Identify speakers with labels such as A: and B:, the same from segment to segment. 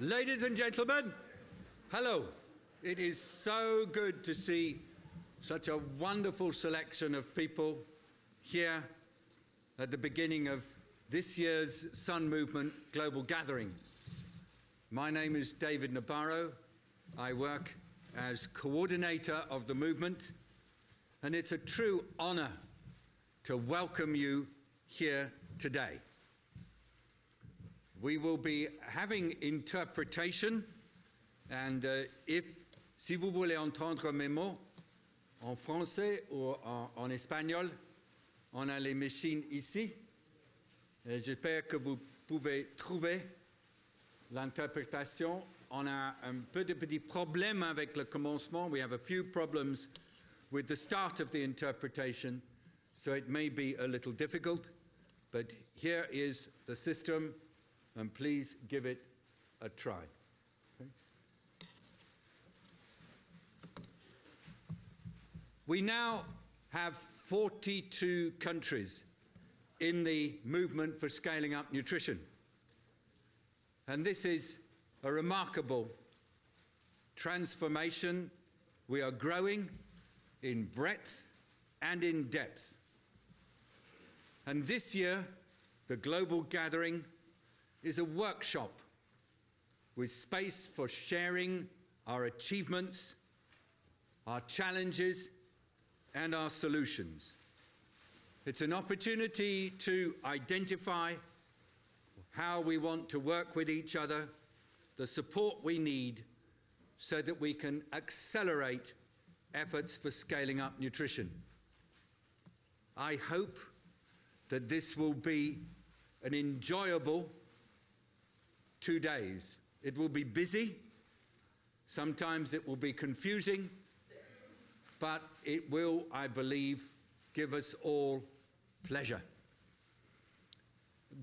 A: Ladies and gentlemen, hello. It is so good to see such a wonderful selection of people here at the beginning of this year's Sun Movement Global Gathering. My name is David Nabarro. I work as coordinator of the movement, and it's a true honor to welcome you here today. We will be having interpretation, and si vous voulez entendre mes mots en français ou en espagnol, on a les machines ici. J'espère que vous pouvez trouver l'interprétation. On a un peu de petits problèmes avec le commencement. We have a few problems with the start of the interpretation, so it may be a little difficult, but here is the system, and please give it a try. Okay. We now have 42 countries in the movement for scaling up nutrition. And this is a remarkable transformation. We are growing in breadth and in depth. And this year, the Global Gathering is a workshop with space for sharing our achievements, our challenges, and our solutions. It's an opportunity to identify how we want to work with each other, the support we need so that we can accelerate efforts for scaling up nutrition. I hope that this will be an enjoyable 2 days. It will be busy, sometimes it will be confusing, but it will, I believe, give us all pleasure.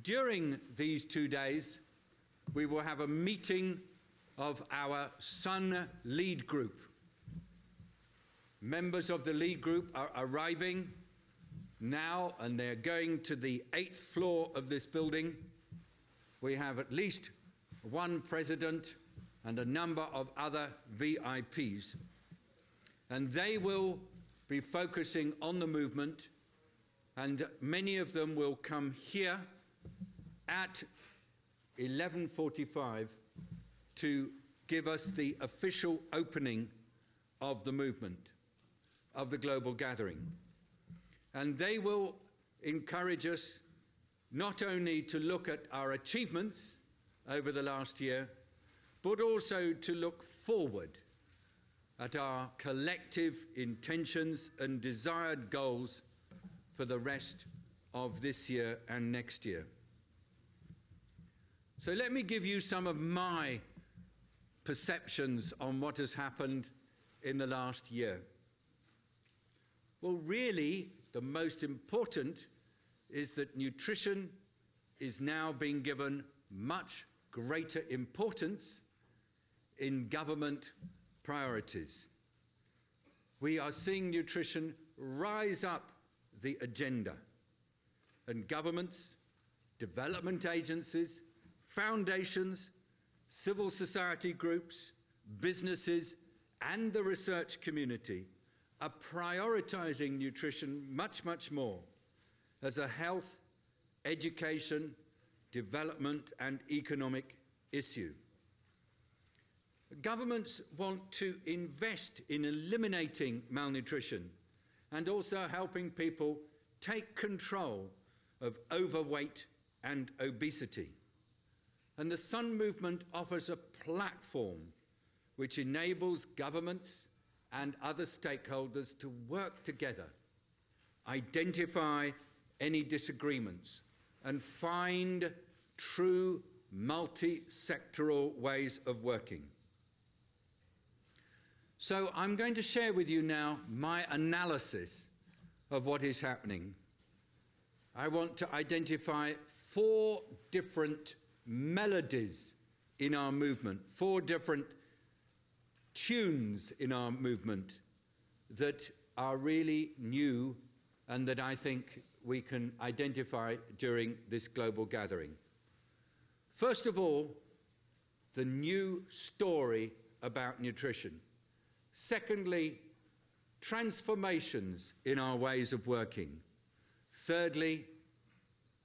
A: During these 2 days, we will have a meeting of our Sun Lead Group. Members of the Lead Group are arriving now, and they're going to the 8th floor of this building. We have at least one president and a number of other VIPs. And they will be focusing on the movement, and many of them will come here at 11:45 to give us the official opening of the movement, of the Global Gathering. And they will encourage us not only to look at our achievements over the last year, but also to look forward at our collective intentions and desired goals for the rest of this year and next year. So let me give you some of my perceptions on what has happened in the last year. Well, really, the most important is that nutrition is now being given much greater importance in government priorities. We are seeing nutrition rise up the agenda, and governments, development agencies, foundations, civil society groups, businesses, and the research community are prioritizing nutrition much, much more as a health, education, development, and economic issue. Governments want to invest in eliminating malnutrition and also helping people take control of overweight and obesity. And the Sun Movement offers a platform which enables governments and other stakeholders to work together, identify any disagreements, and find true multi-sectoral ways of working. So I'm going to share with you now my analysis of what is happening. I want to identify 4 different melodies in our movement, 4 different tunes in our movement that are really new and that I think we can identify during this global gathering. First of all, the new story about nutrition. Secondly, transformations in our ways of working. Thirdly,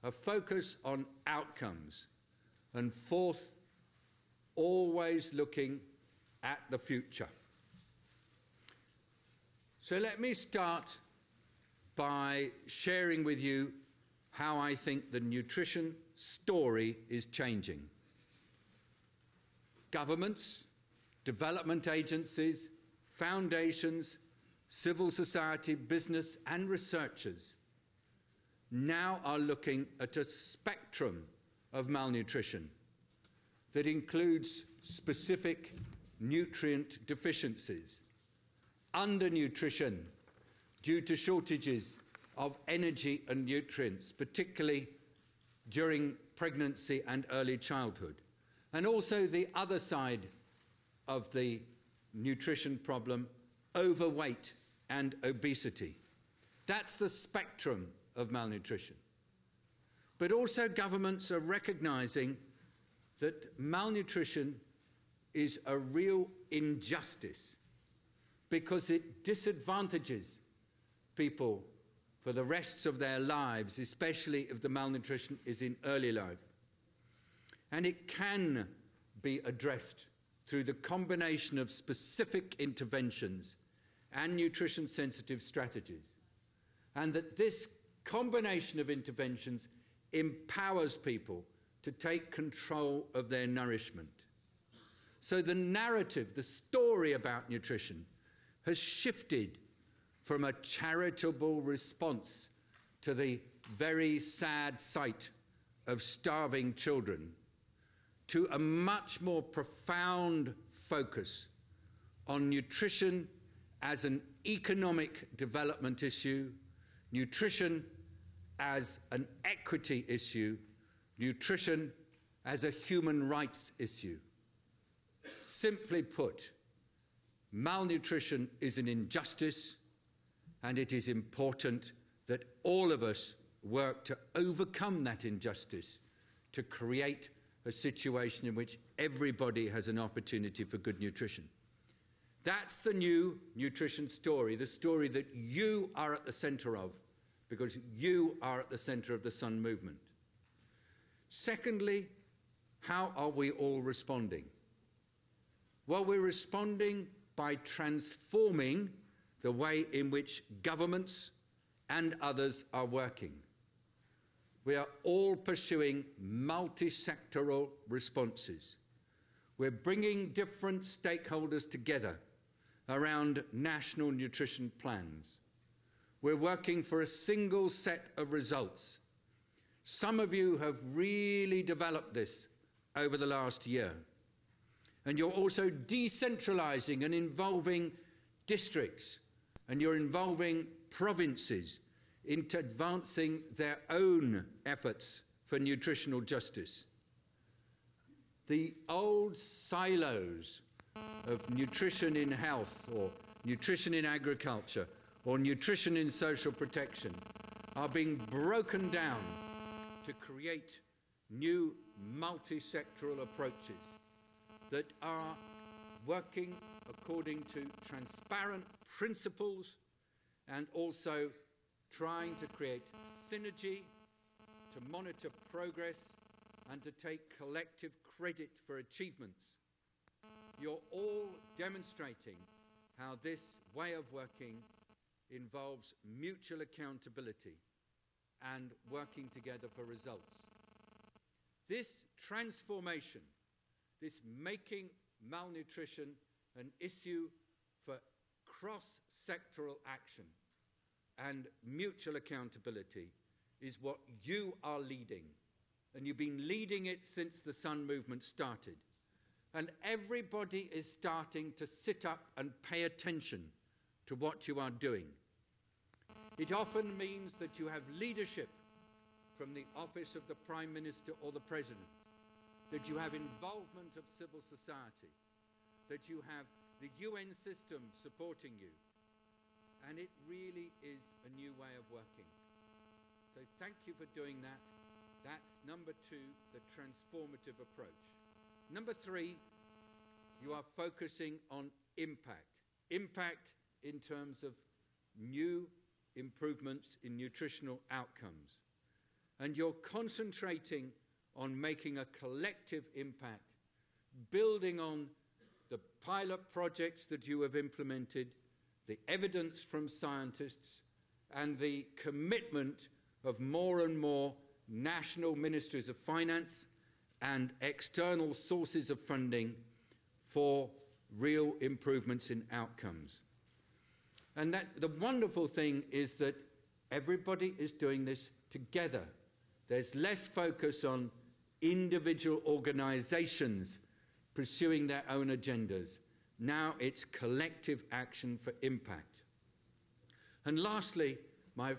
A: a focus on outcomes. And fourth, always looking at the future. So let me start by sharing with you how I think the nutrition story is changing. Governments, development agencies, foundations, civil society, business and researchers now are looking at a spectrum of malnutrition that includes specific nutrient deficiencies, undernutrition due to shortages of energy and nutrients, particularly during pregnancy and early childhood, and also the other side of the nutrition problem, overweight and obesity. That's the spectrum of malnutrition. But also governments are recognizing that malnutrition is a real injustice because it disadvantages people for the rest of their lives, especially if the malnutrition is in early life. And it can be addressed through the combination of specific interventions and nutrition-sensitive strategies. And that this combination of interventions empowers people to take control of their nourishment. So the narrative, the story about nutrition, has shifted from a charitable response to the very sad sight of starving children to a much more profound focus on nutrition as an economic development issue, nutrition as an equity issue, nutrition as a human rights issue. Simply put, malnutrition is an injustice, and it is important that all of us work to overcome that injustice, to create a situation in which everybody has an opportunity for good nutrition. That's the new nutrition story, the story that you are at the centre of, because you are at the centre of the Sun movement. Secondly, how are we all responding? Well, we're responding by transforming the way in which governments and others are working. We are all pursuing multi-sectoral responses. We're bringing different stakeholders together around national nutrition plans. We're working for a single set of results. Some of you have really developed this over the last year. And you're also decentralizing and involving districts, and you're involving provinces into advancing their own efforts for nutritional justice. The old silos of nutrition in health, or nutrition in agriculture, or nutrition in social protection are being broken down to create new multi-sectoral approaches that are working according to transparent principles and also trying to create synergy, to monitor progress, and to take collective credit for achievements. You're all demonstrating how this way of working involves mutual accountability and working together for results. This transformation, this making malnutrition an issue for cross-sectoral action and mutual accountability is what you are leading. And you've been leading it since the Sun movement started. And everybody is starting to sit up and pay attention to what you are doing. It often means that you have leadership from the office of the Prime Minister or the President, that you have involvement of civil society, that you have the UN system supporting you. And it really is a new way of working. So thank you for doing that. That's number 2, the transformative approach. Number 3, you are focusing on impact. Impact in terms of new improvements in nutritional outcomes. And you're concentrating on making a collective impact, building on the pilot projects that you have implemented, the evidence from scientists, and the commitment of more and more national ministries of finance and external sources of funding for real improvements in outcomes. And the wonderful thing is that everybody is doing this together. There's less focus on individual organizations pursuing their own agendas. Now it's collective action for impact. And lastly,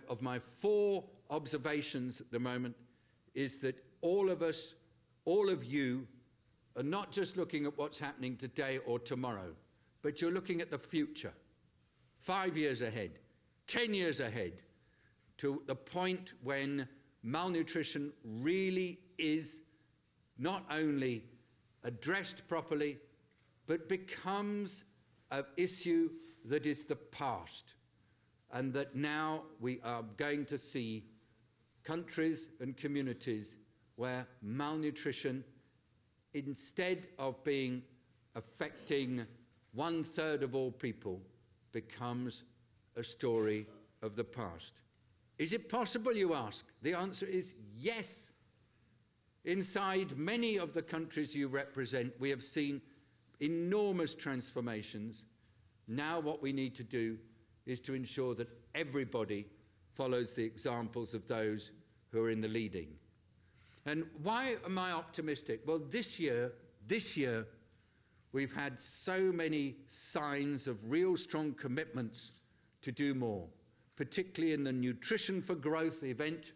A: of my 4 observations at the moment is that all of us, all of you, are not just looking at what's happening today or tomorrow, but you're looking at the future, 5 years ahead, 10 years ahead, to the point when malnutrition really is not only addressed properly, but becomes an issue that is the past, and that now we are going to see countries and communities where malnutrition, instead of being affecting 1/3 of all people, becomes a story of the past. Is it possible, you ask? The answer is yes. Inside many of the countries you represent, we have seen enormous transformations. Now what we need to do is to ensure that everybody follows the examples of those who are in the leading. And why am I optimistic? Well, this year, we've had so many signs of real strong commitments to do more, particularly in the Nutrition for Growth event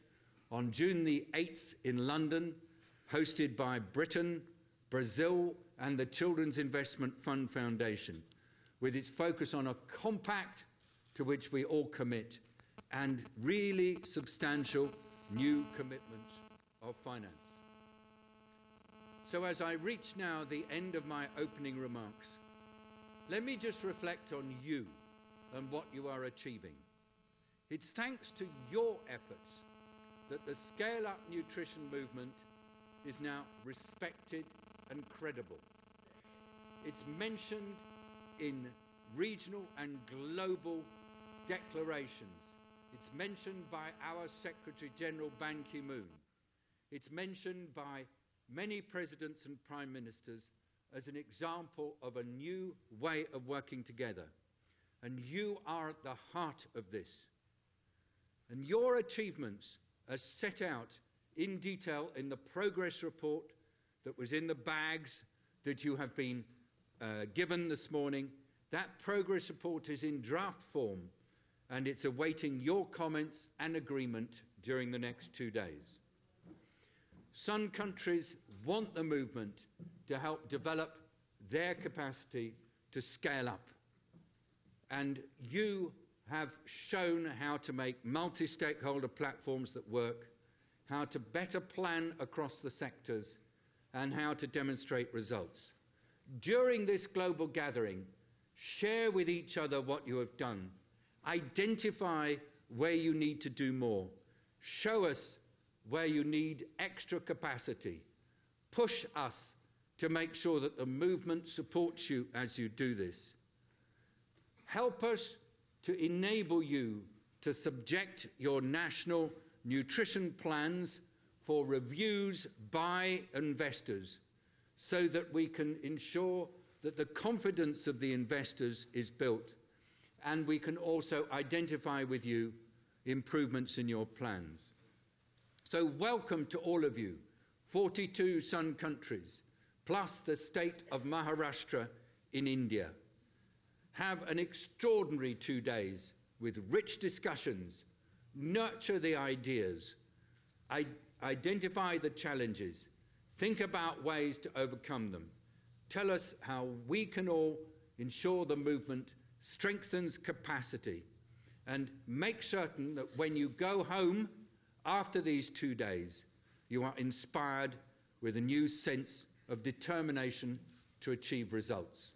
A: on June the 8th in London, hosted by Britain, Brazil, and the Children's Investment Fund Foundation, with its focus on a compact to which we all commit and really substantial new commitments of finance. So as I reach now the end of my opening remarks, let me just reflect on you and what you are achieving. It's thanks to your efforts that the Scale Up Nutrition movement is now respected and credible. It's mentioned in regional and global declarations. It's mentioned by our Secretary General Ban Ki-moon. It's mentioned by many presidents and prime ministers as an example of a new way of working together. And you are at the heart of this. And your achievements are set out in detail in the progress report that was in the bags that you have been given this morning. That progress report is in draft form, and it's awaiting your comments and agreement during the next 2 days. Some countries want the movement to help develop their capacity to scale up. And you have shown how to make multi-stakeholder platforms that work, how to better plan across the sectors, and how to demonstrate results. During this global gathering, share with each other what you have done. Identify where you need to do more. Show us where you need extra capacity. Push us to make sure that the movement supports you as you do this. Help us to enable you to subject your national nutrition plans for reviews by investors so that we can ensure that the confidence of the investors is built, and we can also identify with you improvements in your plans. So welcome to all of you, 42 Sun countries, plus the state of Maharashtra in India. Have an extraordinary 2 days with rich discussions. Nurture the ideas. Identify the challenges. Think about ways to overcome them. Tell us how we can all ensure the movement strengthens capacity, and make certain that when you go home after these 2 days, you are inspired with a new sense of determination to achieve results.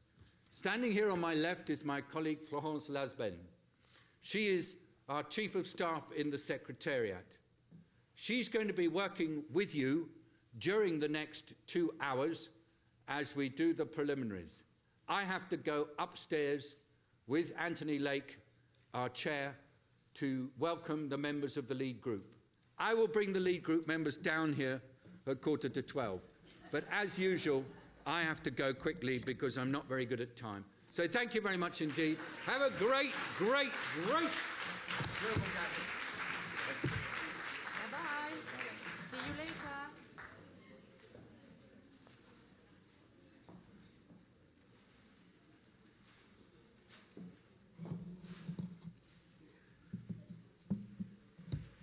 A: Standing here on my left is my colleague Florence Lasben. She is our Chief of Staff in the Secretariat. She's going to be working with you during the next 2 hours as we do the preliminaries. I have to go upstairs with Anthony Lake, our chair, to welcome the members of the lead group. I will bring the lead group members down here at 11:45. But as usual, I have to go quickly because I'm not very good at time. So thank you very much indeed. Have a great, great, great global gathering.
B: Bye-bye. See you later.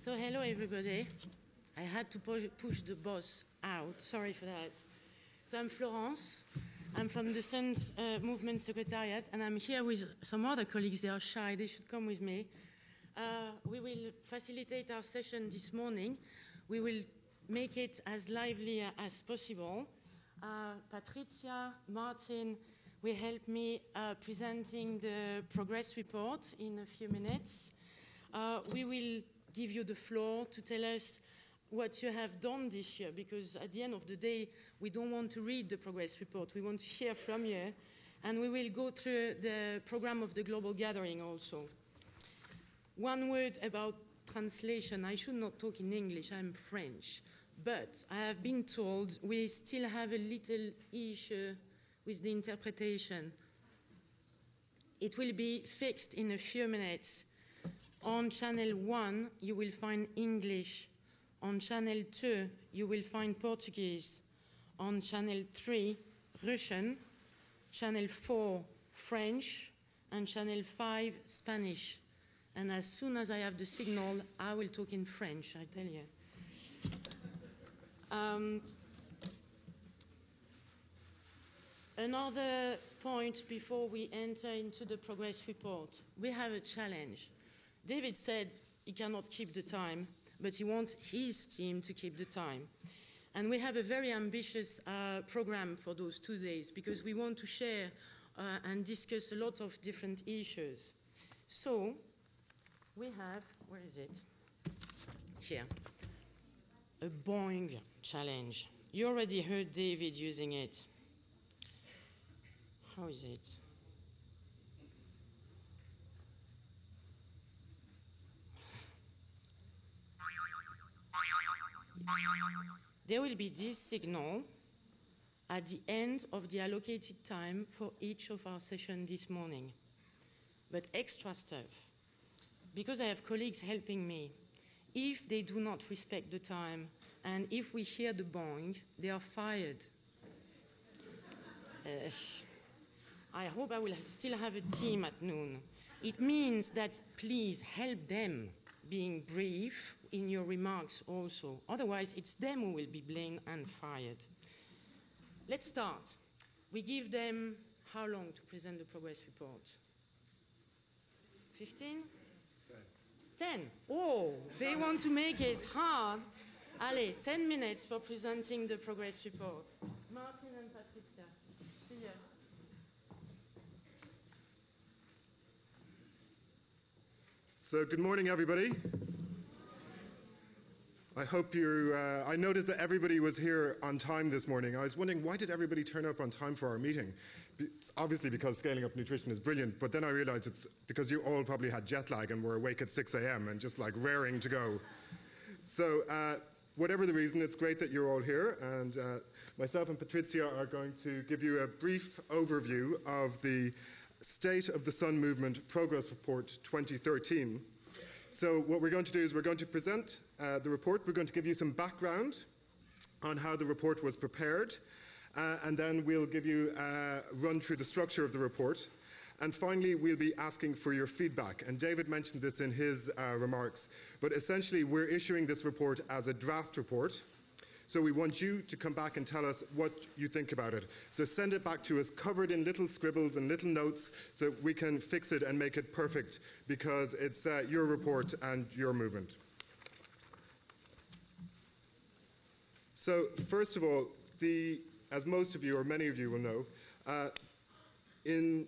B: So hello everybody. I had to push the boss out. Sorry for that. So I'm Florence. I'm from the Sons Movement Secretariat, and I'm here with some other colleagues. They are shy. They should come with me. We will facilitate our session this morning. We will make it as lively as possible. Patricia, Martin will help me presenting the progress report in a few minutes. We will give you the floor to tell us what you have done this year, because at the end of the day, we don't want to read the progress report. We want to hear from you, and we will go through the program of the global gathering also. One word about translation. I should not talk in English, I'm French, but I have been told we still have a little issue with the interpretation. It will be fixed in a few minutes. On channel 1, you will find English. On channel 2, you will find Portuguese. On channel 3, Russian. Channel 4, French. And channel 5, Spanish. And as soon as I have the signal, I will talk in French, I tell you. Another point before we enter into the progress report. We have a challenge. David said he cannot keep the time, but he wants his team to keep the time. And we have a very ambitious program for those 2 days because we want to share and discuss a lot of different issues. So we have, where is it? Here, a Boing challenge. You already heard David using it. How is it? There will be this signal at the end of the allocated time for each of our sessions this morning. But extra stuff, because I have colleagues helping me, if they do not respect the time and if we hear the boing, they are fired. I hope I will still have a team at noon. It means that please help them being brief in your remarks also. Otherwise, it's them who will be blamed and fired. Let's start. We give them how long to present the progress report? 15? 10. Oh, they want to make it hard. Allez, 10 minutes for presenting the progress report. Martin and Patricia, see you.
C: So good morning, everybody. I hope I noticed that everybody was here on time this morning. I was wondering, why did everybody turn up on time for our meeting? It's obviously because scaling up nutrition is brilliant, but then I realized it's because you all probably had jet lag and were awake at 6 a.m. and just like raring to go. So whatever the reason, it's great that you're all here, and myself and Patricia are going to give you a brief overview of the State of the Sun Movement Progress Report 2013. So what we're going to do is we're going to present the report. We're going to give you some background on how the report was prepared, and then we'll give you a run through the structure of the report. And finally, we'll be asking for your feedback. And David mentioned this in his remarks, but essentially we're issuing this report as a draft report. So we want you to come back and tell us what you think about it. So send it back to us covered in little scribbles and little notes so we can fix it and make it perfect, because it's your report and your movement. So first of all, the as most of you or many of you will know, in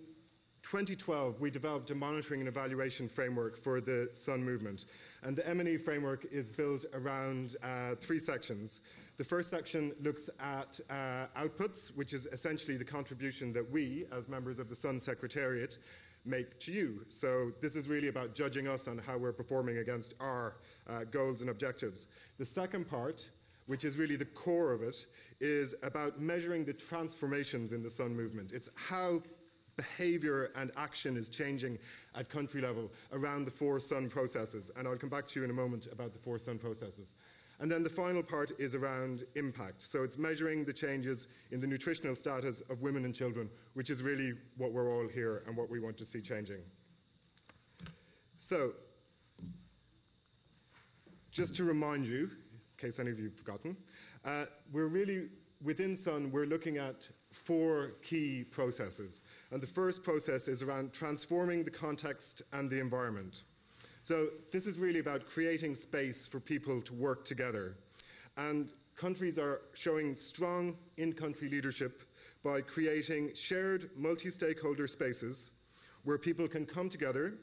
C: 2012 we developed a monitoring and evaluation framework for the Sun movement. And the M&E framework is built around 3 sections. The first section looks at outputs, which is essentially the contribution that we, as members of the Sun Secretariat, make to you. So this is really about judging us on how we're performing against our goals and objectives. The second part, which is really the core of it, is about measuring the transformations in the Sun movement. It's how behavior and action is changing at country level around the 4 Sun processes. And I'll come back to you in a moment about the 4 Sun processes. And then the final part is around impact. So it's measuring the changes in the nutritional status of women and children, which is really what we're all here and what we want to see changing. So, just to remind you, in case any of you have forgotten, we're really, within Sun, we're looking at 4 key processes. And the first process is around transforming the context and the environment. So this is really about creating space for people to work together. And countries are showing strong in-country leadership by creating shared multi-stakeholder spaces where people can come together,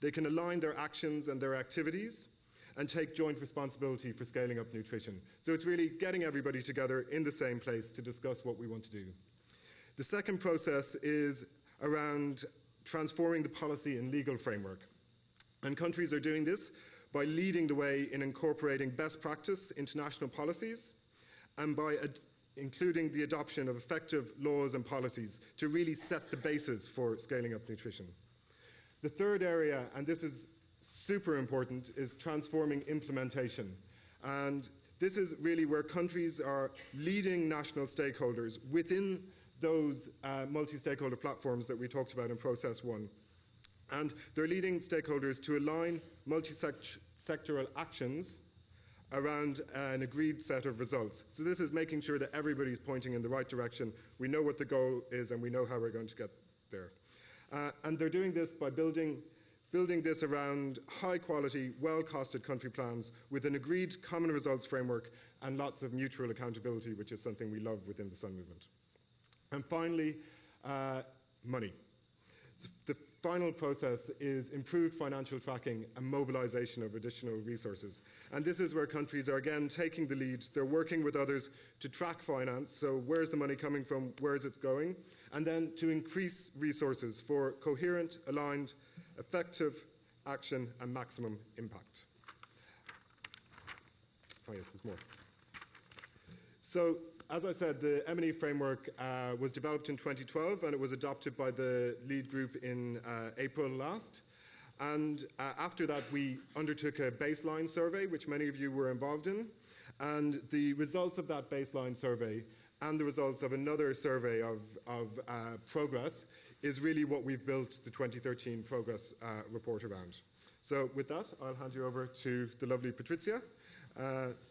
C: they can align their actions and their activities, and take joint responsibility for scaling up nutrition. So it's really getting everybody together in the same place to discuss what we want to do. The second process is around transforming the policy and legal framework. And countries are doing this by leading the way in incorporating best practice into national policies and by including the adoption of effective laws and policies to really set the basis for scaling up nutrition. The third area, and this is super important, is transforming implementation. And this is really where countries are leading national stakeholders within those multi-stakeholder platforms that we talked about in Process 1. And they're leading stakeholders to align multi-sectoral actions around an agreed set of results. So this is making sure that everybody's pointing in the right direction, we know what the goal is, and we know how we're going to get there. And they're doing this by building this around high-quality, well-costed country plans with an agreed common results framework and lots of mutual accountability, which is something we love within the Sun movement. And finally, money. So the final process is improved financial tracking and mobilization of additional resources. And this is where countries are again taking the lead. They're working with others to track finance. So where's the money coming from? Where is it going? And then to increase resources for coherent, aligned, effective action and maximum impact. Oh yes, there's more. So, as I said, the M&E framework was developed in 2012 and it was adopted by the lead group in April last. And after that, we undertook a baseline survey, which many of you were involved in. And the results of that baseline survey and the results of another survey of progress is really what we've built the 2013 progress report around. So with that, I'll hand you over to the lovely Patrizia.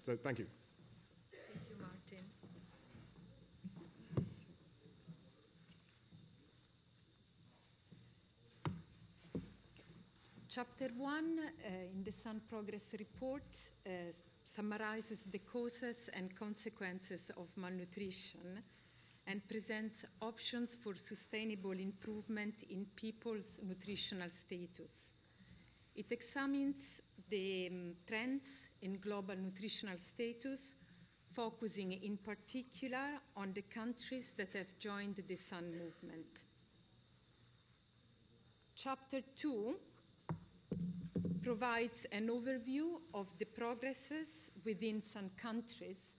C: So thank you.
D: Thank you, Martin. Chapter 1 in the Sun Progress Report summarizes the causes and consequences of malnutrition and presents options for sustainable improvement in people's nutritional status. It examines the trends in global nutritional status, focusing in particular on the countries that have joined the Sun movement. Chapter 2 provides an overview of the progresses within some countries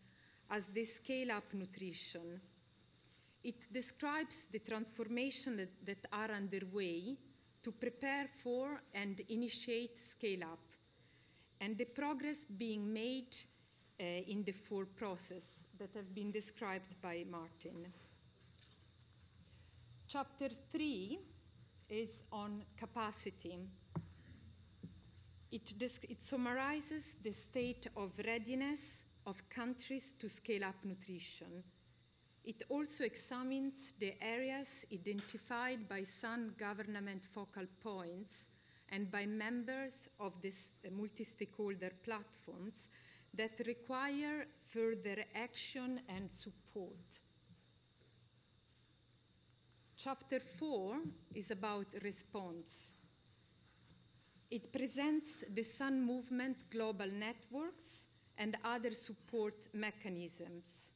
D: as they scale up nutrition. It describes the transformations that are underway to prepare for and initiate scale up, and the progress being made in the 4 processes that have been described by Martin. Chapter 3 is on capacity. It summarizes the state of readiness of countries to scale up nutrition. It also examines the areas identified by Sun government focal points and by members of this multi-stakeholder platforms that require further action and support. Chapter 4 is about response. It presents the Sun Movement global networks and other support mechanisms.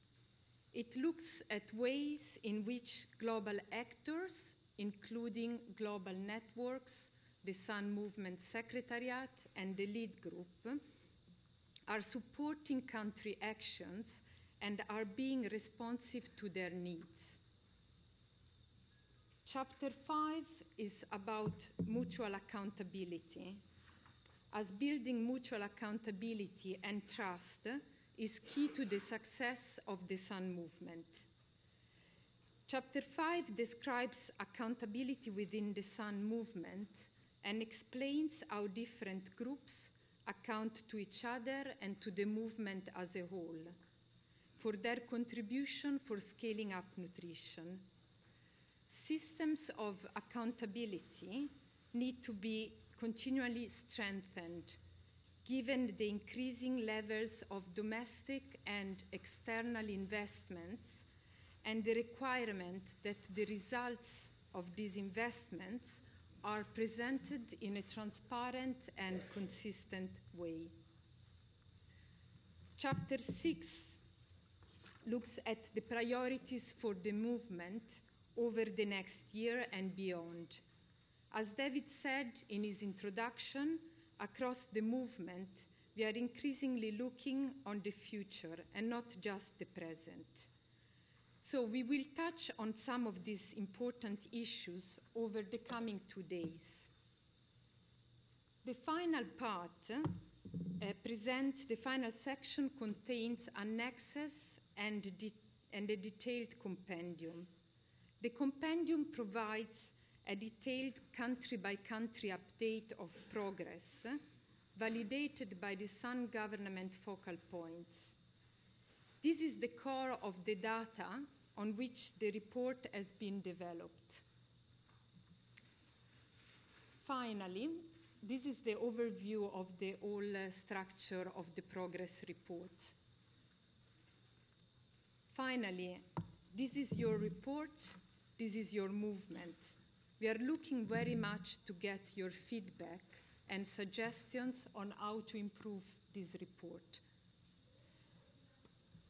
D: It looks at ways in which global actors, including global networks, the Sun Movement Secretariat, and the lead group, are supporting country actions and are being responsive to their needs. Chapter 5 is about mutual accountability, as building mutual accountability and trust is key to the success of the Sun Movement. Chapter 5 describes accountability within the Sun Movement and explains how different groups account to each other and to the movement as a whole for their contribution for scaling up nutrition. Systems of accountability need to be continually strengthened, given the increasing levels of domestic and external investments and the requirement that the results of these investments are presented in a transparent and consistent way. Chapter 6 looks at the priorities for the movement over the next year and beyond. As David said in his introduction, across the movement, we are increasingly looking on the future and not just the present. So we will touch on some of these important issues over the coming 2 days. The final part the final section contains annexes and a detailed compendium. The compendium provides a detailed country-by-country update of progress, validated by the Sun government focal points. This is the core of the data on which the report has been developed. Finally, this is the overview of the whole structure of the progress report. Finally, this is your report, this is your movement. We are looking very much to get your feedback and suggestions on how to improve this report.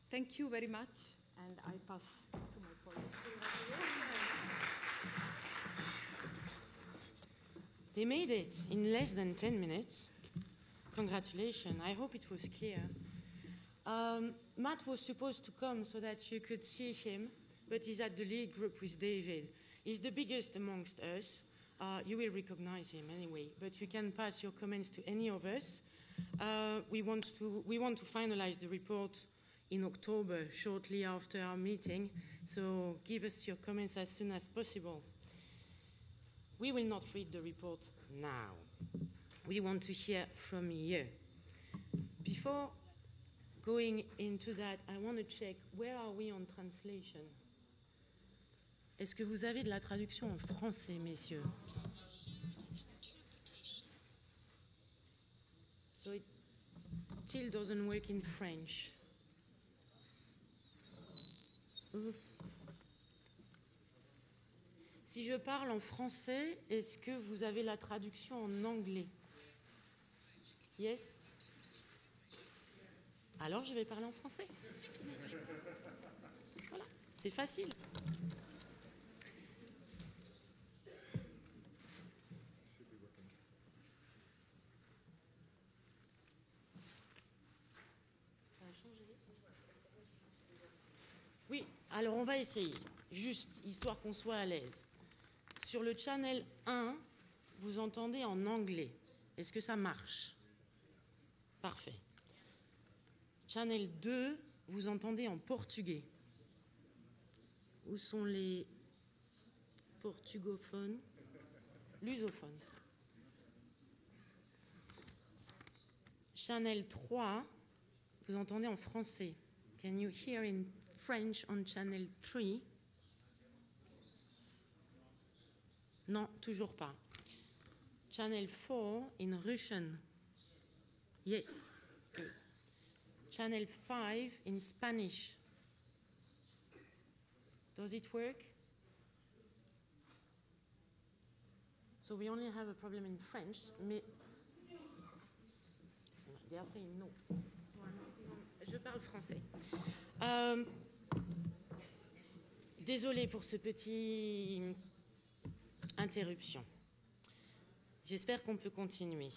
D: Thank you very much, and I pass to my colleague.
B: They made it in less than 10 minutes. Congratulations, I hope it was clear. Matt was supposed to come so that you could see him, but he's at the lead group with David. He's the biggest amongst us. You will recognize him anyway, but you can pass your comments to any of us. We want to finalize the report in October, shortly after our meeting, so give us your comments as soon as possible. We will not read the report now. We want to hear from you. Before going into that, I want to check, where are we on translation? Est-ce que vous avez de la traduction en français, messieurs? So it still doesn't work in French. Ouf. Si je parle en français, est-ce que vous avez la traduction en anglais? Yes? Alors je vais parler en français. Voilà, c'est facile. Ça a changé? Oui, alors on va essayer, juste histoire qu'on soit à l'aise. Sur le channel 1, vous entendez en anglais. Est-ce que ça marche? Parfait. Channel 2, vous entendez en portugais. Où sont les portugophones? Lusophones. Channel 3, vous entendez en français. Can you hear in French on channel 3? Non, toujours pas. Channel 4 in Russian. Yes, good. Channel 5 in Spanish. Does it work? So we only have a problem in French, mais they are saying no. Je parle français. Désolée pour ce petit interruption. J'espère qu'on peut continuer.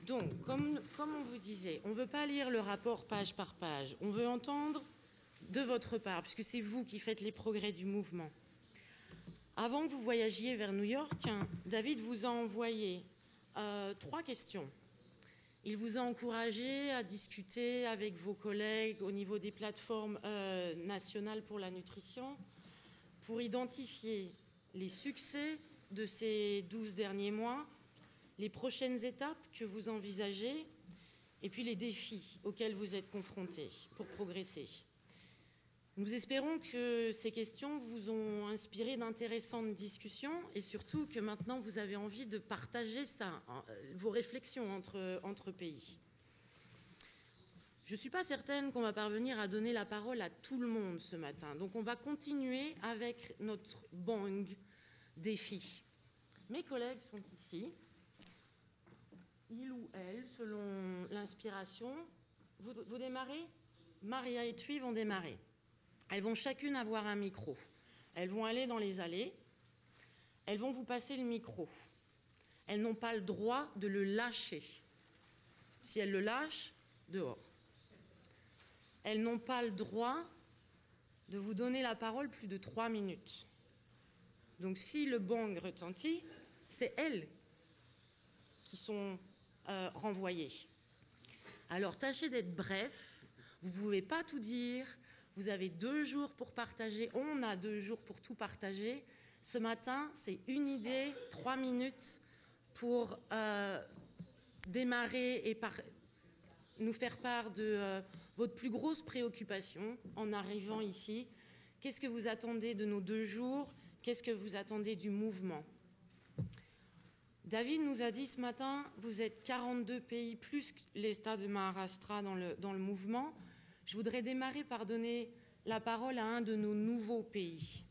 B: Donc, comme on vous disait, on ne veut pas lire le rapport page par page. On veut entendre de votre part, puisque c'est vous qui faites les progrès du mouvement. Avant que vous voyagiez vers New York, David vous a envoyé 3 questions. Il vous a encouragé à discuter avec vos collègues au niveau des plateformes nationales pour la nutrition, pour identifier les succès de ces 12 derniers mois, les prochaines étapes que vous envisagez, et puis les défis auxquels vous êtes confrontés pour progresser. Nous espérons que ces questions vous ont inspiré d'intéressantes discussions et surtout que maintenant vous avez envie de partager vos réflexions entre pays. Je ne suis pas certaine qu'on va parvenir à donner la parole à tout le monde ce matin. Donc on va continuer avec notre bang défi. Mes collègues sont ici. Il ou elle, selon l'inspiration. Vous démarrez ? Maria et Thuy vont démarrer. Elles vont chacune avoir un micro. Elles vont aller dans les allées. Elles vont vous passer le micro. Elles n'ont pas le droit de le lâcher. Si elles le lâchent, dehors. Elles n'ont pas le droit de vous donner la parole plus de 3 minutes. Donc si le bang retentit, c'est elles qui sont renvoyées. Alors tâchez d'être bref. Vous ne pouvez pas tout dire. Vous avez 2 jours pour partager. On a 2 jours pour tout partager. Ce matin, c'est une idée, 3 minutes pour démarrer et nous faire part de votre plus grosse préoccupation en arrivant ici. Qu'est-ce que vous attendez de nos 2 jours? Qu'est-ce que vous attendez du mouvement? David nous a dit ce matin, vous êtes 42 pays plus que l'État de Maharashtra dans le mouvement. Je voudrais démarrer par donner la parole à un de nos nouveaux pays.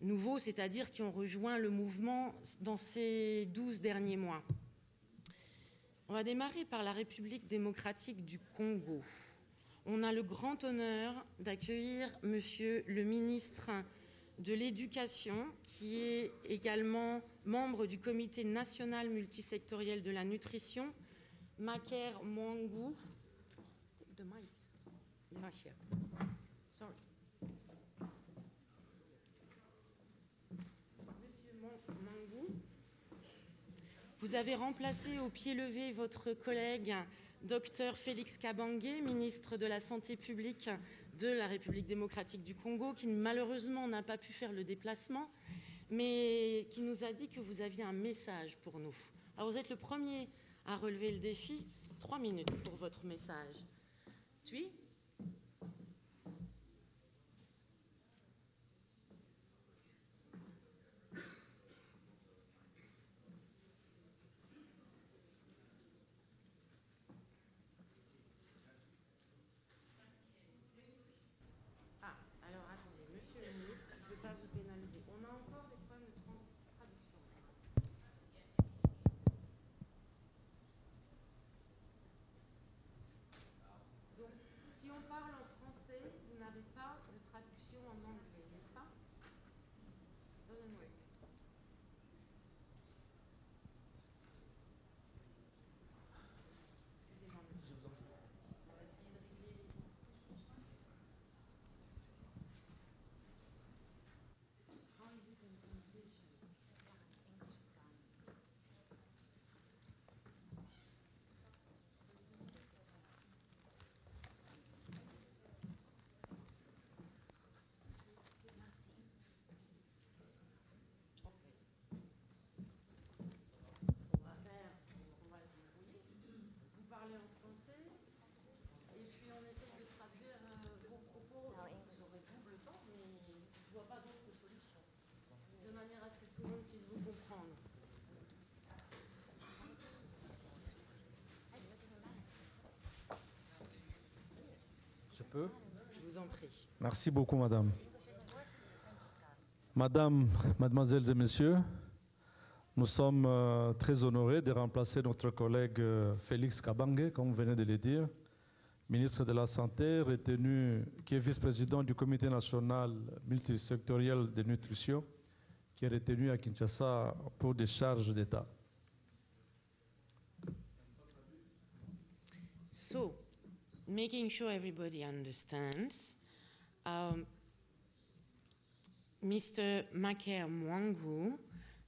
B: Nouveaux, c'est-à-dire qui ont rejoint le mouvement dans ces 12 derniers mois. On va démarrer par la République démocratique du Congo. On a le grand honneur d'accueillir Monsieur le ministre de l'Éducation, qui est également membre du Comité national multisectoriel de la nutrition, Maker Mwangwu. Sorry. Monsieur Mwangwu, vous avez remplacé au pied levé votre collègue Dr Félix Kabange, ministre de la Santé publique de la République démocratique du Congo, qui malheureusement n'a pas pu faire le déplacement, mais qui nous a dit que vous aviez un message pour nous. Alors vous êtes le premier à relever le défi. 3 minutes pour votre message. Thuy ?
E: Je peux?
B: Je vous en prie.
E: Merci beaucoup, madame. Mademoiselles et messieurs, Nous sommes très honorés de remplacer notre collègue Félix Kabange, comme vous venez de le dire, ministre de la Santé, retenu, qui est vice-président du Comité national multisectoriel de nutrition, qui est retenu à Kinshasa pour des charges d'État.
B: So, making sure everybody understands, Mr. Maker Mwangu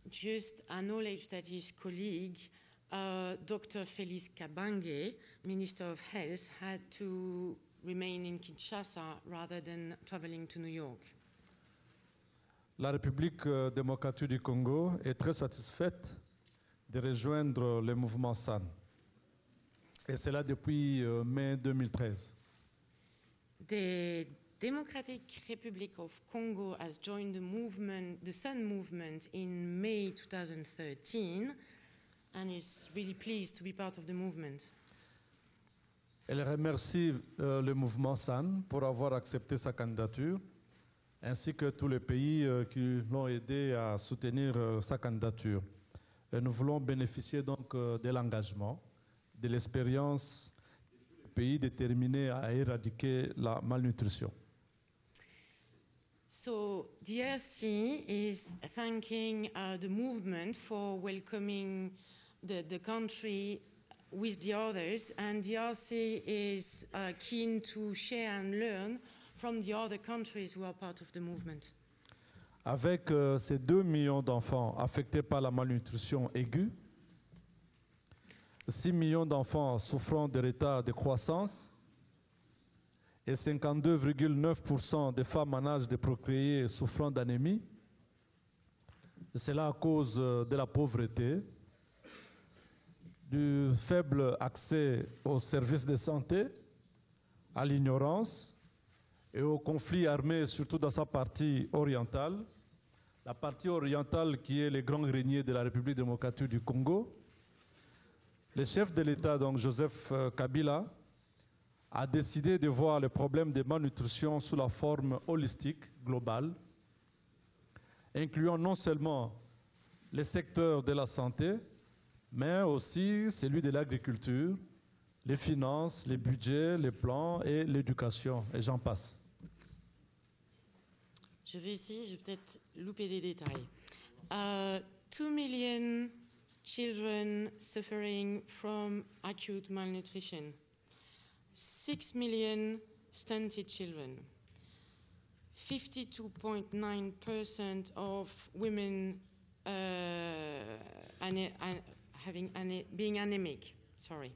B: just acknowledged that his colleague, Dr. Félix Kabange, Minister of Health, had to remain in Kinshasa rather than traveling to New York.
E: La République démocratique du Congo est très satisfaite de rejoindre le mouvement SAN. Et c'est là depuis mai 2013.
B: The Democratic Republic of Congo has joined the movement, the Sun movement, in May 2013, and is really pleased to be part of the movement.
E: Elle remercie le mouvement SAN pour avoir accepté sa candidature, ainsi que tous les pays qui l'ont aidé à soutenir sa candidature. Et nous voulons bénéficier donc de l'engagement, de l'expérience des pays déterminés à éradiquer la malnutrition.
B: So DRC is thanking the movement for welcoming the country with the others, and DRC is keen to share and learn from the other countries who are part of the movement.
E: Avec ces 2 millions d'enfants affectés par la malnutrition aiguë, 6 millions d'enfants souffrant de retard de croissance et 52,9% des femmes en âge de procréer souffrant d'anémie. C'est là à cause de la pauvreté, du faible accès aux services de santé, à l'ignorance et aux conflits armés, surtout dans sa partie orientale. La partie orientale qui est le grand grenier de la République démocratique du Congo. Le chef de l'État, donc Joseph Kabila, a décidé de voir le problème de malnutrition sous la forme holistique, globale, incluant non seulement les secteurs de la santé, mais aussi celui de l'agriculture, les finances, les budgets, les plans et l'éducation, et j'en passe.
B: Je vais peut-être louper des détails. 2 million children suffering from acute malnutrition. 6 million stunted children. 52.9% of women being anemic. Sorry.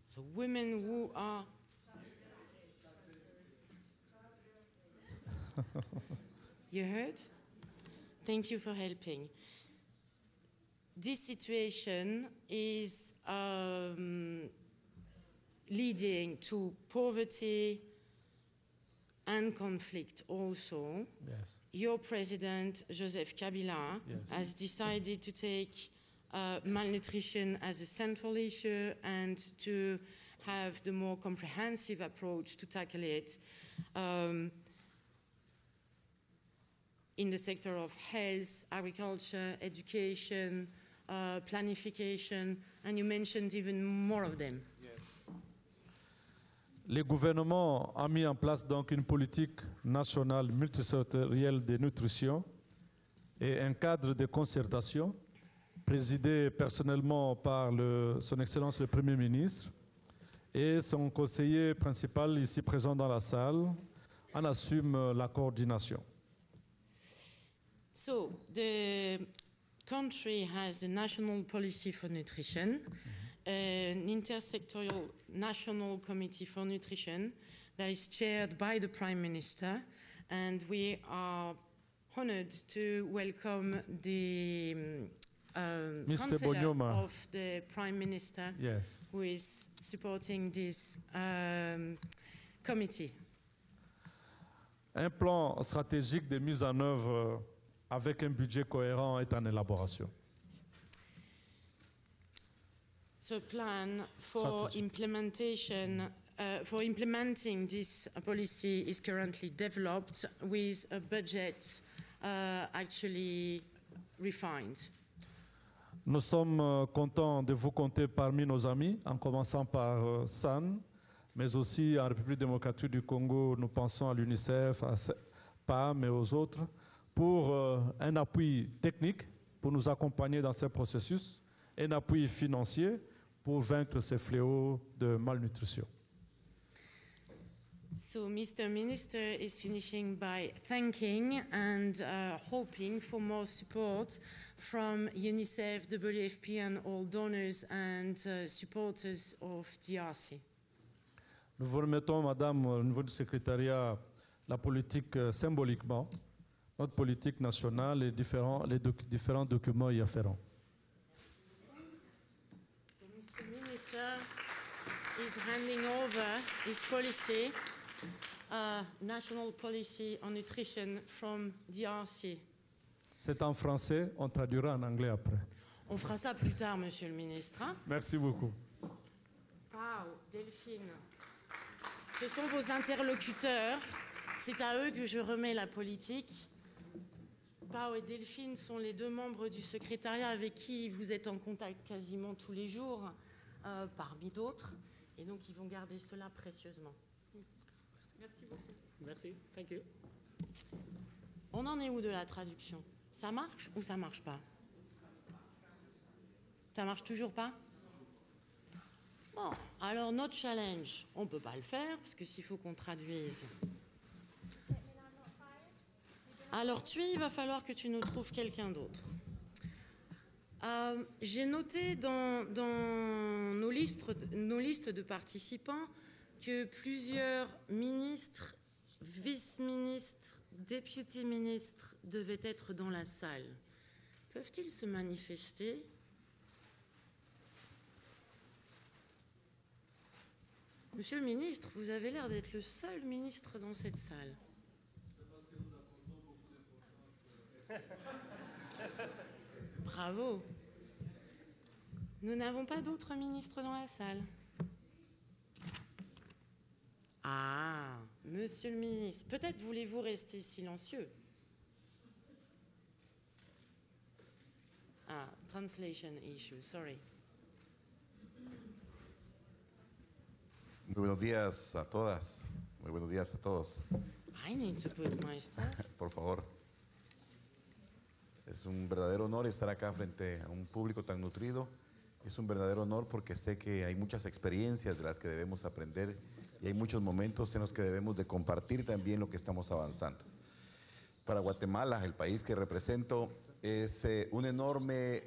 B: So women who are... You heard? Thank you for helping. This situation is leading to poverty and conflict also.
E: Yes.
B: Your president, Joseph Kabila,
E: Yes.
B: has decided to take malnutrition as a central issue and to have the more comprehensive approach to tackle it in the sector of health, agriculture, education, planification, and you mentioned even more of them.
E: Le gouvernement a mis en place donc une politique nationale multisectorielle de nutrition et un cadre de concertation présidé personnellement par son Excellence le Premier ministre et son conseiller principal ici présent dans la salle en assume la coordination.
B: So the country has a national policy for nutrition, an intersectoral national committee for nutrition that is chaired by the Prime Minister, and we are honored to welcome the Chancellor of the Prime Minister,
E: Yes.
B: who is supporting this committee.
E: Un plan stratégique de mise en œuvre avec un budget cohérent est en élaboration.
B: So a plan for implementation, for implementing this policy is currently developed with a budget actually refined.
E: Nous sommes contents de vous compter parmi nos amis, en commençant par SAN, mais aussi en République démocratique du Congo, nous pensons à l'UNICEF, à PAM et aux autres, pour un appui technique, pour nous accompagner dans ces processus, et un appui financier pour vaincre ces fléaux de malnutrition.
B: So Mr. Minister is finishing by thanking and hoping for more support from UNICEF, WFP and all donors and supporters of DRC.
E: Nous vous remettons, Madame, au niveau du secrétariat, la politique symboliquement, notre politique nationale et différents documents y afférents.
B: So Mr. Minister is handing over his policy, national policy on nutrition from DRC.
E: C'est en français, on traduira en anglais après.
B: On fera ça plus tard, Monsieur le Ministre. Hein?
E: Merci beaucoup.
B: Pau, Delphine, ce sont vos interlocuteurs. C'est à eux que je remets la politique. Pau et Delphine sont les deux membres du secrétariat avec qui vous êtes en contact quasiment tous les jours, parmi d'autres. Et donc, ils vont garder cela précieusement. Merci beaucoup.
F: Merci. Thank you.
B: On en est où de la traduction? Ça marche ou ça marche pas? Ça marche toujours pas? Bon, alors notre challenge, on ne peut pas le faire, parce que s'il faut qu'on traduise... Alors, il va falloir que tu nous trouves quelqu'un d'autre. J'ai noté dans nos listes de participants que plusieurs ministres, vice-ministres, députés ministres devaient être dans la salle. Peuvent-ils se manifester ? Monsieur le ministre, vous avez l'air d'être le seul ministre dans cette salle. Bravo. Nous n'avons pas d'autres ministres dans la salle. Ah, monsieur le ministre, peut-être voulez-vous rester silencieux. Ah, translation issue, sorry.
G: Muy buenos días a todas, muy buenos días a todos.
B: I need to put my stuff.
G: Por favor. Es un verdadero honor estar acá frente a un público tan nutrido. Es un verdadero honor porque sé que hay muchas experiencias de las que debemos aprender y hay muchos momentos en los que debemos de compartir también lo que estamos avanzando. Para Guatemala, el país que represento, es un enorme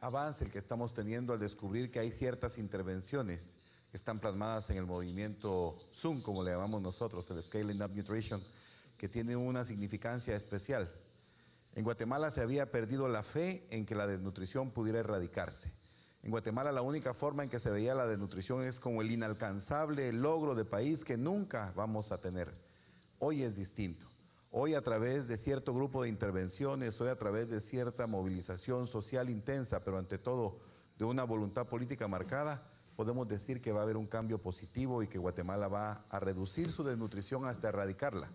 G: avance el que estamos teniendo al descubrir que hay ciertas intervenciones que están plasmadas en el movimiento Zoom, como le llamamos nosotros, el Scaling Up Nutrition, que tiene una significancia especial. En Guatemala se había perdido la fe en que la desnutrición pudiera erradicarse. En Guatemala la única forma en que se veía la desnutrición es como el inalcanzable logro de país que nunca vamos a tener. Hoy es distinto. Hoy a través de cierto grupo de intervenciones, hoy a través de cierta movilización social intensa, pero ante todo de una voluntad política marcada, podemos decir que va a haber un cambio positivo y que Guatemala va a reducir su desnutrición hasta erradicarla.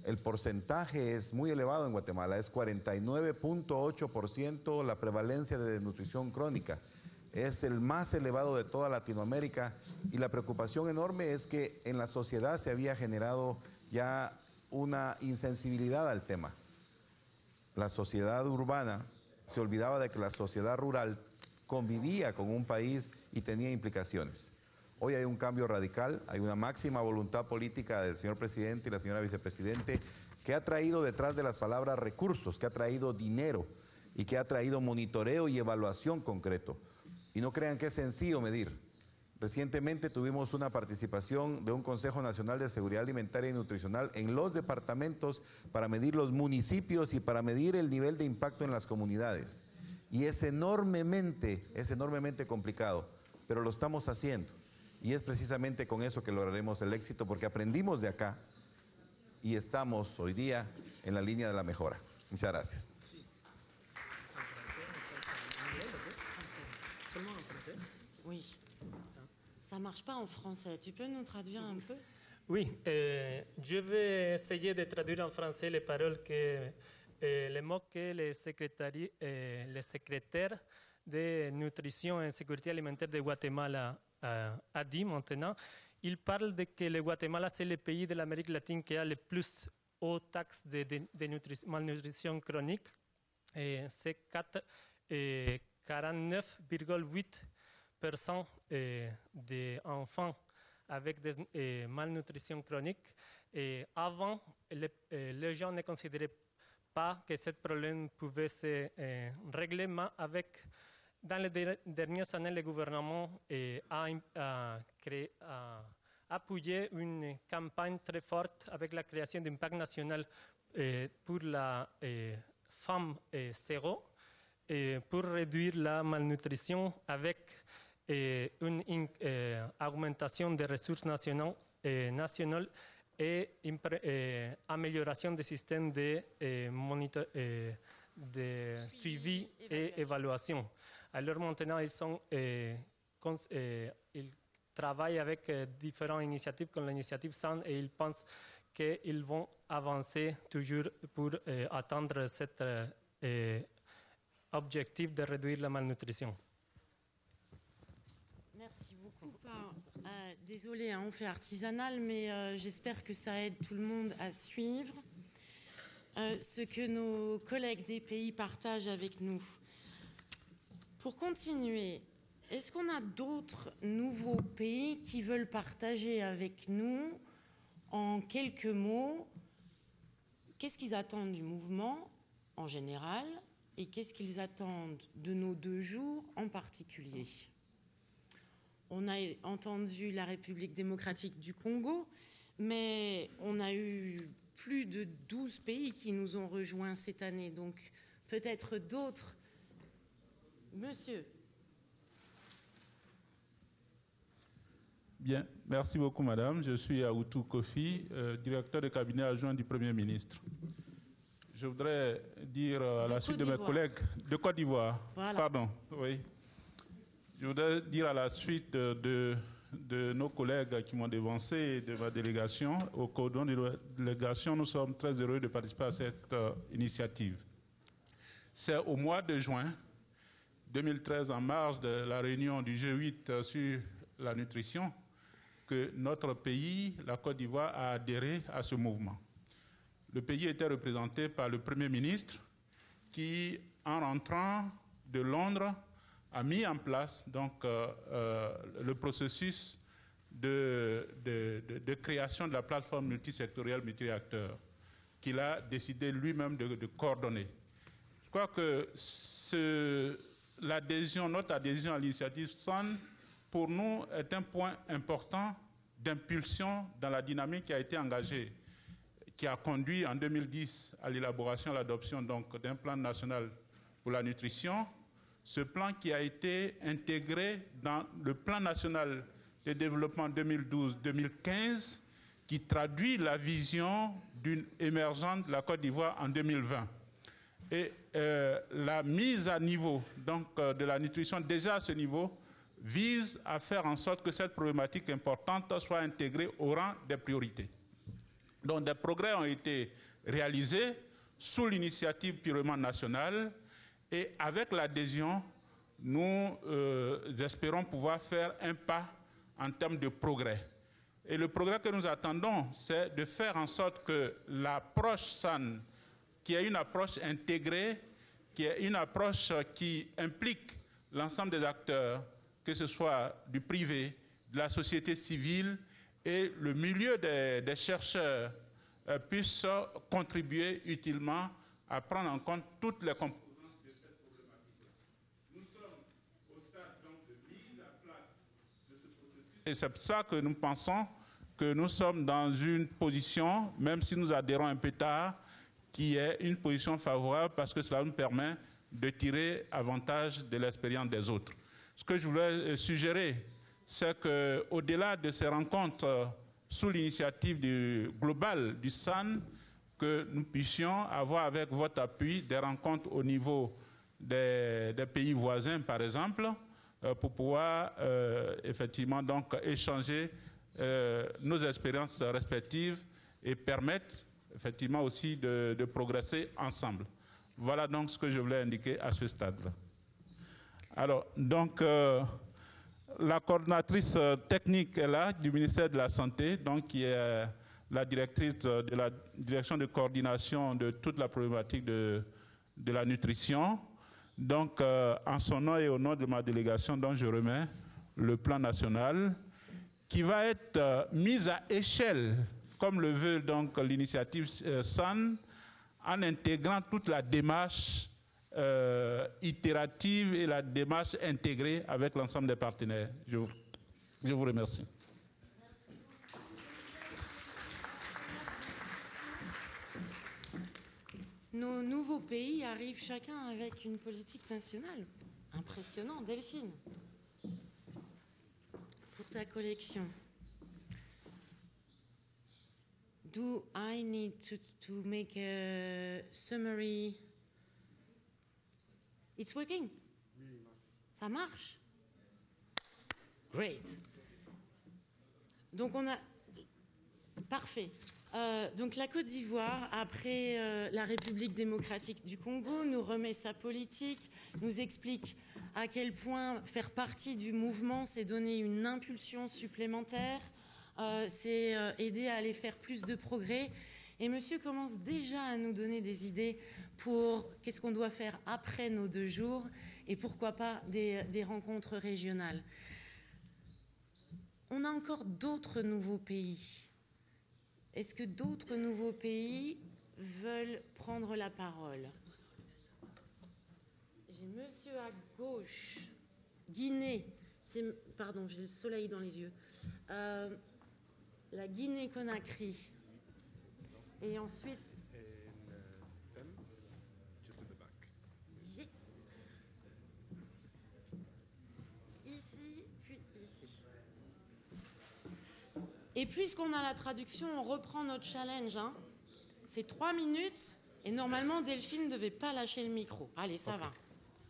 G: El porcentaje es muy elevado en Guatemala, es 49.8% la prevalencia de desnutrición crónica. Es el más elevado de toda Latinoamérica y la preocupación enorme es que en la sociedad se había generado ya una insensibilidad al tema. La sociedad urbana se olvidaba de que la sociedad rural convivía con un país y tenía implicaciones. Hoy hay un cambio radical, hay una máxima voluntad política del señor presidente y la señora vicepresidente que ha traído detrás de las palabras recursos, que ha traído dinero y que ha traído monitoreo y evaluación concreto. Y no crean que es sencillo medir. Recientemente tuvimos una participación de un Consejo Nacional de Seguridad Alimentaria y Nutricional en los departamentos para medir los municipios y para medir el nivel de impacto en las comunidades. Y es enormemente complicado, pero lo estamos haciendo. Y es precisamente con eso que lograremos el éxito, porque aprendimos de acá y estamos hoy día en la línea de la mejora. Muchas gracias.
B: Oui. Ça marche pas en français. Tu peux nous traduire un peu?
F: Oui, je vais essayer de traduire en français les paroles les mots que le secrétaire de nutrition et sécurité alimentaire de Guatemala a dit maintenant. Il parle de que le Guatemala, c'est le pays de l'Amérique latine qui a le plus haute taxe de malnutrition chronique. C'est 49,8% d'enfants avec des malnutrition chronique. Et avant, les gens ne considéraient pas que ce problème pouvait se régler, mais dans les dernières années, le gouvernement a appuyé une campagne très forte avec la création d'un pacte national pour la femme zéro pour réduire la malnutrition avec une augmentation des ressources nationales et amélioration des systèmes de suivi et évaluation. Alors maintenant, ils travaillent avec différentes initiatives comme l'initiative SAN et ils pensent qu'ils vont avancer toujours pour atteindre cet objectif de réduire la malnutrition.
B: Merci beaucoup. Désolée, on fait artisanal, mais j'espère que ça aide tout le monde à suivre ce que nos collègues des pays partagent avec nous. Pour continuer, est-ce qu'on a d'autres nouveaux pays qui veulent partager avec nous, en quelques mots, qu'est-ce qu'ils attendent du mouvement en général et qu'est-ce qu'ils attendent de nos 2 jours en particulier? On a entendu la République démocratique du Congo, mais on a eu plus de 12 pays qui nous ont rejoints cette année, donc peut-être d'autres. Monsieur.
H: Bien, merci beaucoup madame. Je suis Aoutou Kofi, directeur de cabinet adjoint du Premier ministre. Je voudrais dire à la suite de mes collègues de Côte d'Ivoire, voilà. Pardon, oui. Je voudrais dire à la suite de nos collègues qui m'ont devancé de ma délégation, au cordon de la délégation, nous sommes très heureux de participer à cette initiative. C'est au mois de juin 2013, en marge de la réunion du G8 sur la nutrition, que notre pays, la Côte d'Ivoire, a adhéré à ce mouvement. Le pays était représenté par le Premier ministre qui, en rentrant de Londres, a mis en place donc, le processus de création de la plateforme multisectorielle multi-acteurs qu'il a décidé lui-même de coordonner. Je crois que notre adhésion à l'initiative SON, pour nous, est un point important d'impulsion dans la dynamique qui a été engagée, qui a conduit en 2010 à l'élaboration et à l'adoption d'un plan national pour la nutrition. Ce plan qui a été intégré dans le plan national de développement 2012-2015, qui traduit la vision d'une émergente de la Côte d'Ivoire en 2020. Et la mise à niveau de la nutrition, déjà à ce niveau, vise à faire en sorte que cette problématique importante soit intégrée au rang des priorités. Donc des progrès ont été réalisés sous l'initiative purement nationale. Et avec l'adhésion, nous espérons pouvoir faire un pas en termes de progrès. Et le progrès que nous attendons, c'est de faire en sorte que l'approche SAN, qui est une approche intégrée, qui est une approche qui implique l'ensemble des acteurs, que ce soit du privé, de la société civile et le milieu des chercheurs, puisse contribuer utilement à prendre en compte toutes les composantes. Et c'est pour ça que nous pensons que nous sommes dans une position, même si nous adhérons un peu tard, qui est une position favorable parce que cela nous permet de tirer avantage de l'expérience des autres. Ce que je voulais suggérer, c'est qu'au-delà de ces rencontres sous l'initiative globale du SAN, que nous puissions avoir avec votre appui des rencontres au niveau des pays voisins, par exemple, pour pouvoir effectivement donc échanger nos expériences respectives et permettent effectivement aussi de progresser ensemble. Voilà donc ce que je voulais indiquer à ce stade-là. Alors, donc, la coordonnatrice technique est là du ministère de la Santé, donc qui est la directrice de la direction de coordination de toute la problématique de la nutrition. Donc, en son nom et au nom de ma délégation, donc je remets le plan national qui va être mis à échelle, comme le veut donc l'initiative SAN, en intégrant toute la démarche itérative et la démarche intégrée avec l'ensemble des partenaires. Je vous remercie.
B: Nos nouveaux pays arrivent chacun avec une politique nationale. Impressionnant, Delphine. Pour ta collection. Do I need to make a summary? It's working? Ça marche? Great. Donc on a... Parfait. Donc la Côte d'Ivoire, après la République démocratique du Congo, nous remet sa politique, nous explique à quel point faire partie du mouvement, c'est donner une impulsion supplémentaire, c'est aider à aller faire plus de progrès. Et monsieur commence déjà à nous donner des idées pour qu'est-ce qu'on doit faire après nos 2 jours et pourquoi pas des rencontres régionales. On a encore d'autres nouveaux pays. Est-ce que d'autres nouveaux pays veulent prendre la parole? J'ai monsieur à gauche. Guinée. Pardon, j'ai le soleil dans les yeux. La Guinée-Conakry. Et ensuite... Yes. Ici, puis ici. Et puisqu'on a la traduction, on reprend notre challenge. Hein. C'est 3 minutes, et normalement, Delphine ne devait pas lâcher le micro. Allez, ça va.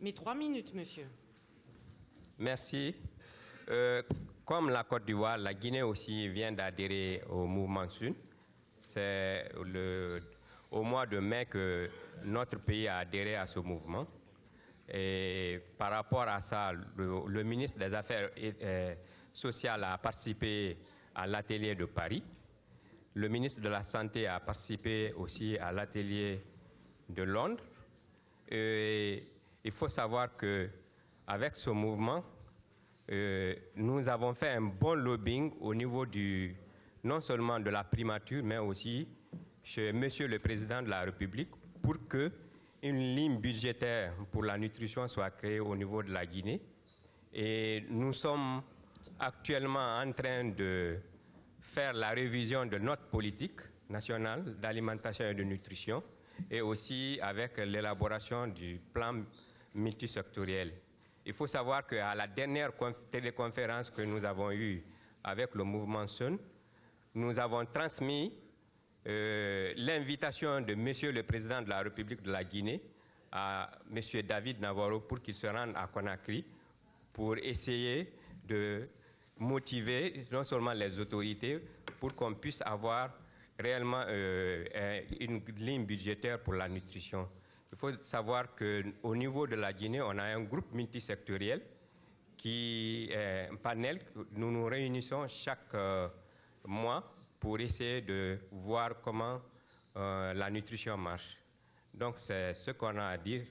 B: Mais 3 minutes, monsieur.
I: Merci. Comme la Côte d'Ivoire, la Guinée aussi vient d'adhérer au mouvement Sun. C'est au mois de mai que notre pays a adhéré à ce mouvement. Et par rapport à ça, le ministre des Affaires sociales a participé à l'atelier de Paris. Le ministre de la Santé a participé aussi à l'atelier de Londres. Et il faut savoir qu'avec ce mouvement, nous avons fait un bon lobbying au niveau non seulement de la primature, mais aussi chez Monsieur le Président de la République pour qu'une ligne budgétaire pour la nutrition soit créée au niveau de la Guinée. Et nous sommes actuellement en train de faire la révision de notre politique nationale d'alimentation et de nutrition et aussi avec l'élaboration du plan multisectoriel. Il faut savoir qu'à la dernière téléconférence que nous avons eue avec le mouvement SUN, nous avons transmis l'invitation de Monsieur le Président de la République de la Guinée à Monsieur David Navarro pour qu'il se rende à Conakry pour essayer de motiver non seulement les autorités pour qu'on puisse avoir réellement une ligne budgétaire pour la nutrition. Il faut savoir qu'au niveau de la Guinée, on a un groupe multisectoriel qui est un panel que nous nous réunissons chaque mois pour essayer de voir comment la nutrition marche. Donc c'est ce qu'on a à dire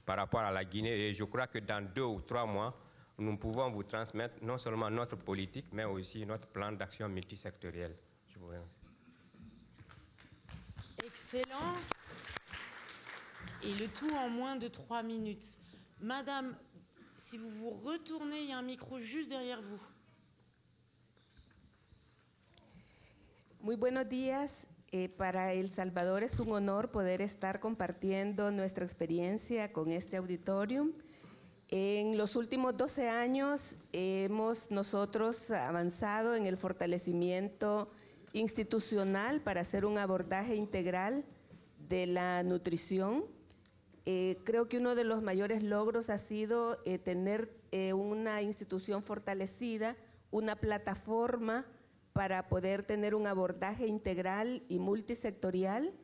I: par rapport à la Guinée et je crois que dans 2 ou 3 mois, nous pouvons vous transmettre non seulement notre politique, mais aussi notre plan d'action multisectoriel. Je vous remercie.
B: Excellent. Et le tout en moins de 3 minutes. Madame, si vous vous retournez, il y a un micro juste derrière vous.
J: Muy buenos días. Para El Salvador es un honor poder estar compartiendo nuestra experiencia con este auditorium. En los últimos 12 años hemos nosotros avanzado en el fortalecimiento institucional para hacer un abordaje integral de la nutrición. Creo que uno de los mayores logros ha sido tener una institución fortalecida, una plataforma para poder tener un abordaje integral y multisectorial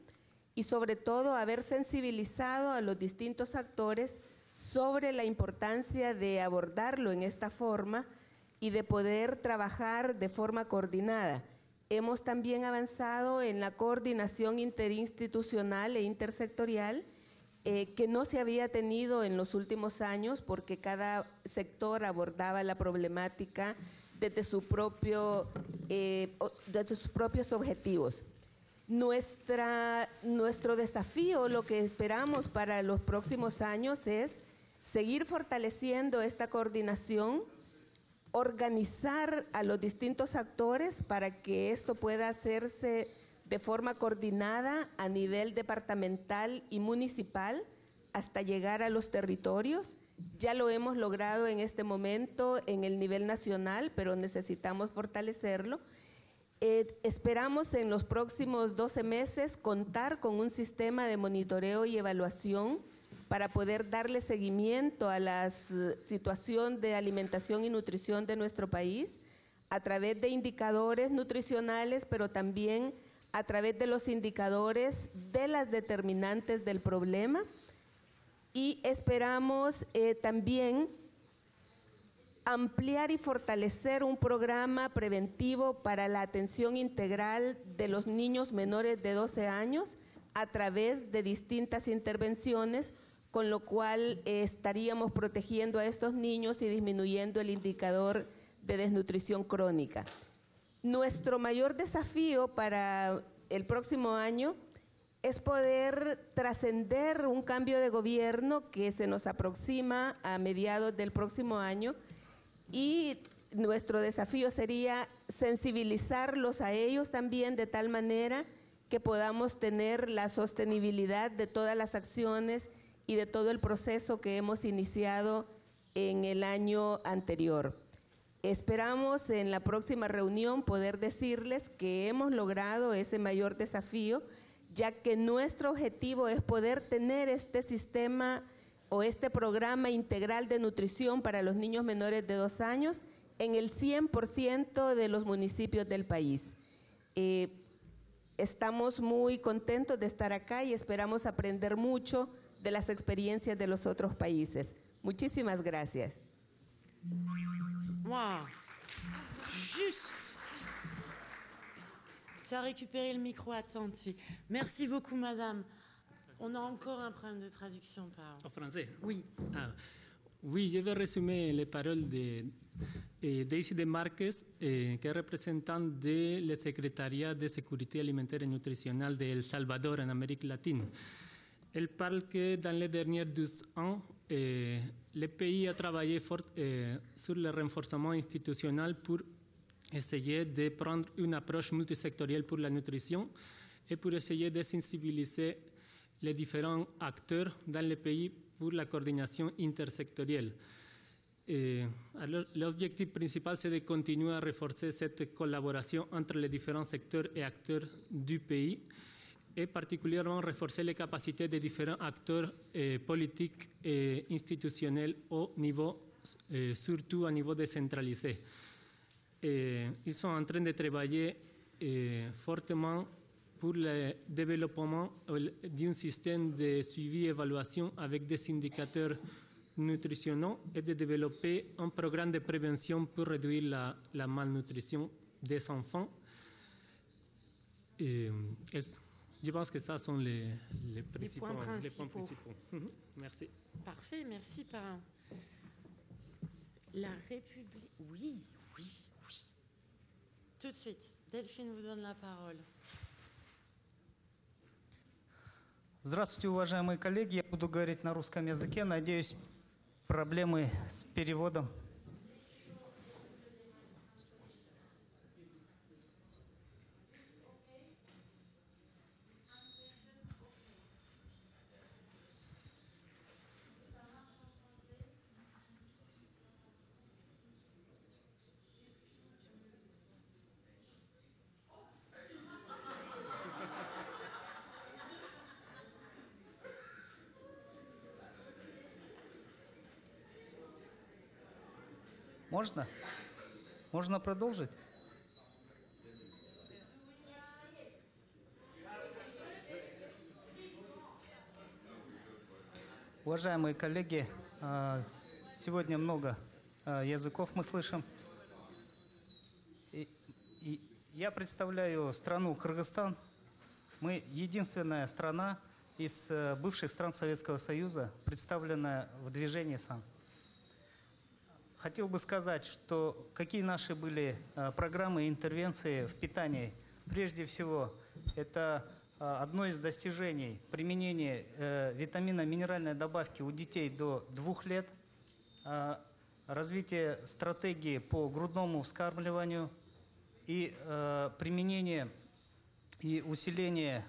J: y sobre todo haber sensibilizado a los distintos actores sobre la importancia de abordarlo en esta forma y de poder trabajar de forma coordinada. Hemos también avanzado en la coordinación interinstitucional e intersectorial que no se había tenido en los últimos años porque cada sector abordaba la problemática desde sus propios objetivos. Nuestro desafío, lo que esperamos para los próximos años es seguir fortaleciendo esta coordinación, organizar a los distintos actores para que esto pueda hacerse de forma coordinada a nivel departamental y municipal hasta llegar a los territorios. Ya lo hemos logrado en este momento en el nivel nacional, pero necesitamos fortalecerlo. Esperamos en los próximos 12 meses contar con un sistema de monitoreo y evaluación para poder darle seguimiento a la situación de alimentación y nutrición de nuestro país a través de indicadores nutricionales, pero también a través de los indicadores de las determinantes del problema. Y esperamos también ampliar y fortalecer un programa preventivo para la atención integral de los niños menores de 12 años a través de distintas intervenciones, con lo cual estaríamos protegiendo a estos niños y disminuyendo el indicador de desnutrición crónica. Nuestro mayor desafío para el próximo año es poder trascender un cambio de gobierno que se nos aproxima a mediados del próximo año y nuestro desafío sería sensibilizarlos a ellos también de tal manera que podamos tener la sostenibilidad de todas las acciones y de todo el proceso que hemos iniciado en el año anterior. Esperamos en la próxima reunión poder decirles que hemos logrado ese mayor desafío, ya que nuestro objetivo es poder tener este sistema o este programa integral de nutrición para los niños menores de 2 años en el 100% de los municipios del país. Estamos muy contentos de estar acá y esperamos aprender mucho de las experiencias de los otros países. Muchísimas gracias.
B: Wow. Juste. Tu as récupéré le micro à temps, tu fais. Merci beaucoup, madame. On a encore un problème de traduction, pardon.
K: En français?
B: Oui.
K: Ah, oui, je vais résumer les paroles de Daisy de Marquez, qui est représentante du secrétariat de sécurité alimentaire et nutritionnelle de El Salvador en Amérique latine. Elle parle que dans les derniers 12 ans, le pays a travaillé fort sur le renforcement institutionnel pour essayer de prendre une approche multisectorielle pour la nutrition et pour essayer de sensibiliser les différents acteurs dans le pays pour la coordination intersectorielle. Alors, l'objectif principal, c'est de continuer à renforcer cette collaboration entre les différents secteurs et acteurs du pays et particulièrement renforcer les capacités des différents acteurs politiques et institutionnels au niveau, surtout au niveau décentralisé. Ils sont en train de travailler fortement pour le développement d'un système de suivi et évaluation avec des indicateurs nutritionnels et de développer un programme de prévention pour réduire la malnutrition des enfants. Je pense que ça sont les points principaux. Merci.
B: Parfait, merci, parrain. La République. Oui, oui, oui. Tout de suite, Delphine vous donne la parole.
L: Здравствуйте, уважаемые коллеги. Я буду говорить на русском языке. Надеюсь, проблемы с переводом. Можно? Можно продолжить? Уважаемые коллеги, сегодня много языков мы слышим. И я представляю страну Кыргызстан. Мы единственная страна из бывших стран Советского Союза, представленная в движении САН. Хотел бы сказать, что какие наши были программы и интервенции в питании. Прежде всего, это одно из достижений применения витаминно-минеральной добавки у детей до 2 лет, развитие стратегии по грудному вскармливанию и применение и усиление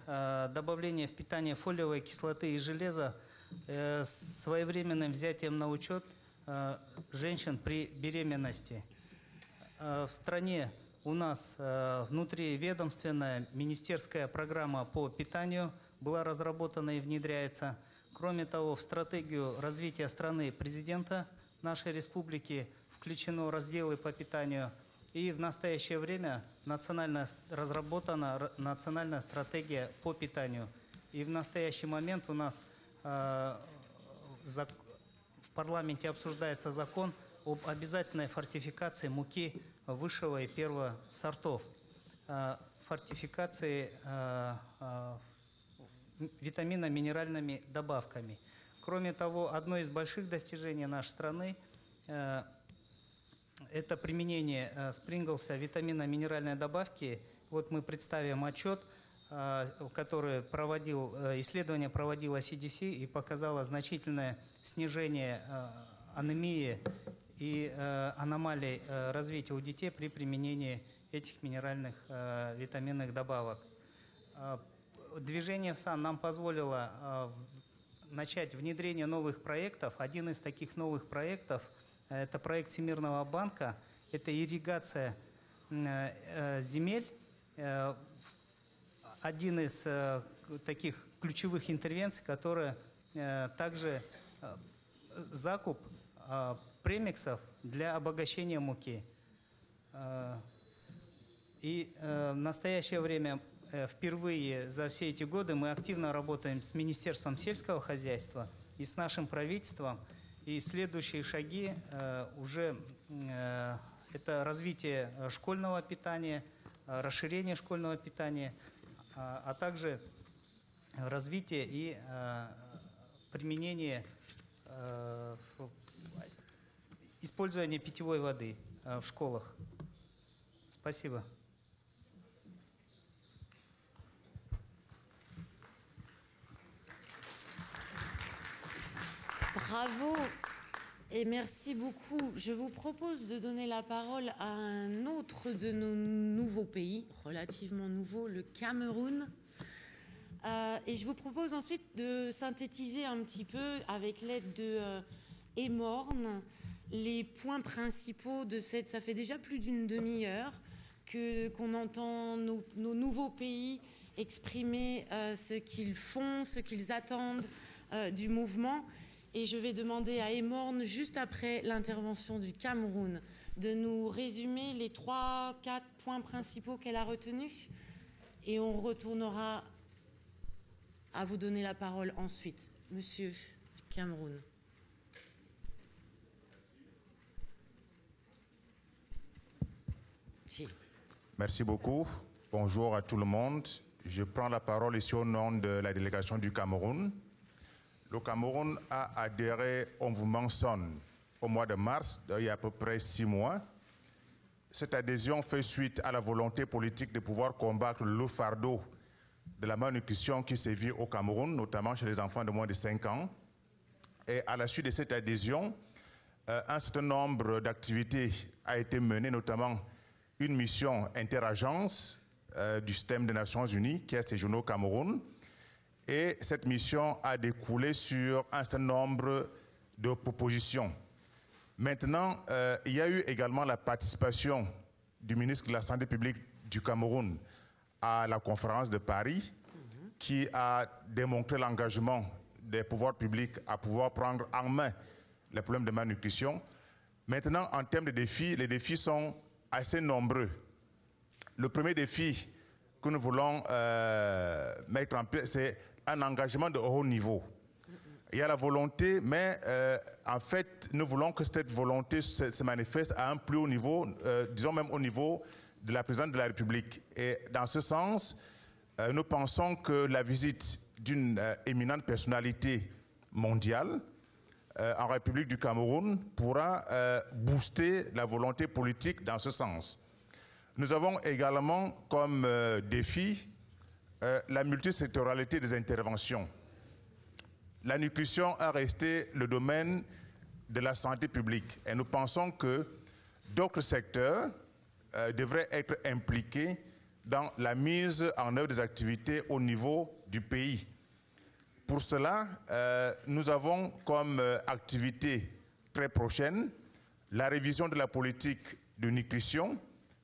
L: добавления в питание фолиевой кислоты и железа с своевременным взятием на учет женщин при беременности. В стране у нас внутриведомственная министерская программа по питанию была разработана и внедряется. Кроме того, в стратегию развития страны президента нашей республики включено разделы по питанию. И в настоящее время разработана национальная стратегия по питанию. И в настоящий момент у нас в парламенте обсуждается закон об обязательной фортификации муки высшего и первого сортов, фортификации витаминно-минеральными добавками. Кроме того, одно из больших достижений нашей страны это применение спринглса витаминно-минеральной добавки. Вот мы представим отчет, который исследование проводило CDC и показало значительное снижение анемии и аномалий развития у детей при применении этих минеральных витаминных добавок. Движение в САН нам позволило начать внедрение новых проектов. Один из таких новых проектов – это проект Всемирного банка, это ирригация земель. Один из таких ключевых интервенций, которые также закуп премиксов для обогащения муки. И в настоящее время впервые за все эти годы мы активно работаем с Министерством сельского хозяйства и с нашим правительством. И следующие шаги уже это развитие школьного питания, расширение школьного питания, а также развитие и применение, использование питьевой воды в школах. Спасибо.
B: Bravo et merci beaucoup. Je vous propose de donner la parole à un autre de nos nouveaux pays, relativement nouveau, le Cameroun. Et je vous propose ensuite de synthétiser un petit peu, avec l'aide de Emorn, les points principaux de cette... Ça fait déjà plus d'une demi-heure qu'on entend nos nouveaux pays exprimer ce qu'ils font, ce qu'ils attendent du mouvement. Et je vais demander à Emorn, juste après l'intervention du Cameroun, de nous résumer les 3-4 points principaux qu'elle a retenus. Et on retournera à vous donner la parole ensuite. Monsieur Cameroun.
M: Merci beaucoup. Bonjour à tout le monde. Je prends la parole ici au nom de la délégation du Cameroun. Le Cameroun a adhéré au mouvement SON au mois de mars, il y a à peu près 6 mois. Cette adhésion fait suite à la volonté politique de pouvoir combattre le fardeau de la malnutrition qui sévit au Cameroun, notamment chez les enfants de moins de 5 ans. Et à la suite de cette adhésion, un certain nombre d'activités a été mené, notamment une mission interagence du système des Nations Unies qui a séjourné au Cameroun. Et cette mission a découlé sur un certain nombre de propositions. Maintenant, il y a eu également la participation du ministre de la Santé publique du Cameroun à la conférence de Paris, qui a démontré l'engagement des pouvoirs publics à pouvoir prendre en main les problèmes de malnutrition. Maintenant, en termes de défis, les défis sont assez nombreux. Le premier défi que nous voulons mettre en place, c'est un engagement de haut niveau. Il y a la volonté, mais en fait, nous voulons que cette volonté se manifeste à un plus haut niveau, disons même au niveau de la présidente de la République. Et dans ce sens, nous pensons que la visite d'une éminente personnalité mondiale en République du Cameroun pourra booster la volonté politique dans ce sens. Nous avons également comme défi la multisectoralité des interventions. La nutrition a resté le domaine de la santé publique et nous pensons que d'autres secteurs devraient être impliqués dans la mise en œuvre des activités au niveau du pays. Pour cela, nous avons comme activité très prochaine la révision de la politique de nutrition,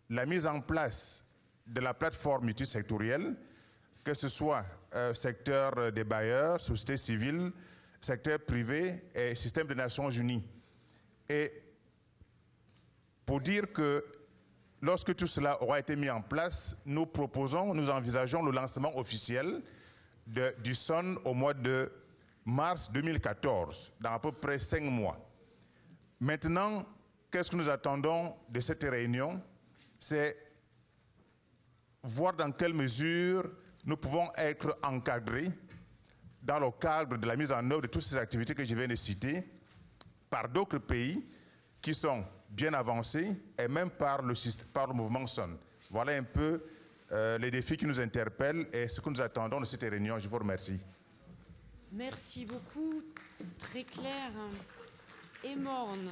M: la mise en place de la plateforme multisectorielle, que ce soit secteur des bailleurs, société civile, secteur privé et système des Nations Unies. Et pour dire que lorsque tout cela aura été mis en place, nous envisageons le lancement officiel du SON au mois de mars 2014, dans à peu près 5 mois. Maintenant, qu'est-ce que nous attendons de cette réunion? C'est voir dans quelle mesure nous pouvons être encadrés dans le cadre de la mise en œuvre de toutes ces activités que je viens de citer par d'autres pays qui sont bien avancés et même par le mouvement SON. Voilà un peu les défis qui nous interpellent et ce que nous attendons de cette réunion. Je vous remercie.
B: Merci beaucoup, très clair et morne.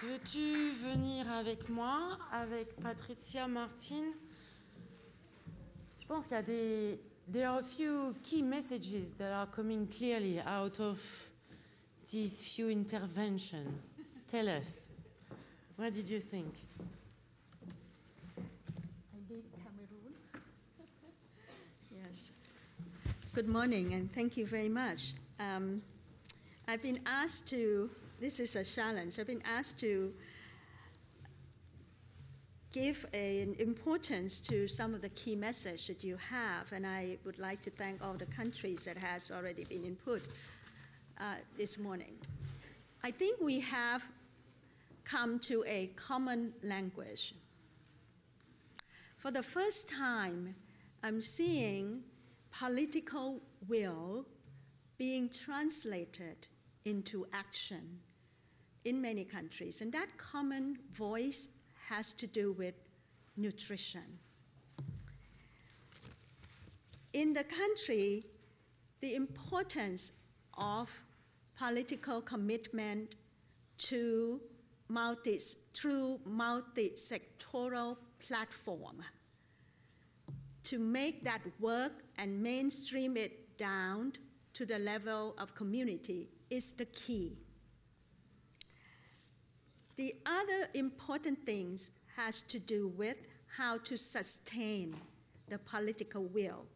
B: Veux-tu venir avec moi, avec Patricia Martin? Je pense qu'il y a there are a few key messages that are coming clearly out of these few interventions. Tell us, what did you think?
N: Cameroon. Yes. Good morning, and thank you very much. I've been asked to, this is a challenge, I've been asked to give an importance to some of the key messages that you have, and I would like to thank all the countries that has already been input this morning. I think we have come to a common language. For the first time, I'm seeing political will being translated into action in many countries, and that common voice has to do with nutrition. In the country, the importance of political commitment through multi-sectoral platform to make that work and mainstream it down to the level of community is the key. The other important things has to do with how to sustain the political will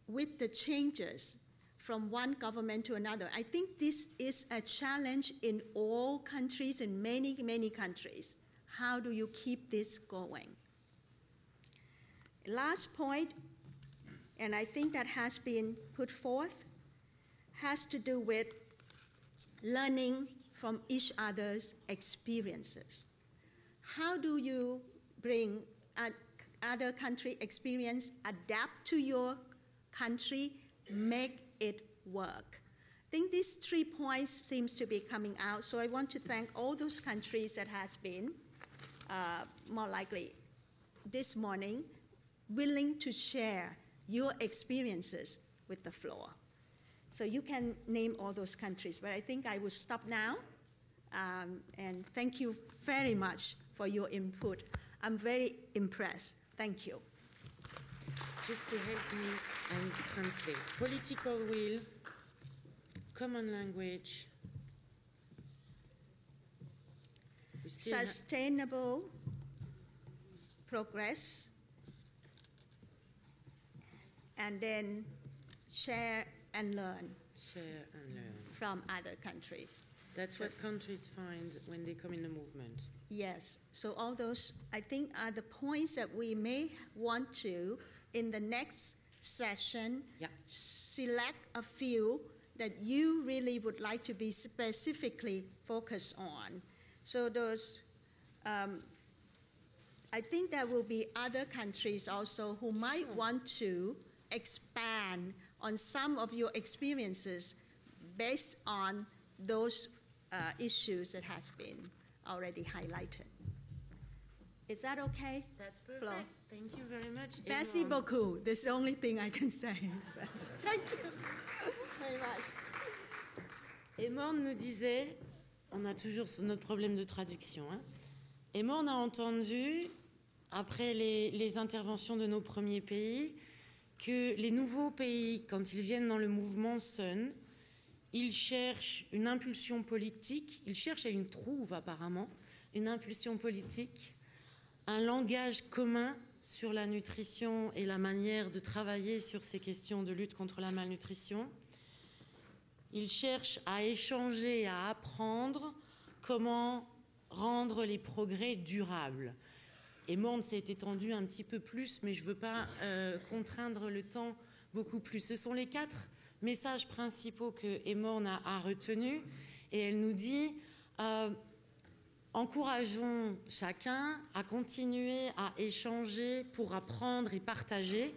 N: with the changes from one government to another. I think this is a challenge in all countries, in many, many countries. How do you keep this going? Last point, and I think that has been put forth, has to do with learning from each other's experiences. How do you bring other country experience, adapt to your country, make it work? I think these 3 points seems to be coming out, so I want to thank all those countries that has been, more likely this morning, willing to share your experiences with the floor. So you can name all those countries, but I think I will stop now. And thank you very much for your input. I'm very impressed. Thank you.
B: Just to help me and translate. Political will, common language.
N: Sustainable progress. And then share and learn.
B: Share and learn.
N: From other countries.
B: That's what countries find when they come in the movement.
N: Yes. So all those, I think, are the points that we may want to, in the next session, select a few that you really would like to be specifically focused on. So those, I think there will be other countries also who might want to expand on some of your experiences based on those issues that has been already highlighted. Is that okay?
B: That's perfect.
N: Flo?
B: Thank you very much.
N: Merci beaucoup. That's the only thing I can say. Thank you very much.
B: Et Morne nous disait, on a toujours notre problème de traduction, hein. Et Morne a entendu, après les interventions de nos premiers pays, que les nouveaux pays, quand ils viennent dans le mouvement Sun, ils cherchent une impulsion politique, ils cherchent et ils trouvent apparemment une impulsion politique, un langage commun sur la nutrition et la manière de travailler sur ces questions de lutte contre la malnutrition. Ils cherchent à échanger, à apprendre comment rendre les progrès durables. Et Morne s'est étendu un petit peu plus, mais je ne veux pas contraindre le temps beaucoup plus. Ce sont les 4 messages principaux que Morne a retenus. Et elle nous dit, encourageons chacun à continuer à échanger pour apprendre et partager.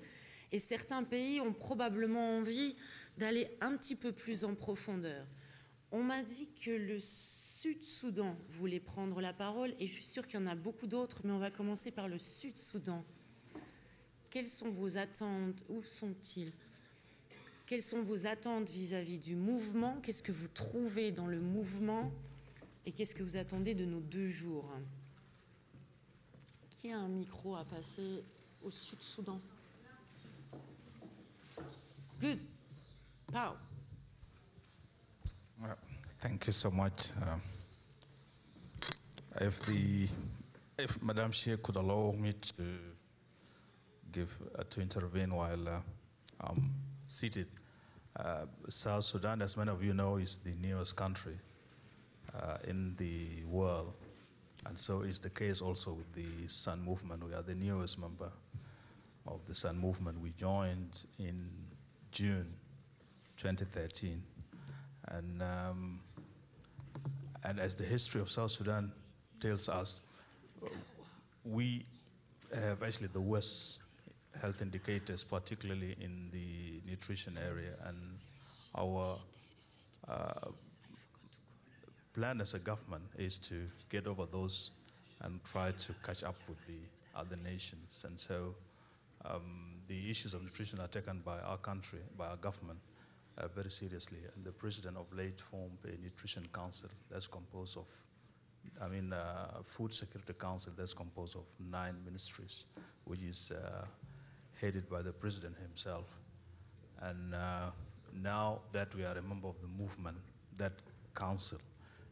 B: Et certains pays ont probablement envie d'aller un petit peu plus en profondeur. On m'a dit que le Sud-Soudan voulait prendre la parole, et je suis sûre qu'il y en a beaucoup d'autres, mais on va commencer par le Sud-Soudan. Quelles sont vos attentes? Où sont-ils? Quelles sont vos attentes vis-à-vis du mouvement? Qu'est-ce que vous trouvez dans le mouvement? Et qu'est-ce que vous attendez de nos 2 jours? Qui a un micro à passer au Sud-Soudan? Good. Pow.
O: Thank you so much. If Madam Chair could allow me to intervene while I'm seated. South Sudan, as many of you know, is the newest country in the world, and so is the case also with the Sun Movement. We are the newest member of the Sun Movement. We joined in June 2013, and as the history of South Sudan tells us, we have actually the worst health indicators, particularly in the nutrition area, and our plan as a government is to get over those and try to catch up with the other nations. And so the issues of nutrition are taken by our country, by our government, very seriously. And the president of late formed a nutrition council that's composed of, food security council that's composed of 9 ministries, which is headed by the president himself. And now that we are a member of the movement, that council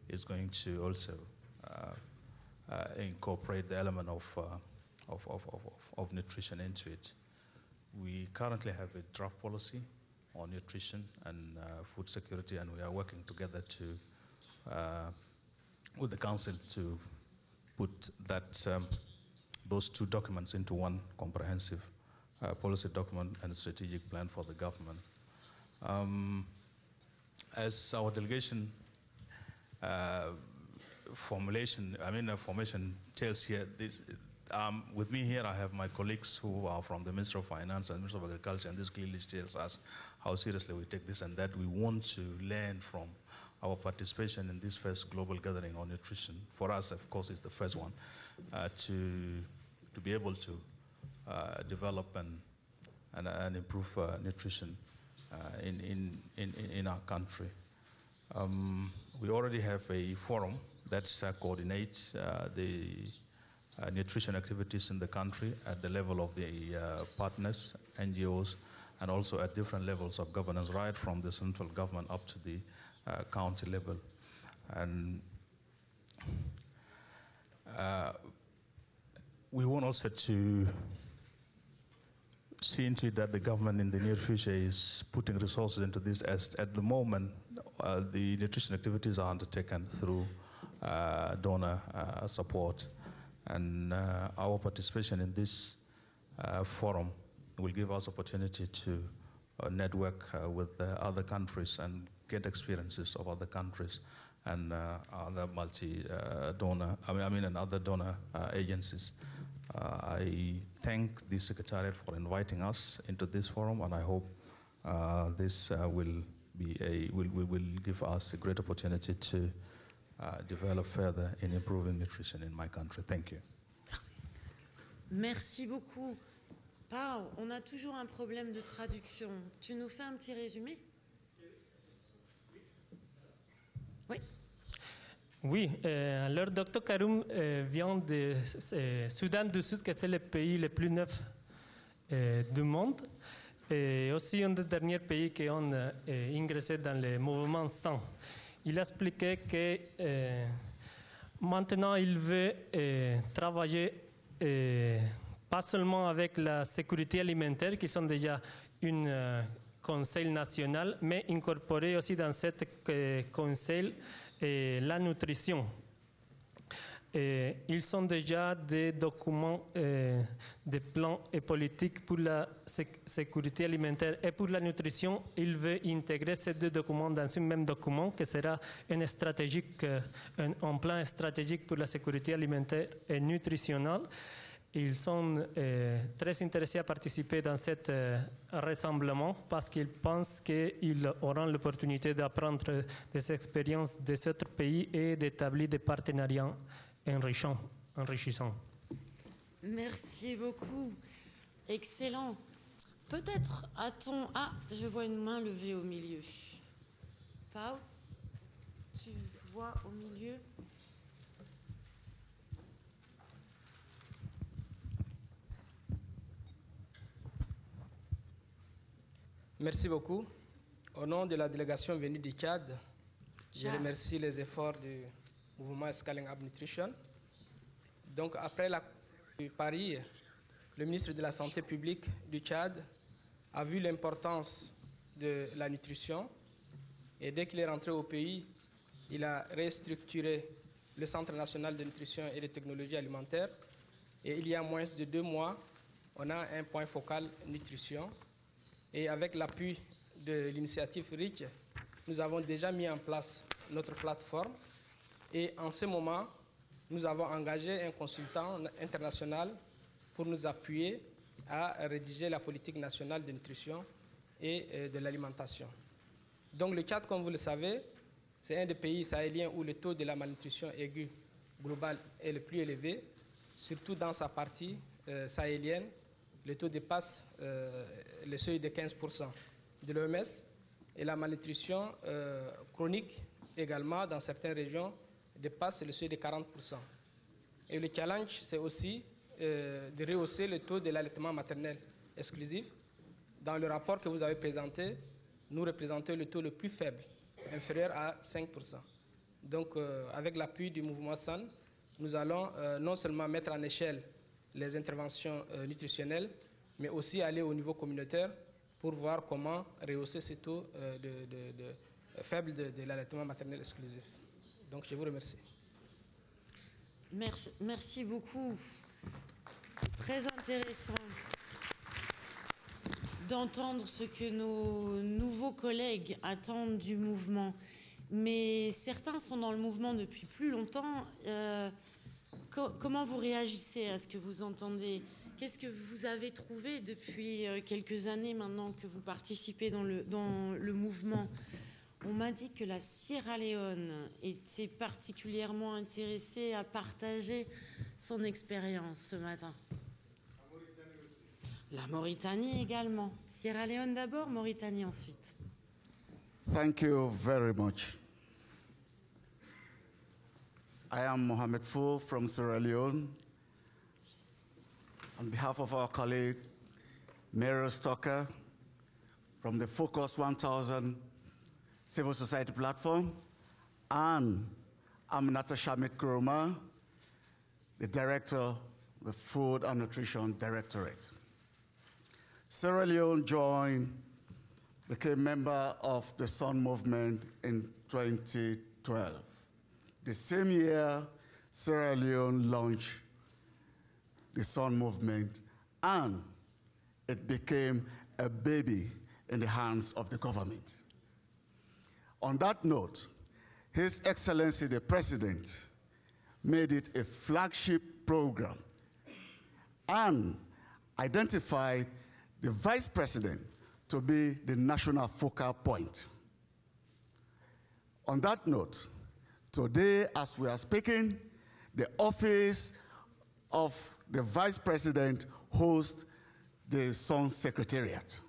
O: is going to also incorporate the element of nutrition into it. We currently have a draft policy on nutrition and food security, and we are working together with the council to put those 2 documents into one comprehensive policy document and strategic plan for the government. As our delegation formation tells here, with me here I have my colleagues who are from the Ministry of Finance and Ministry of Agriculture, and this clearly tells us how seriously we take this and that we want to learn from our participation in this first global gathering on nutrition. For us, of course, it's the first one, to be able to develop and improve nutrition in our country. We already have a forum that coordinates the nutrition activities in the country at the level of the partners, NGOs, and also at different levels of governance, right from the central government up to the county level. And we want also to see into it that the government in the near future is putting resources into this, as at the moment the nutrition activities are undertaken through donor support. And our participation in this forum will give us opportunity to network with other countries and get experiences of other countries and other and other donor agencies. I thank the Secretariat for inviting us into this forum, and I hope this will give us a great opportunity to develop further in improving nutrition in my country. Thank you.
B: Merci beaucoup. Pao, on a toujours un problème de traduction. Tu nous fais un petit résumé? Oui.
F: Oui, alors Dr Karoum vient de Soudan du Sud, que c'est le pays le plus neuf du monde, et aussi un des derniers pays qui ont ingressé dans le mouvement 100. Il a expliqué que maintenant il veut travailler pas seulement avec la sécurité alimentaire, qui sont déjà un conseil national, mais incorporer aussi dans ce conseil la nutrition. Ils sont déjà des documents, des plans et politiques pour la sécurité alimentaire et pour la nutrition. Il veut intégrer ces deux documents dans un même document qui sera un plan stratégique pour la sécurité alimentaire et nutritionnelle. Ils sont très intéressés à participer dans ce rassemblement parce qu'ils pensent qu'ils auront l'opportunité d'apprendre des expériences des autres pays et d'établir des partenariats enrichissants.
B: Merci beaucoup. Excellent. Peut-être a-t-on... Ah, je vois une main levée au milieu. Pao, tu vois au milieu?
P: Merci beaucoup. Au nom de la délégation venue du Tchad, je remercie les efforts du mouvement Scaling Up Nutrition. Donc, après la de Paris, le ministre de la Santé publique du Tchad a vu l'importance de la nutrition et dès qu'il est rentré au pays, il a restructuré le Centre national de nutrition et de technologie alimentaire et il y a moins de 2 mois, on a un point focal nutrition. Et avec l'appui de l'initiative RICH, nous avons déjà mis en place notre plateforme. Et en ce moment, nous avons engagé un consultant international pour nous appuyer à rédiger la politique nationale de nutrition et de l'alimentation. Donc le Tchad, comme vous le savez, c'est un des pays sahéliens où le taux de la malnutrition aiguë globale est le plus élevé, surtout dans sa partie sahélienne. Le taux dépasse le seuil de 15% de l'OMS et la malnutrition chronique également dans certaines régions dépasse le seuil de 40%. Et le challenge, c'est aussi de rehausser le taux de l'allaitement maternel exclusif. Dans le rapport que vous avez présenté, nous représentons le taux le plus faible, inférieur à 5%. Donc, avec l'appui du mouvement SAN, nous allons non seulement mettre en échelle les interventions nutritionnelles, mais aussi aller au niveau communautaire pour voir comment rehausser ce taux faible de l'allaitement maternel exclusif. Donc, je vous remercie.
B: Merci beaucoup. Très intéressant d'entendre ce que nos nouveaux collègues attendent du mouvement. Mais certains sont dans le mouvement depuis plus longtemps. Comment vous réagissez à ce que vous entendez? Qu'est-ce que vous avez trouvé depuis quelques années maintenant que vous participez dans le mouvement? On m'a dit que la Sierra Leone était particulièrement intéressée à partager son expérience ce matin. La Mauritanie également. Sierra Leone d'abord, Mauritanie ensuite.
Q: Thank you very much. I am Mohamed Fou from Sierra Leone. On behalf of our colleague, Mary Stoker, from the Focus 1000 Civil Society Platform, and Aminata Shamit Kuruma, the Director of the Food and Nutrition Directorate. Sierra Leone became a member of the SUN movement in 2012. The same year, Sierra Leone launched the SUN movement, and it became a baby in the hands of the government. On that note, His Excellency the President made it a flagship program and identified the Vice President to be the national focal point. On that note, today, as we are speaking, the office of the Vice President hosts the SON Secretariat,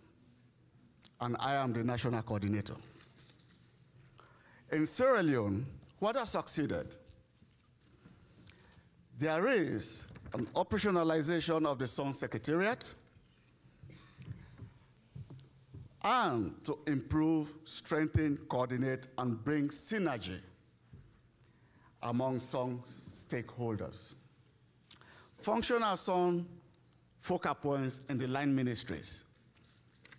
Q: and I am the national coordinator. In Sierra Leone, what has succeeded? There is an operationalization of the SON Secretariat and to improve, strengthen, coordinate, and bring synergy among SON stakeholders. Function as SON focal points in the line ministries.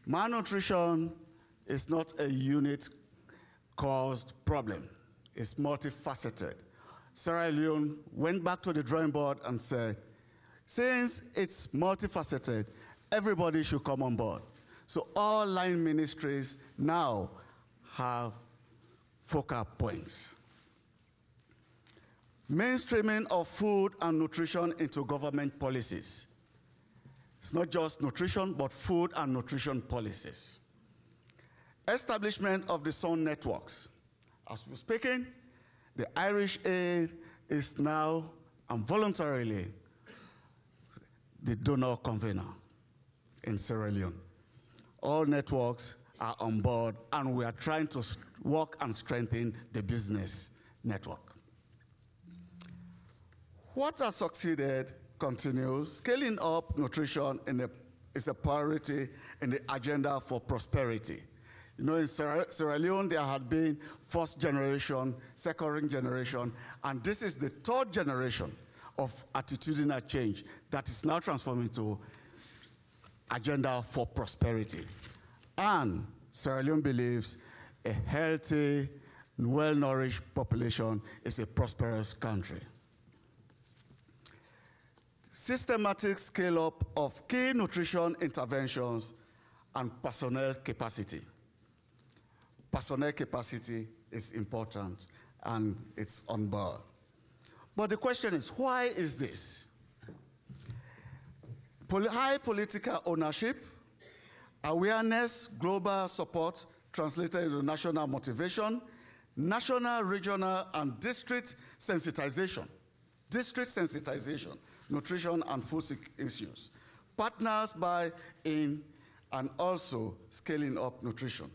Q: Malnutrition is not a unit-caused problem. It's multifaceted. Sierra Leone went back to the drawing board and said, since it's multifaceted, everybody should come on board. So all line ministries now have focal points. Mainstreaming of food and nutrition into government policies. It's not just nutrition, but food and nutrition policies. Establishment of the SON networks. As we're speaking, the Irish Aid is now, and voluntarily, the donor convener in Sierra Leone. All networks are on board, and we are trying to work and strengthen the business network. What has succeeded continues. Scaling up nutrition is a priority in the agenda for prosperity. You know, in Sierra Leone, there had been first generation, second generation, and this is the third generation of attitudinal change that is now transforming to agenda for prosperity. And Sierra Leone believes a healthy, well-nourished population is a prosperous country. Systematic scale-up of key nutrition interventions and personnel capacity. Personnel capacity is important, and it's on board. But the question is, why is this? High political ownership, awareness, global support translated into national motivation, national, regional, and district sensitization. District sensitization, nutrition and food issues. Partners buy-in and also scaling up nutrition.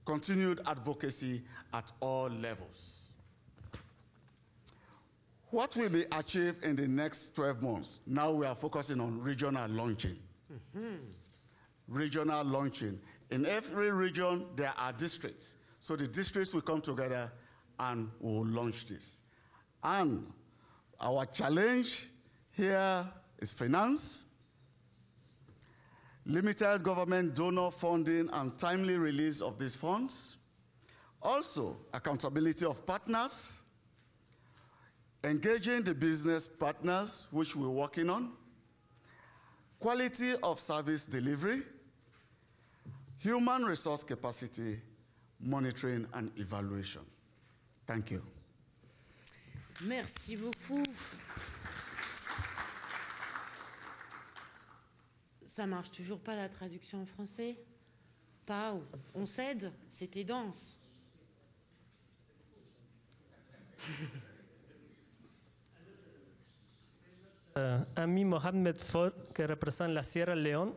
Q: Continued advocacy at all levels. What will be achieved in the next 12 months? Now we are focusing on regional launching. Regional launching. In every region, there are districts. So the districts will come together and will launch this. And our challenge here is finance, limited government donor funding and timely release of these funds. Also, accountability of partners, engaging the business partners, which we're working on, quality of service delivery, human resource capacity, monitoring and evaluation. Thank you.
B: Merci beaucoup. Ça marche toujours pas la traduction en français? Pas, on cède, c'était dense.
F: Ami Mohamed Ford, qui représente la Sierra Leone,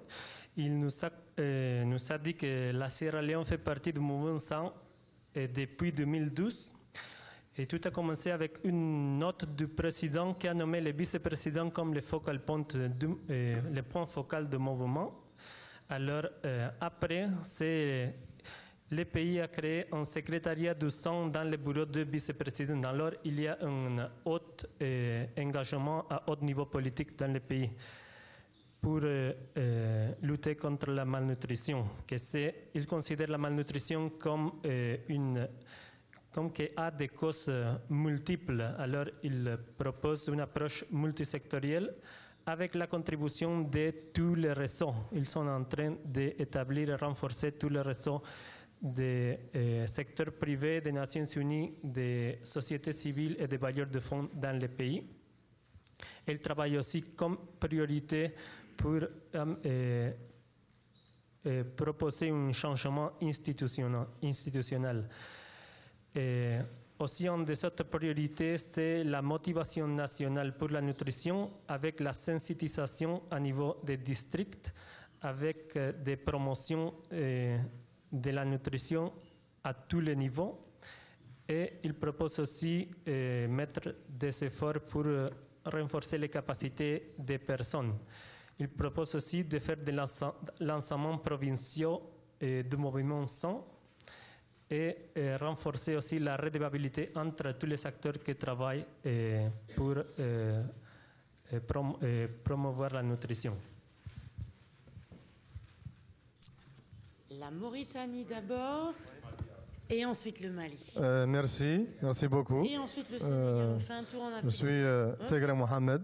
F: il nous a dit que la Sierra Leone fait partie du mouvement SON depuis 2012. Et tout a commencé avec une note du président qui a nommé les vice-présidents comme les points focaux du mouvement. Alors, après, le pays a créé un secrétariat du SON dans le bureau de vice-président. Alors, il y a un haut engagement à haut niveau politique dans le pays pour lutter contre la malnutrition. Ils considèrent la malnutrition comme qui a des causes multiples. Alors, il propose une approche multisectorielle avec la contribution de tous les réseaux. Ils sont en train d'établir et renforcer tous les réseaux des secteurs privés, des Nations Unies, des sociétés civiles et des bailleurs de fonds dans le pays. Ils travaillent aussi comme priorité pour proposer un changement institutionnel. Aussi, une des autres priorités, c'est la motivation nationale pour la nutrition avec la sensibilisation à niveau des districts, avec des promotions de la nutrition à tous les niveaux. Et il propose aussi mettre des efforts pour renforcer les capacités des personnes. Il propose aussi de faire des lancements provinciaux du mouvement sain et renforcer aussi la redevabilité entre tous les acteurs qui travaillent pour promouvoir la nutrition.
B: La Mauritanie d'abord, et ensuite le Mali.
R: Merci beaucoup.
B: Et ensuite le Sénégal. On fait un tour en Afrique.
R: Je suis Tigre Mohamed,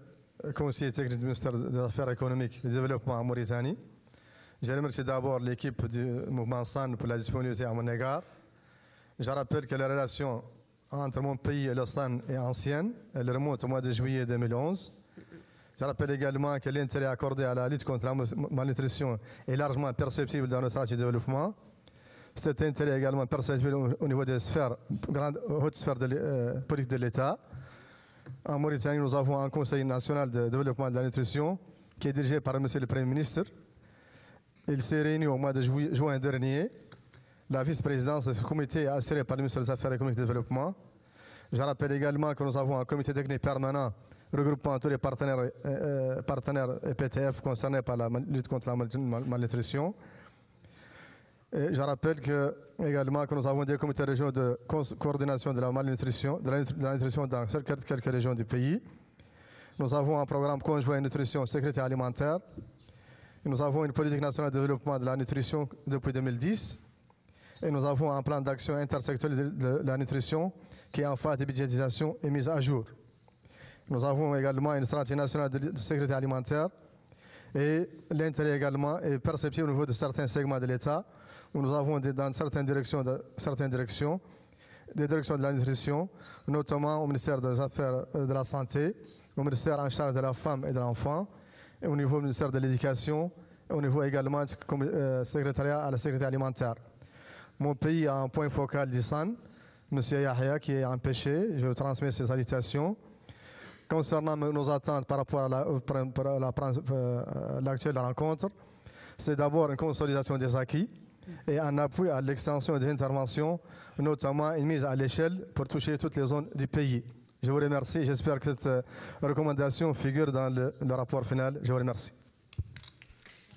R: conseiller technique du ministère des Affaires économiques et du développement en Mauritanie. Je remercie d'abord l'équipe du mouvement SAN pour la disponibilité à mon égard. Je rappelle que la relation entre mon pays et le SAN est ancienne. Elle remonte au mois de juillet 2011. Je rappelle également que l'intérêt accordé à la lutte contre la malnutrition est largement perceptible dans notre stratégie de développement. Cet intérêt est également perceptible au niveau des sphères, hautes sphères de politique de l'État. En Mauritanie, nous avons un Conseil national de développement de la nutrition qui est dirigé par M. le Premier ministre. Il s'est réuni au mois de juin dernier. La vice-présidence de ce comité est assurée par le ministre des Affaires économiques et du développement. Je rappelle également que nous avons un comité technique permanent regroupant tous les partenaires EPTF concernés par la lutte contre la malnutrition. Et je rappelle également que nous avons des comités régionaux de coordination de la malnutrition, de la nutrition dans quelques régions du pays. Nous avons un programme conjoint nutrition sécurité alimentaire. Et nous avons une politique nationale de développement de la nutrition depuis 2010. Et nous avons un plan d'action intersectoriel de la nutrition qui est en phase de budgétisation et mise à jour. Nous avons également une stratégie nationale de sécurité alimentaire et l'intérêt également est perceptible au niveau de certains segments de l'État où nous avons dans certaines directions des directions de la nutrition, notamment au ministère des Affaires de la Santé, au ministère en charge de la femme et de l'enfant, et au niveau du ministère de l'Éducation, et au niveau également du secrétariat à la sécurité alimentaire. Mon pays a un point focal d'ISAN, M. Yahya, qui est empêché. Je transmets ses salutations. Concernant nos attentes par rapport à l'actuelle rencontre, c'est d'abord une consolidation des acquis et un appui à l'extension des interventions, notamment une mise à l'échelle pour toucher toutes les zones du pays. Je vous remercie. J'espère que cette recommandation figure dans le rapport final. Je vous remercie.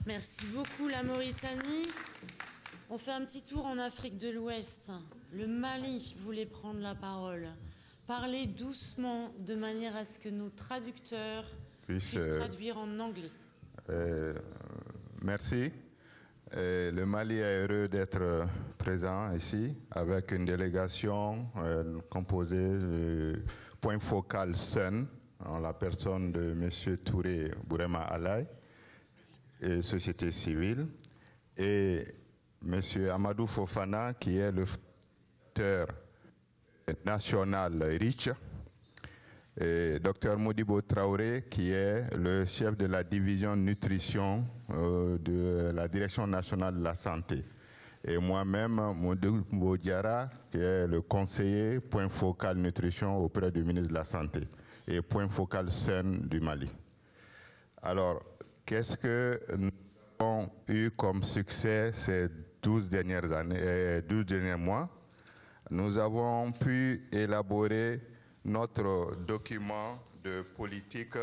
B: Merci beaucoup, la Mauritanie. On fait un petit tour en Afrique de l'Ouest. Le Mali voulait prendre la parole. Parlez doucement de manière à ce que nos traducteurs puissent traduire en anglais.
S: Merci. Le Mali est heureux d'être présent ici avec une délégation composée de point focal SUN en la personne de M. Touré Bourema Alay et société civile et M. Amadou Fofana qui est le facteur national RICH et Dr Modibo Traoré qui est le chef de la division nutrition de la direction nationale de la santé et moi-même Modibo Diara qui est le conseiller point focal nutrition auprès du ministre de la Santé et point focal SEN du Mali. Alors, qu'est-ce que nous avons eu comme succès ces 12 derniers mois? Nous avons pu élaborer notre document de politique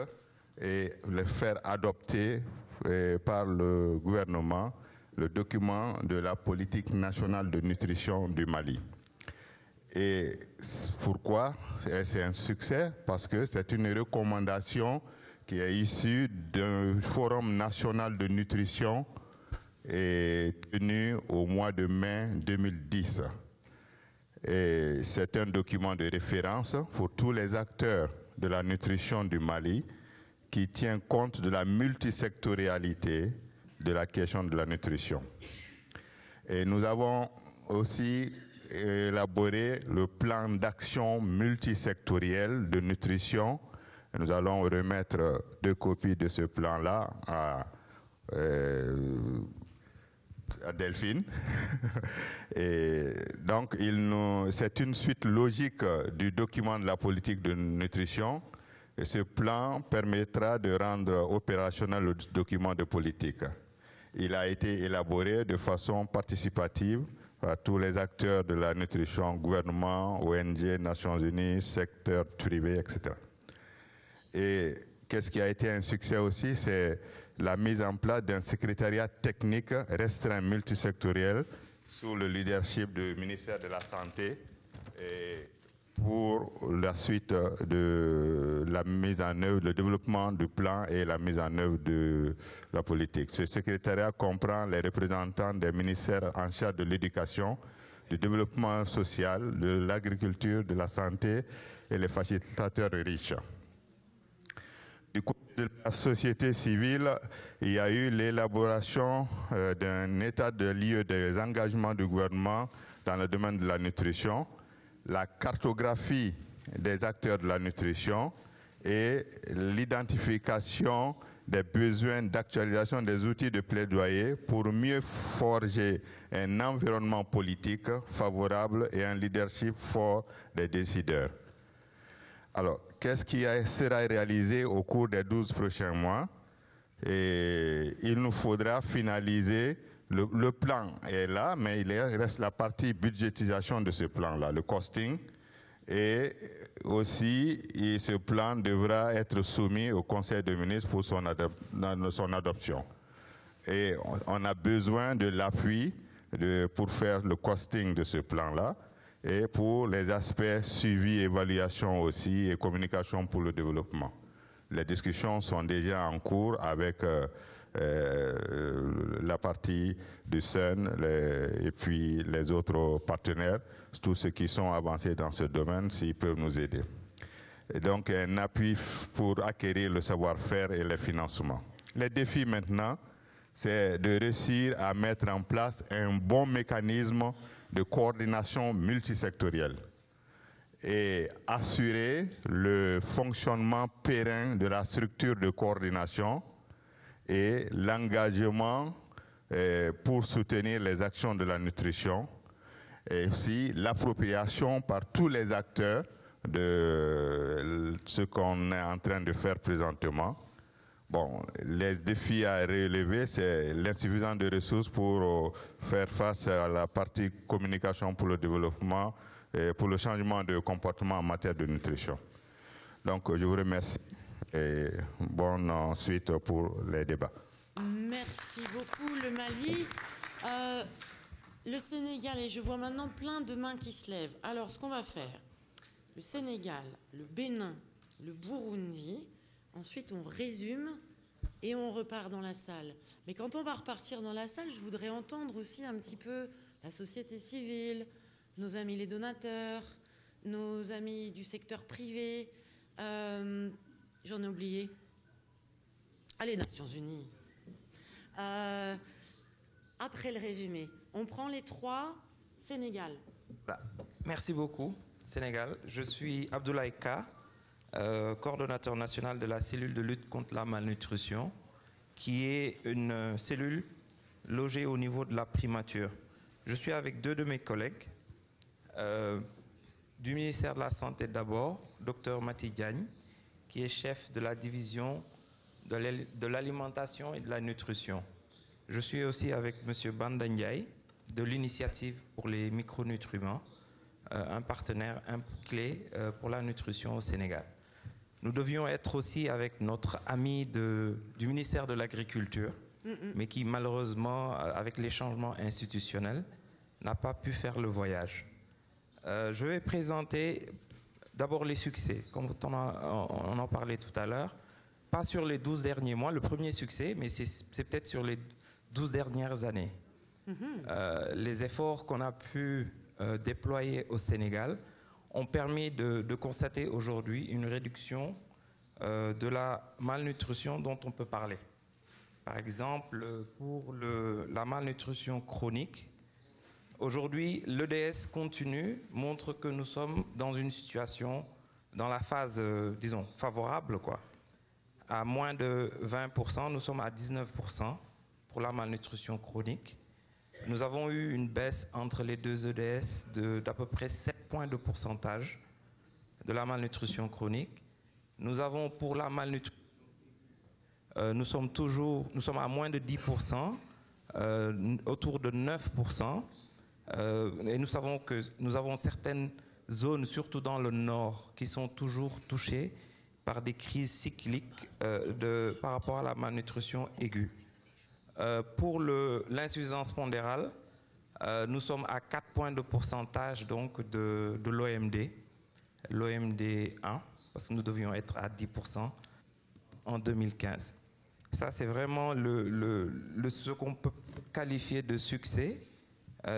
S: et le faire adopter par le gouvernement, le document de la politique nationale de nutrition du Mali. Et pourquoi c'est un succès? Parce que c'est une recommandation qui est issue d'un forum national de nutrition tenu au mois de mai 2010. Et c'est un document de référence pour tous les acteurs de la nutrition du Mali qui tient compte de la multisectorialité de la question de la nutrition. Et nous avons aussi élaboré le plan d'action multisectoriel de nutrition. Et nous allons remettre 2 copies de ce plan-là à Delphine. Et donc, c'est une suite logique du document de la politique de nutrition. Et ce plan permettra de rendre opérationnel le document de politique. Il a été élaboré de façon participative par tous les acteurs de la nutrition, gouvernement, ONG, Nations Unies, secteur privé, etc. Et qu'est-ce qui a été un succès aussi, c'est la mise en place d'un secrétariat technique restreint multisectoriel sous le leadership du ministère de la Santé et pour la suite de la mise en œuvre, le développement du plan et la mise en œuvre de la politique. Ce secrétariat comprend les représentants des ministères en charge de l'éducation, du développement social, de l'agriculture, de la santé et les facilitateurs riches. Du côté de la société civile, il y a eu l'élaboration d'un état de lieu des engagements du gouvernement dans le domaine de la nutrition, la cartographie des acteurs de la nutrition et l'identification des besoins d'actualisation des outils de plaidoyer pour mieux forger un environnement politique favorable et un leadership fort des décideurs. Alors, qu'est-ce qui sera réalisé au cours des 12 prochains mois? Et il nous faudra finaliser, le plan est là, mais il reste la partie budgétisation de ce plan-là, le costing. Et aussi, ce plan devra être soumis au Conseil des ministres pour son adoption. Et on a besoin de l'appui pour faire le costing de ce plan-là. Et pour les aspects suivi, évaluation aussi et communication pour le développement. Les discussions sont déjà en cours avec la partie du CEN et puis les autres partenaires, tous ceux qui sont avancés dans ce domaine, s'ils peuvent nous aider. Et donc un appui pour acquérir le savoir-faire et les financements. Les défis maintenant, c'est de réussir à mettre en place un bon mécanisme de coordination multisectorielle et assurer le fonctionnement pérenne de la structure de coordination et l'engagement pour soutenir les actions de la nutrition et aussi l'appropriation par tous les acteurs de ce qu'on est en train de faire présentement. Bon, les défis à relever, c'est l'insuffisance de ressources pour faire face à la partie communication pour le développement et pour le changement de comportement en matière de nutrition. Donc, je vous remercie et bonne suite pour les débats.
B: Merci beaucoup, le Mali. Le Sénégal, et je vois maintenant plein de mains qui se lèvent. Alors, ce qu'on va faire, le Sénégal, le Bénin, le Burundi. Ensuite, on résume et on repart dans la salle. Mais quand on va repartir dans la salle, je voudrais entendre aussi un petit peu la société civile, nos amis les donateurs, nos amis du secteur privé. J'en ai oublié. Ah, les Nations Unies. Après le résumé, on prend les 3. Sénégal.
T: Merci beaucoup, Sénégal. Je suis Abdoulaye Ka, coordonnateur national de la cellule de lutte contre la malnutrition, qui est une cellule logée au niveau de la primature. Je suis avec 2 de mes collègues, du ministère de la Santé d'abord, Dr Mati Diagne, qui est chef de la division de l'alimentation et de la nutrition. Je suis aussi avec M. Banda Ndiaye, de l'initiative pour les micronutriments, un partenaire clé pour la nutrition au Sénégal. Nous devions être aussi avec notre ami du ministère de l'Agriculture, mais qui malheureusement, avec les changements institutionnels, n'a pas pu faire le voyage. Je vais présenter d'abord les succès, comme on en parlait tout à l'heure, pas sur les 12 derniers mois, le premier succès, mais c'est peut-être sur les 12 dernières années. Les efforts qu'on a pu déployer au Sénégal ont permis de constater aujourd'hui une réduction de la malnutrition dont on peut parler. Par exemple, pour la malnutrition chronique, aujourd'hui, l'EDS continu montre que nous sommes dans une situation, dans la phase, disons, favorable, quoi. À moins de 20%, nous sommes à 19% pour la malnutrition chronique. Nous avons eu une baisse entre les deux EDS d'à peu près 7 points de pourcentage de la malnutrition chronique. Nous avons pour la malnutrition, nous sommes à moins de 10%, autour de 9%. Et nous savons que nous avons certaines zones, surtout dans le nord, qui sont toujours touchées par des crises cycliques par rapport à la malnutrition aiguë. Pour l'insuffisance pondérale, nous sommes à 4 points de pourcentage donc, de l'OMD 1, parce que nous devions être à 10% en 2015. Ça, c'est vraiment ce qu'on peut qualifier de succès,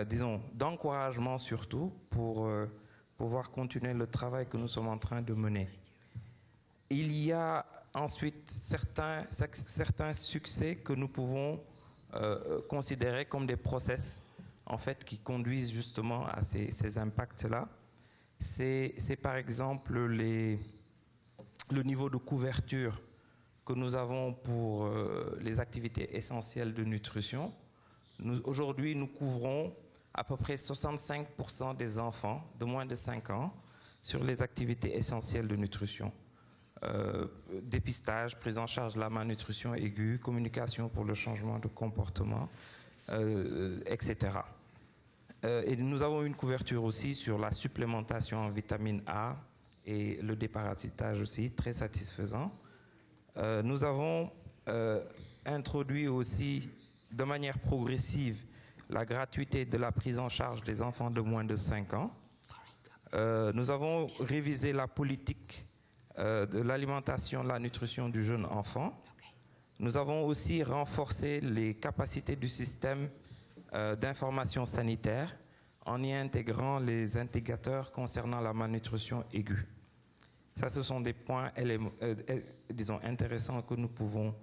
T: disons, d'encouragement surtout, pour pouvoir continuer le travail que nous sommes en train de mener. Il y a ensuite certains succès que nous pouvons considérer comme des process en fait, qui conduisent justement à ces impacts-là. C'est par exemple le niveau de couverture que nous avons pour les activités essentielles de nutrition. Aujourd'hui, nous couvrons à peu près 65% des enfants de moins de 5 ans sur les activités essentielles de nutrition. Dépistage, prise en charge de la malnutrition aiguë, communication pour le changement de comportement, etc. Et nous avons une couverture aussi sur la supplémentation en vitamine A et le déparasitage aussi, très satisfaisant. Nous avons introduit aussi de manière progressive la gratuité de la prise en charge des enfants de moins de 5 ans. Nous avons révisé la politique de l'alimentation, de la nutrition du jeune enfant. Nous avons aussi renforcé les capacités du système d'information sanitaire en y intégrant les indicateurs concernant la malnutrition aiguë. Ça, ce sont des points disons, intéressants que nous pouvons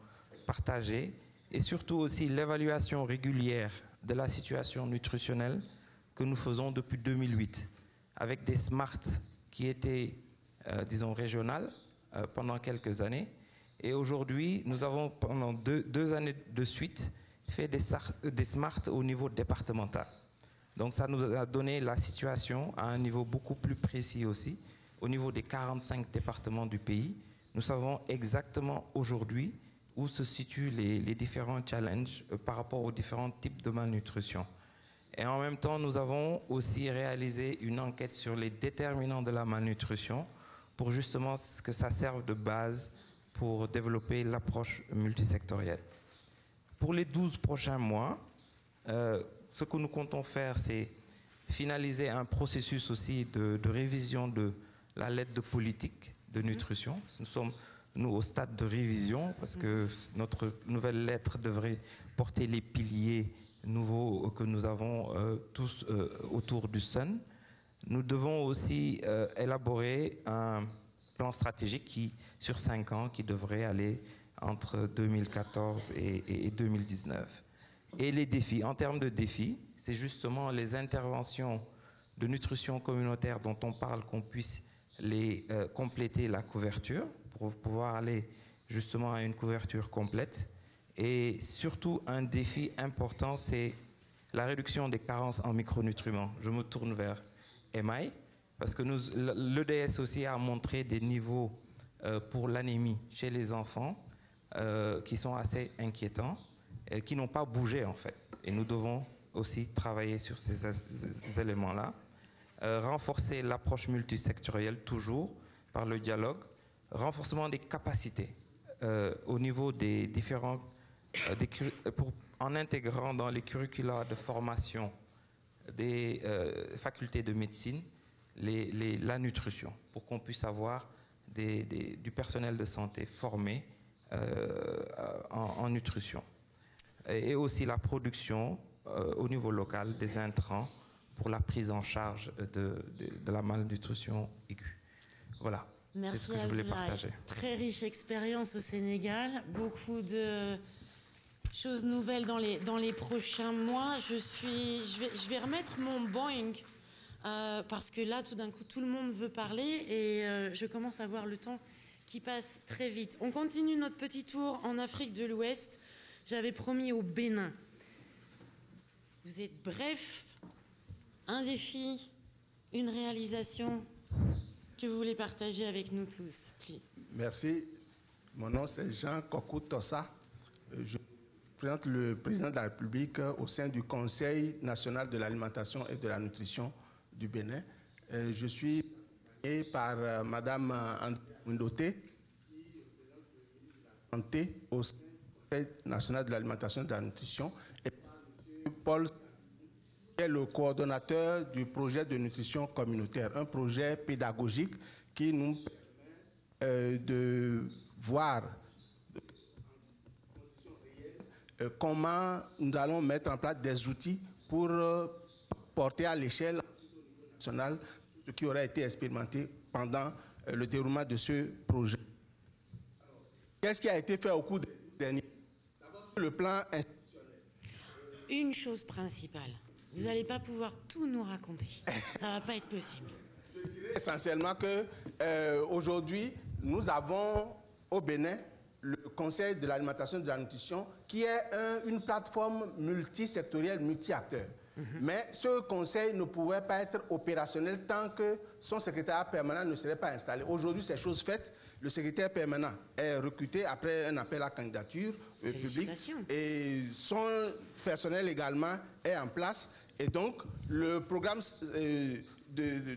T: partager, et surtout aussi l'évaluation régulière de la situation nutritionnelle que nous faisons depuis 2008, avec des SMART qui étaient disons, régionales pendant quelques années. Et aujourd'hui, nous avons, pendant deux années de suite, fait des SMART au niveau départemental. Donc ça nous a donné la situation à un niveau beaucoup plus précis aussi. Au niveau des 45 départements du pays, nous savons exactement aujourd'hui où se situent les différents challenges par rapport aux différents types de malnutrition. Et en même temps, nous avons aussi réalisé une enquête sur les déterminants de la malnutrition pour justement que ça serve de base pour développer l'approche multisectorielle. Pour les 12 prochains mois, ce que nous comptons faire, c'est finaliser un processus aussi de révision de la lettre de politique de nutrition. Nous sommes, nous, au stade de révision, parce que notre nouvelle lettre devrait porter les piliers nouveaux que nous avons tous autour du SUN. Nous devons aussi élaborer un plan stratégique sur 5 ans qui devrait aller entre 2014 et 2019. Et les défis, en termes de défis, c'est justement les interventions de nutrition communautaire dont on parle, qu'on puisse les compléter la couverture pour pouvoir aller justement à une couverture complète. Et surtout, un défi important, c'est la réduction des carences en micronutriments. Je me tourne vers Emmaï, parce que l'EDS aussi a montré des niveaux pour l'anémie chez les enfants qui sont assez inquiétants, et qui n'ont pas bougé en fait. Et nous devons aussi travailler sur ces éléments-là. Renforcer l'approche multisectorielle toujours par le dialogue, renforcement des capacités au niveau des différents, en intégrant dans les curricula de formation des facultés de médecine la nutrition, pour qu'on puisse avoir du personnel de santé formé en nutrition. Et aussi la production au niveau local des intrants pour la prise en charge de la malnutrition aiguë. Voilà.
B: Merci
T: ce que je voulais partager.
B: Très riche expérience au Sénégal, beaucoup de choses nouvelles dans les prochains mois. Je vais remettre mon Boeing parce que là, tout d'un coup, tout le monde veut parler et je commence à voir le temps qui passe très vite. On continue notre petit tour en Afrique de l'Ouest. J'avais promis au Bénin. Vous êtes bref, un défi, une réalisation que vous voulez partager avec nous tous.
U: Merci. Mon nom c'est Jean Kokou Tossa. Je représente le président de la République au sein du Conseil national de l'alimentation et de la nutrition du Bénin. Je suis aidé par Madame Ndoté, santé au Conseil national de l'alimentation et de la nutrition, et Paul, qui est le coordonnateur du projet de nutrition communautaire, un projet pédagogique qui nous permet de voir comment nous allons mettre en place des outils pour porter à l'échelle nationale ce qui aurait été expérimenté pendant le déroulement de ce projet. Qu'est-ce qui a été fait au cours des derniers? D'abord, sur le plan institutionnel.
B: Une chose principale, vous n'allez pas pouvoir tout nous raconter. Ça ne va pas être possible.
U: Je dirais essentiellement que aujourd'hui, nous avons au Bénin le Conseil de l'alimentation et de la nutrition qui est une plateforme multisectorielle, multi-acteurs. Mais ce conseil ne pouvait pas être opérationnel tant que son secrétaire permanent ne serait pas installé. Aujourd'hui, c'est chose faite. Le secrétaire permanent est recruté après un appel à candidature public et son personnel également est en place. Et donc, le programme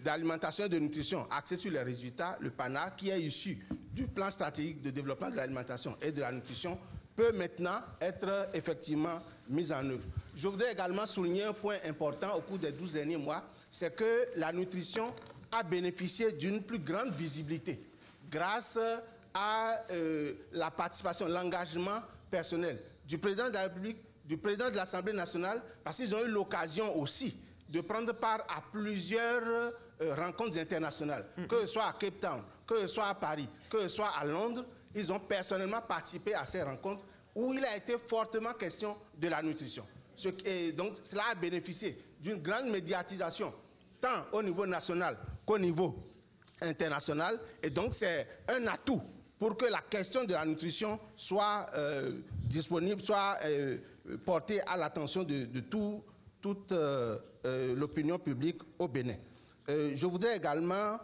U: d'alimentation et de nutrition axé sur les résultats, le PANA, qui est issu du plan stratégique de développement de l'alimentation et de la nutrition, peut maintenant être effectivement mis en œuvre. Je voudrais également souligner un point important au cours des 12 derniers mois, c'est que la nutrition a bénéficié d'une plus grande visibilité grâce à la participation, l'engagement personnel du président de la République, du président de l'Assemblée nationale, parce qu'ils ont eu l'occasion aussi de prendre part à plusieurs rencontres internationales, que ce soit à Cape Town, que ce soit à Paris, que ce soit à Londres. Ils ont personnellement participé à ces rencontres où il a été fortement question de la nutrition. Et donc, cela a bénéficié d'une grande médiatisation, tant au niveau national qu'au niveau international. Et donc, c'est un atout pour que la question de la nutrition soit disponible, soit portée à l'attention de toute l'opinion publique au Bénin. Je voudrais également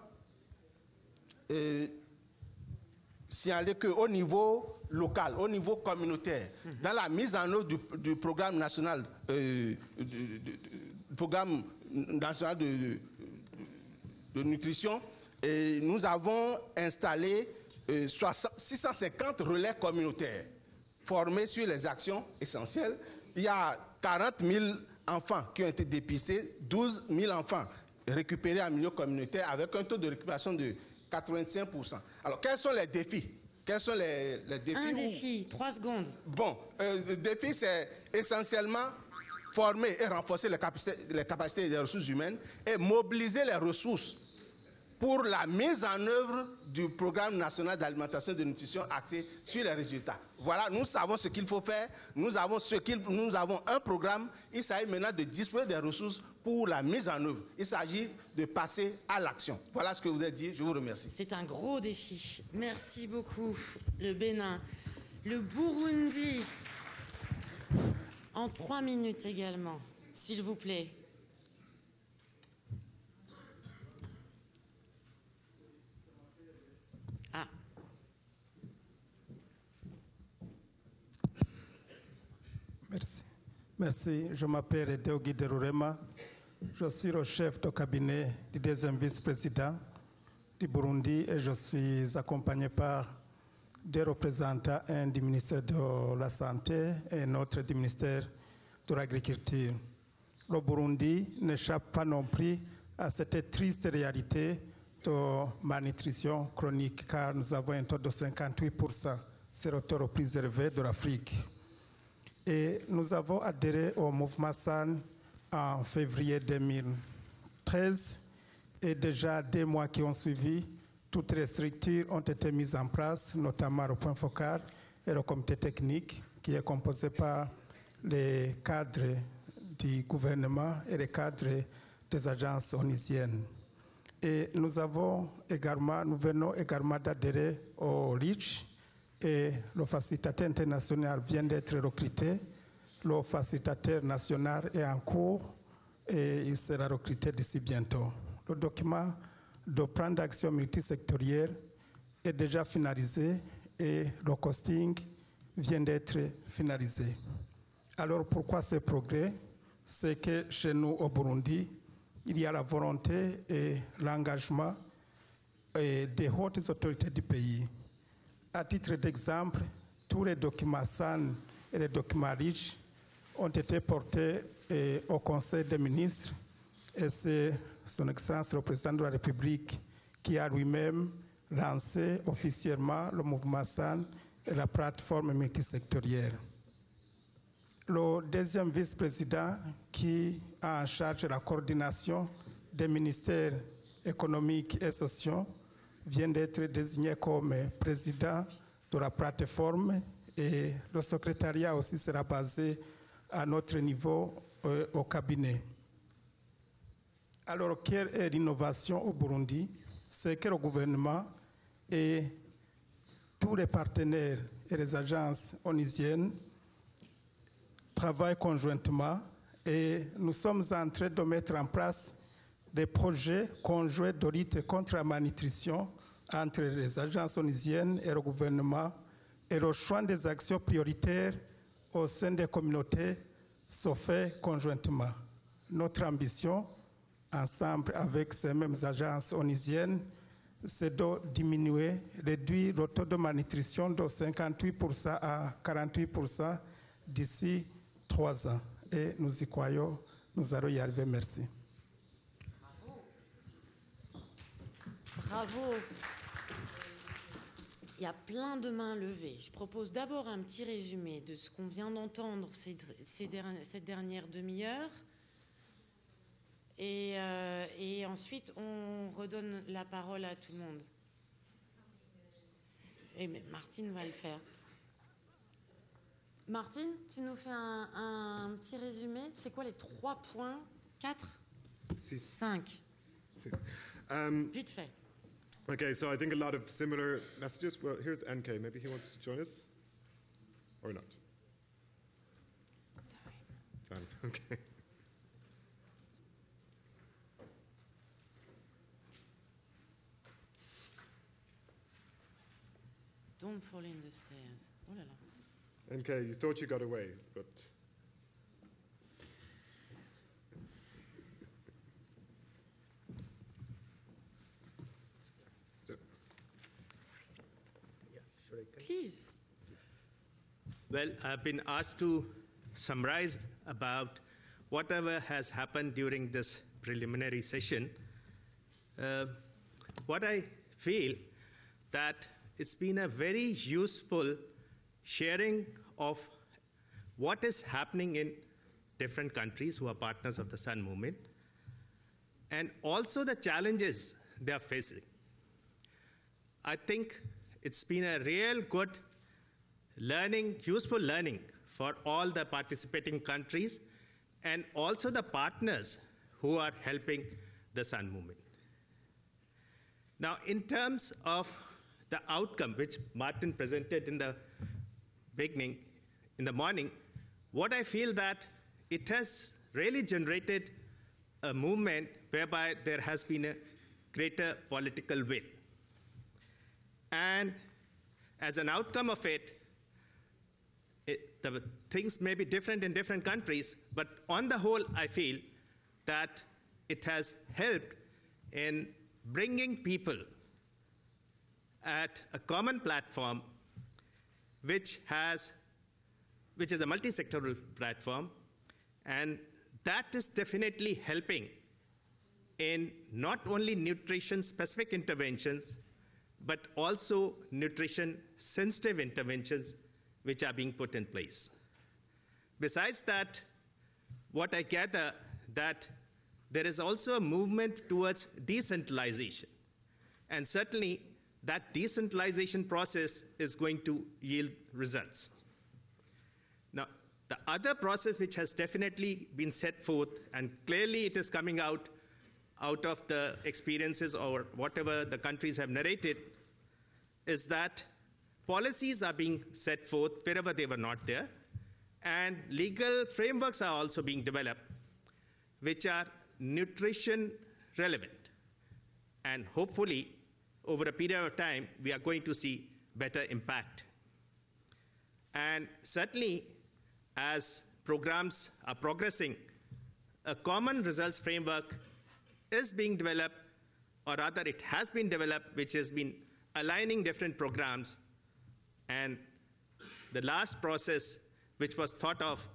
U: signaler qu'au niveau local, au niveau communautaire, dans la mise en œuvre du programme national, de nutrition, nous avons installé 650 relais communautaires formés sur les actions essentielles. Il y a 40 000 enfants qui ont été dépistés, 12 000 enfants récupérés en milieu communautaire avec un taux de récupération de 85%. Alors, quels sont les défis? Quels sont les défis?
B: Un défi, 3 secondes.
U: Bon, le défi, c'est essentiellement former et renforcer les capacités des ressources humaines et mobiliser les ressources pour la mise en œuvre du programme national d'alimentation et de nutrition axé sur les résultats. Voilà, nous savons ce qu'il faut faire, nous avons un programme, il s'agit maintenant de disposer des ressources pour la mise en œuvre. Il s'agit de passer à l'action. Voilà ce que je voulais dire, je vous remercie.
B: C'est un gros défi. Merci beaucoup, le Bénin. Le Burundi, en 3 minutes également, s'il vous plaît.
V: Merci. Je m'appelle Edeogi Derurema. Je suis le chef de cabinet du deuxième vice-président du Burundi et je suis accompagné par des représentants, un du ministère de la Santé et un autre du ministère de l'Agriculture. Le Burundi n'échappe pas non plus à cette triste réalité de malnutrition chronique car nous avons un taux de 58%. C'est le taux le plus élevé de l'Afrique. Et nous avons adhéré au mouvement SAN en février 2013 et déjà 2 mois qui ont suivi, toutes les structures ont été mises en place, notamment le point focal et le comité technique qui est composé par les cadres du gouvernement et les cadres des agences onusiennes. Et nous venons également d'adhérer au REACH et le facilitateur international vient d'être recruté. Le facilitateur national est en cours et il sera recruté d'ici bientôt. Le document de plan d'action multisectoriel est déjà finalisé et le costing vient d'être finalisé. Alors pourquoi ce progrès? C'est que chez nous au Burundi, il y a la volonté et l'engagement des hautes autorités du pays. À titre d'exemple, tous les documents SAN et les documents REACH ont été portés au Conseil des ministres et c'est Son Excellence le Président de la République qui a lui-même lancé officiellement le mouvement SAN et la plateforme multisectorielle. Le deuxième vice-président qui a en charge la coordination des ministères économiques et sociaux vient d'être désigné comme président de la plateforme et le secrétariat aussi sera basé à notre niveau au cabinet. Alors, quelle est l'innovation au Burundi? C'est que le gouvernement et tous les partenaires et les agences onusiennes travaillent conjointement et nous sommes en train de mettre en place des projets conjoints de lutte contre la malnutrition entre les agences onusiennes et le gouvernement et le choix des actions prioritaires au sein des communautés se fait conjointement. Notre ambition, ensemble avec ces mêmes agences onusiennes, c'est de réduire le taux de malnutrition de 58% à 48% d'ici 3 ans. Et nous y croyons, nous allons y arriver. Merci.
B: Bravo. Il y a plein de mains levées. Je propose d'abord un petit résumé de ce qu'on vient d'entendre cette dernière demi-heure. Et ensuite, on redonne la parole à tout le monde. Et Martine va le faire. Martine, tu nous fais un petit résumé. C'est quoi les 3 points? 4? 5. Vite fait.
A: Okay, so I think a lot of similar messages. Well, here's NK. Maybe he wants to join us? Or not? Time. Okay.
B: Don't fall in the stairs. Oh là là.
A: NK, you thought you got away, but...
B: Please.
C: Well, I've been asked to summarize about whatever has happened during this preliminary session. What I feel that it's been a very useful sharing of what is happening in different countries who are partners of the Sun Movement, and also the challenges they are facing. I think it's been a real good learning, useful learning for all the participating countries and also the partners who are helping the Sun Movement. Now, in terms of the outcome, which Martin presented in the beginning, in the morning, what I feel that it has really generated a movement whereby there has been a greater political will. And as an outcome of it, the things may be different in different countries, but on the whole, I feel that it has helped in bringing people at a common platform which is a multi-sectoral platform, and that is definitely helping in not only nutrition-specific interventions, but also nutrition-sensitive interventions which are being put in place. Besides that, what I gather that there is also a movement towards decentralization. And certainly, that decentralization process is going to yield results. Now, the other process which has definitely been set forth, and clearly it is coming out of the experiences or whatever the countries have narrated, is that policies are being set forth wherever they were not there, and legal frameworks are also being developed, which are nutrition relevant. And hopefully, over a period of time, we are going to see better impact. And certainly, as programs are progressing, a common results framework is being developed, or rather it has been developed, which has been aligning different programs. And the last process which was thought of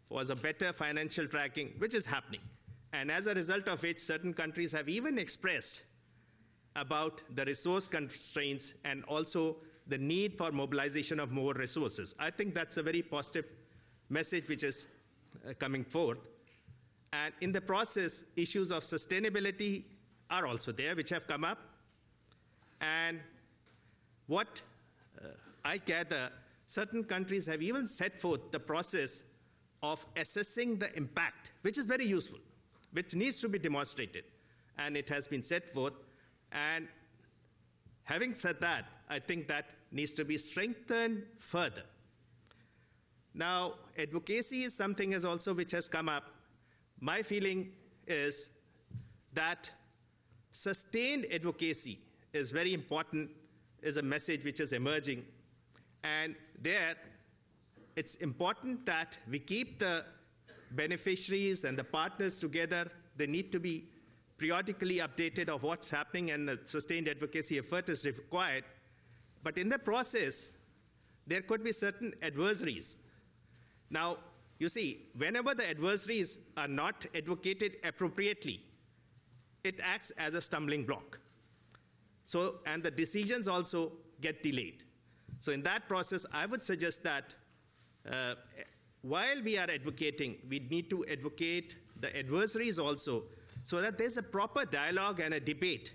C: was a better financial tracking, which is happening. And as a result of which, certain countries have even expressed about the resource constraints and also the need for mobilization of more resources. I think that's a very positive message which is coming forth. And in the process, issues of sustainability are also there, which have come up. And what I gather, certain countries have even set forth the process of assessing the impact, which is very useful, which needs to be demonstrated. And it has been set forth. And having said that, I think that needs to be strengthened further. Now, advocacy is something else also which has come up. My feeling is that sustained advocacy is very important, is a message which is emerging. And there, it's important that we keep the beneficiaries and the partners together. They need to be periodically updated of what's happening, and a sustained advocacy effort is required. But in the process, there could be certain adversaries. Now, you see, whenever the adversaries are not advocated appropriately, it acts as a stumbling block. So, and the decisions also get delayed. So in that process, I would suggest that while we are advocating, we need to advocate the adversaries also, so that there's a proper dialogue and a debate.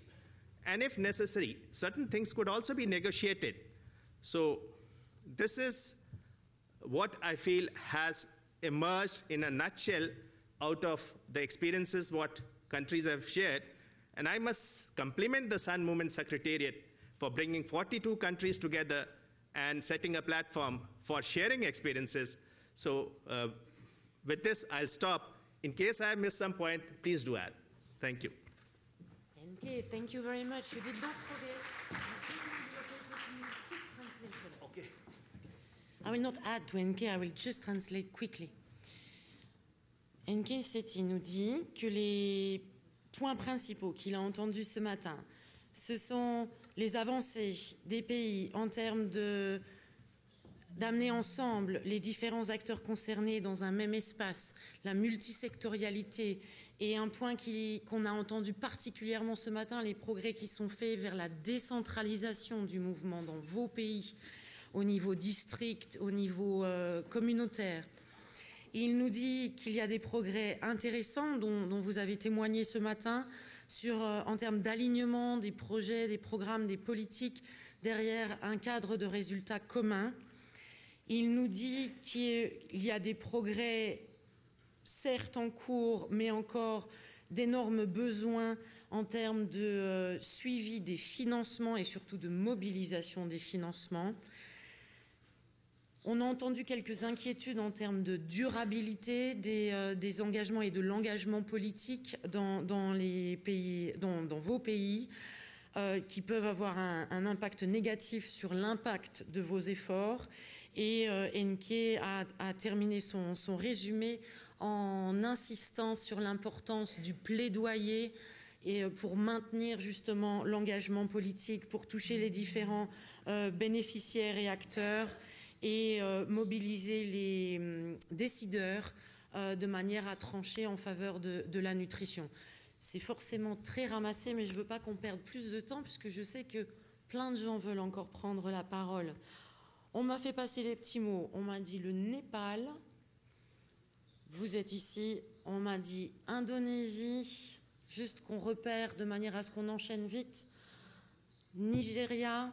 C: And if necessary, certain things could also be negotiated. So this is what I feel has emerged in a nutshell out of the experiences what countries have shared. And I must compliment the Sun Movement Secretariat for bringing 42 countries together and setting a platform for sharing experiences. So with this, I'll stop. In case I missed some point, please do add. Thank you.
B: Okay, thank you very much. You did not forget.
C: Okay.
B: I will not add to NK, I will just translate quickly. NK Seti nous dit que les points principaux qu'il a entendus ce matin, ce sont les avancées des pays en termes d'amener ensemble les différents acteurs concernés dans un même espace, la multisectorialité, et un point qu'on a entendu particulièrement ce matin, les progrès qui sont faits vers la décentralisation du mouvement dans vos pays, au niveau district, au niveau communautaire. Il nous dit qu'il y a des progrès intéressants dont vous avez témoigné ce matin en termes d'alignement des projets, des programmes, des politiques derrière un cadre de résultats communs. Il nous dit qu'il y a des progrès certes en cours, mais encore d'énormes besoins en termes de suivi des financements et surtout de mobilisation des financements. On a entendu quelques inquiétudes en termes de durabilité des engagements et de l'engagement politique dans les pays, dans vos pays, qui peuvent avoir un impact négatif sur l'impact de vos efforts. Et NK a terminé son résumé en insistant sur l'importance du plaidoyer et pour maintenir justement l'engagement politique, pour toucher les différents bénéficiaires et acteurs et mobiliser les décideurs de manière à trancher en faveur de la nutrition. C'est forcément très ramassé, mais je ne veux pas qu'on perde plus de temps puisque je sais que plein de gens veulent encore prendre la parole. On m'a fait passer les petits mots. On m'a dit le Népal. Vous êtes ici. On m'a dit Indonésie. Juste qu'on repère de manière à ce qu'on enchaîne vite. Nigeria,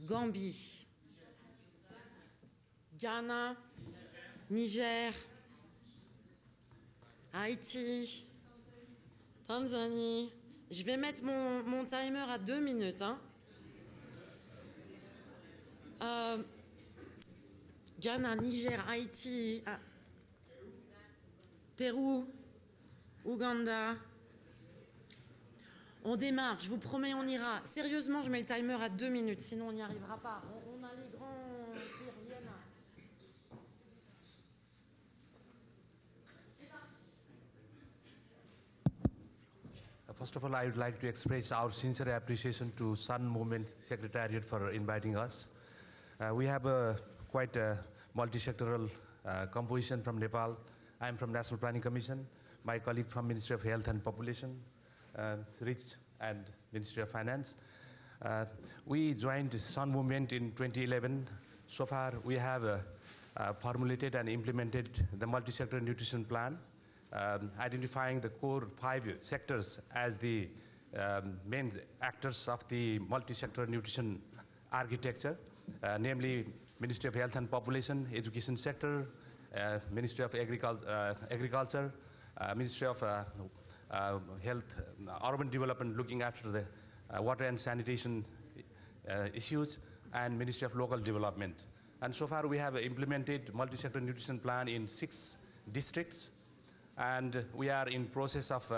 B: Gambie, Ghana, Niger, Haïti, Tanzanie. Je vais mettre mon timer à 2 minutes. Hein. Ghana, Niger, Haïti, Pérou, Ouganda. On démarre, je vous promets, on ira. Sérieusement, je mets le timer à 2 minutes, sinon on n'y arrivera pas. On a les grands Pyrénées.
D: First of all, I would like to express our sincere appreciation to Sun Movement Secretariat for inviting us. We have quite a multi-sectoral composition from Nepal. I am from National Planning Commission. My colleague from Ministry of Health and Population, Rich, and Ministry of Finance. We joined Sun Movement in 2011. So far, we have formulated and implemented the multi-sector nutrition plan, identifying the core 5 sectors as the main actors of the multi-sector nutrition architecture, namely Ministry of Health and Population, Education Sector, Ministry of Agriculture, Ministry of Health, Urban Development, looking after the water and sanitation issues, and Ministry of Local Development. And so far we have implemented multi-sector nutrition plan in 6 districts, and we are in process of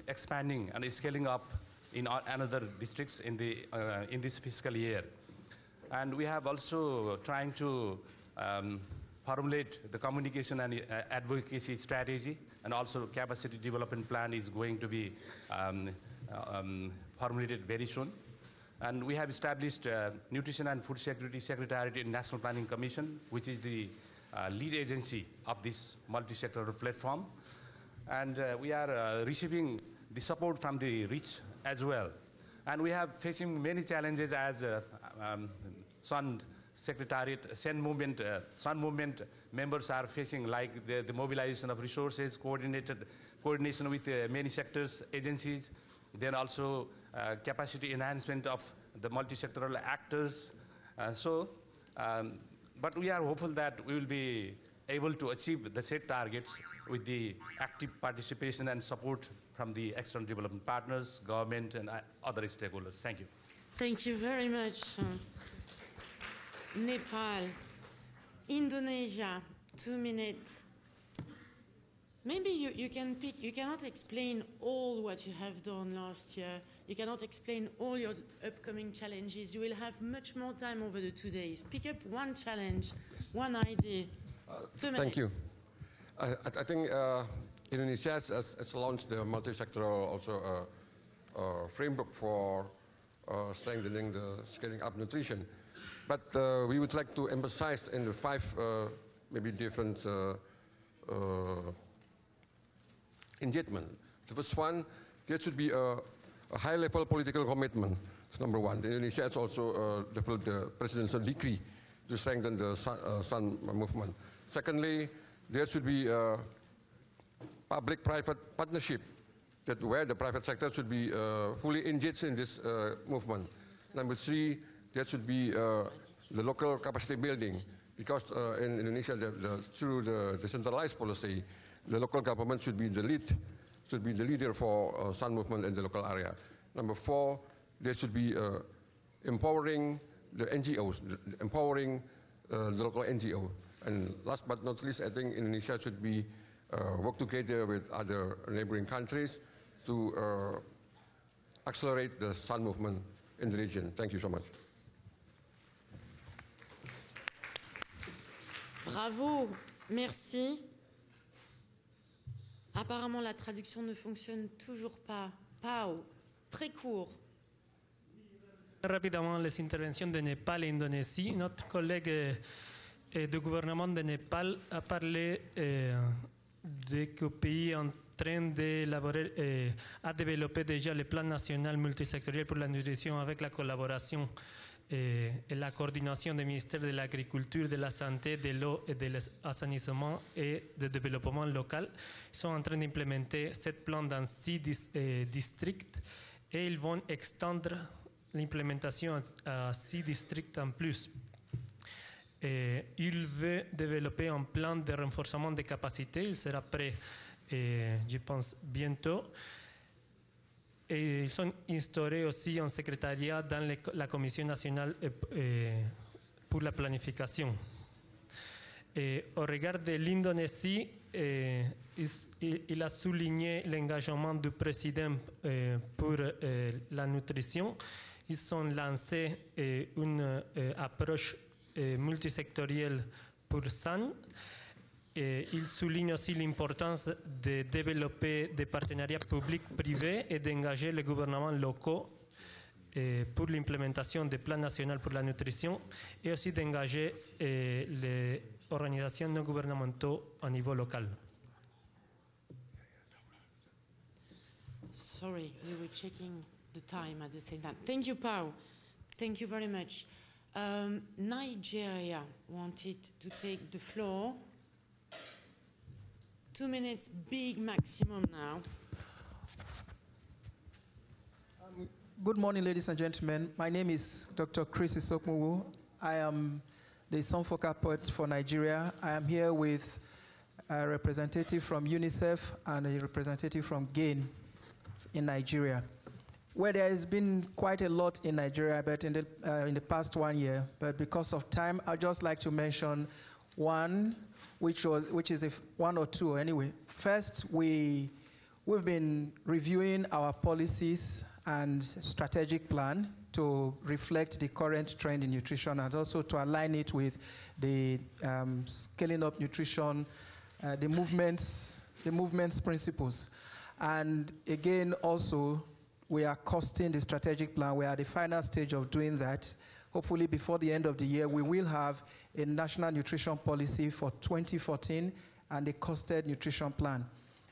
D: expanding and scaling up in another districts in this fiscal year. And we have also trying to formulate the communication and advocacy strategy, and also capacity development plan is going to be formulated very soon. And we have established Nutrition and Food Security Secretariat in National Planning Commission, which is the lead agency of this multi-sectoral platform. And we are receiving the support from the REACH as well. And we have facing many challenges as Sun Secretariat, Sun Movement members are facing, like the mobilization of resources, coordination with many sectors, agencies, then also capacity enhancement of the multi-sectoral actors. But we are hopeful that we will be able to achieve the set targets with the active participation and support from the external development partners, government, and other stakeholders. Thank you.
B: Thank you very much. Nepal, Indonesia, 2 minutes. Maybe you can pick, you cannot explain all what you have done last year. You cannot explain all your upcoming challenges. You will have much more time over the 2 days. Pick up one challenge, one idea. 2 minutes.
E: Thank you. I think Indonesia has launched the multi-sectoral also framework for strengthening the scaling up nutrition. But we would like to emphasize in the 5 maybe different engagement. The first one, there should be a high-level political commitment. That's number 1. Indonesia has also developed the presidential decree to strengthen the Sun movement. Secondly, there should be a public-private partnership where the private sector should be fully engaged in this movement. Number 3, there should be the local capacity building, because in Indonesia, through the decentralized policy, the local government should be the leader for Sun movement in the local area. Number 4, there should be empowering the NGOs, empowering the local NGO. And last but not least, I think Indonesia should be work together with other neighboring countries to accelerate the Sun movement in the region. Thank you so much.
B: Bravo, merci. Apparemment, la traduction ne fonctionne toujours pas. Pau, très court.
F: Rapidement, les interventions de Népal et Indonésie. Notre collègue du gouvernement de Népal a parlé de que le pays est en train d'élaborer, a développé déjà le plan national multisectoriel pour la nutrition avec la collaboration et la coordination des ministères de l'Agriculture, de la Santé, de l'eau et de l'assainissement et de développement local. Ils sont en train d'implémenter 7 plans dans 6 districts et ils vont extendre l'implémentation à 6 districts en plus. Et il veut développer un plan de renforcement des capacités. Il sera prêt, je pense, bientôt. Et ils ont instauré aussi un secrétariat dans la Commission nationale pour la planification. Et au regard de l'Indonésie, il a souligné l'engagement du président pour la nutrition. Ils ont lancé une approche multisectorielle pour SAN. Et il souligne aussi l'importance de développer des partenariats publics-privés et d'engager les gouvernements locaux pour l'implémentation des plans nationaux pour la nutrition et aussi d'engager les organisations non gouvernementales au niveau local.
B: Sorry, we were checking the time at the same time. Thank you, Pau. Thank you very much. Nigeria wanted to take the floor. 2 minutes, big maximum now.
G: Good morning, ladies and gentlemen. My name is Dr. Chris Isokmuwu. I am the Sonfoka poet for Nigeria. I am here with a representative from UNICEF and a representative from GAIN in Nigeria, where there has been quite a lot in Nigeria, but in the past 1 year. But because of time, I'd just like to mention one, which is one or two anyway. First, we've been reviewing our policies and strategic plan to reflect the current trend in nutrition and also to align it with the scaling up nutrition, the movement's principles. And again, also, we are costing the strategic plan. We are at the final stage of doing that. Hopefully, before the end of the year, we will have a national nutrition policy for 2014 and a costed nutrition plan.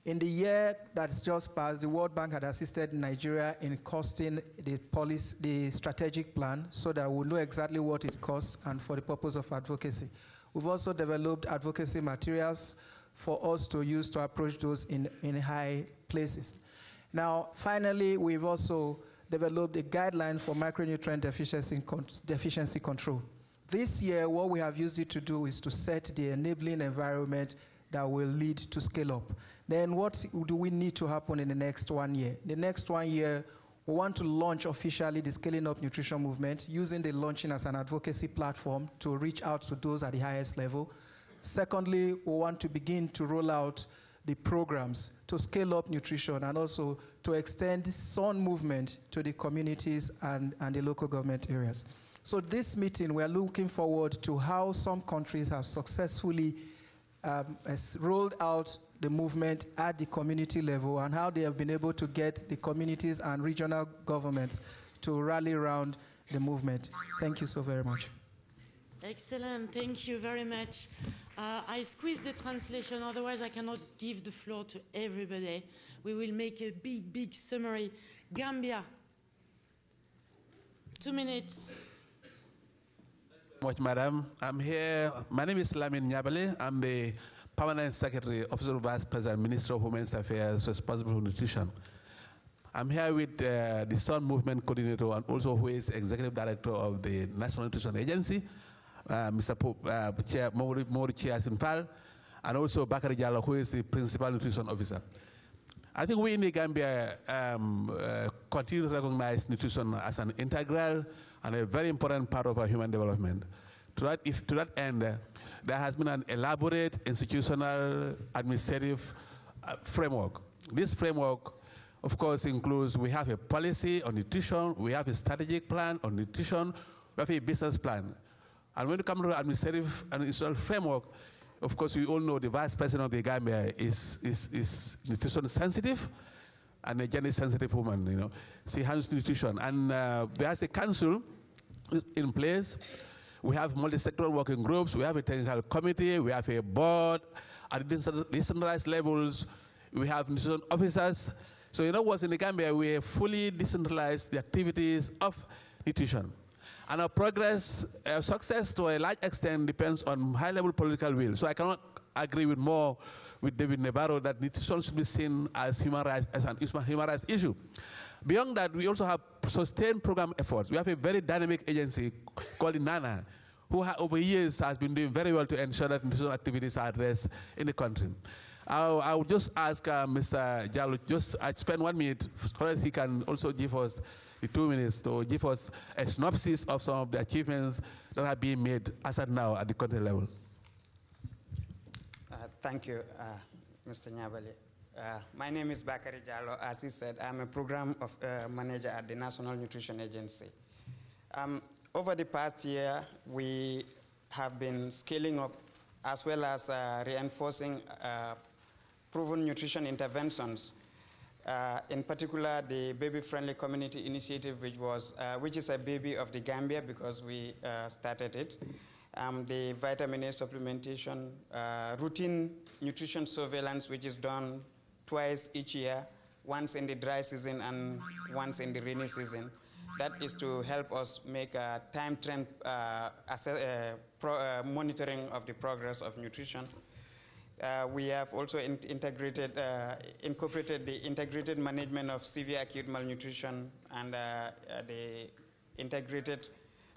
G: In the year that's just passed, the World Bank had assisted Nigeria in costing the strategic plan so that we'll know exactly what it costs and for the purpose of advocacy. We've also developed advocacy materials for us to use to approach those in high places. Now, finally, we've also developed a guideline for micronutrient deficiency control. This year, what we have used it to do is to set the enabling environment that will lead to scale up. Then what do we need to happen in the next 1 year? The next 1 year, we want to launch officially the Scaling Up Nutrition Movement, using the launching as an advocacy platform to reach out to those at the highest level. Secondly, we want to begin to roll out the programs to scale up nutrition and also to extend SON movement to the communities and the local government areas. So this meeting, we are looking forward to how some countries have successfully rolled out the movement at the community level and how they have been able to get the communities and regional governments to rally around the movement. Thank you so very much.
B: Excellent, thank you very much. I squeezed the translation, otherwise I cannot give the floor to everybody. We will make a big summary. Gambia, 2 minutes.
H: Much, madam. I'm here. My name is Lamin Nyabale. I'm the Permanent Secretary, Officer Vice President, Minister of Women's Affairs, responsible for nutrition. I'm here with the SON Movement Coordinator and also who is Executive Director of the National Nutrition Agency, Mr. Mauri Chiasinpal, and also Bakari Diallo, who is the Principal Nutrition Officer. I think we in the Gambia continue to recognize nutrition as an integral and a very important part of our human development. To that end, there has been an elaborate institutional administrative framework. This framework, of course, includes, we have a policy on nutrition, we have a strategic plan on nutrition, we have a business plan. And when it comes to the administrative and institutional framework, of course, we all know the Vice President of the Gambia is nutrition sensitive and a gender sensitive woman, you know. She handles nutrition. And there's a council in place. We have multi-sectoral working groups. We have a technical committee. We have a board. At decentralized levels, we have nutrition officers. So in other words, in the Gambia, we have fully decentralized the activities of nutrition. And our progress, our success to a large extent depends on high-level political will. So I cannot agree with more with David Nabarro that nutrition should be seen as human rights, as an human rights issue. Beyond that, we also have sustained program efforts. We have a very dynamic agency called NANA, who over years has been doing very well to ensure that nutrition activities are addressed in the country. I would just ask Mr. Jallo, just spend 1 minute so that he can also give us the 2 minutes to give us a synopsis of some of the achievements that are being made as of now at the country level.
I: Thank you, Mr. Nyabali. My name is Bakari Jallo. As he said, I'm a program manager at the National Nutrition Agency. Over the past year, we have been scaling up as well as reinforcing proven nutrition interventions. In particular, the baby-friendly community initiative, which is a baby of the Gambia because we started it. The vitamin A supplementation, routine nutrition surveillance, which is done twice each year, once in the dry season and once in the rainy season. That is to help us make a time trend monitoring of the progress of nutrition. We have also incorporated the integrated management of severe acute malnutrition and the integrated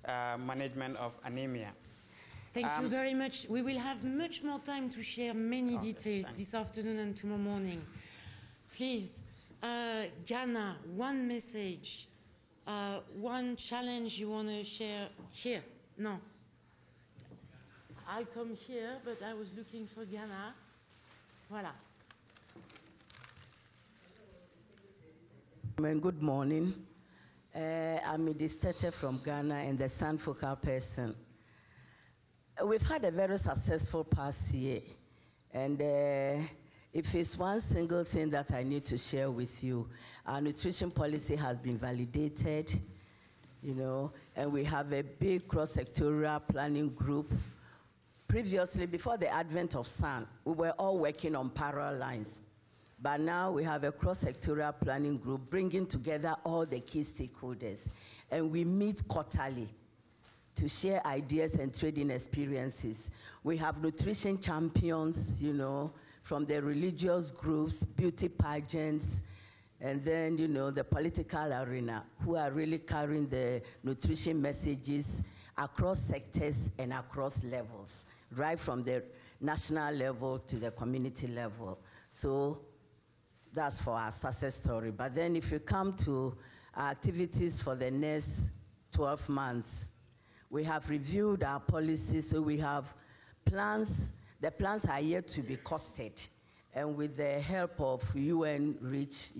I: management of anemia.
B: Thank you very much. We will have much more time to share many details this afternoon and tomorrow morning. Please, Ghana, one message, one challenge you want to share here? No. I'll come here, but I was looking for Ghana. Voilà.
J: Good morning. I'm Idistete from Ghana and the Sanfoka person. We've had a very successful past year, and if it's one single thing that I need to share with you, our nutrition policy has been validated, and we have a big cross-sectorial planning group. Previously, before the advent of SAN, we were all working on parallel lines. But now we have a cross-sectorial planning group bringing together all the key stakeholders, and we meet quarterly to share ideas and trading experiences. We have nutrition champions, from the religious groups, beauty pageants, and then, the political arena, who are really carrying the nutrition messages across sectors and across levels, right from the national level to the community level. So that's for our success story. But then if you come to our activities for the next 12 months, we have reviewed our policies, so we have plans. The plans are yet to be costed. And with the help of UN REACH,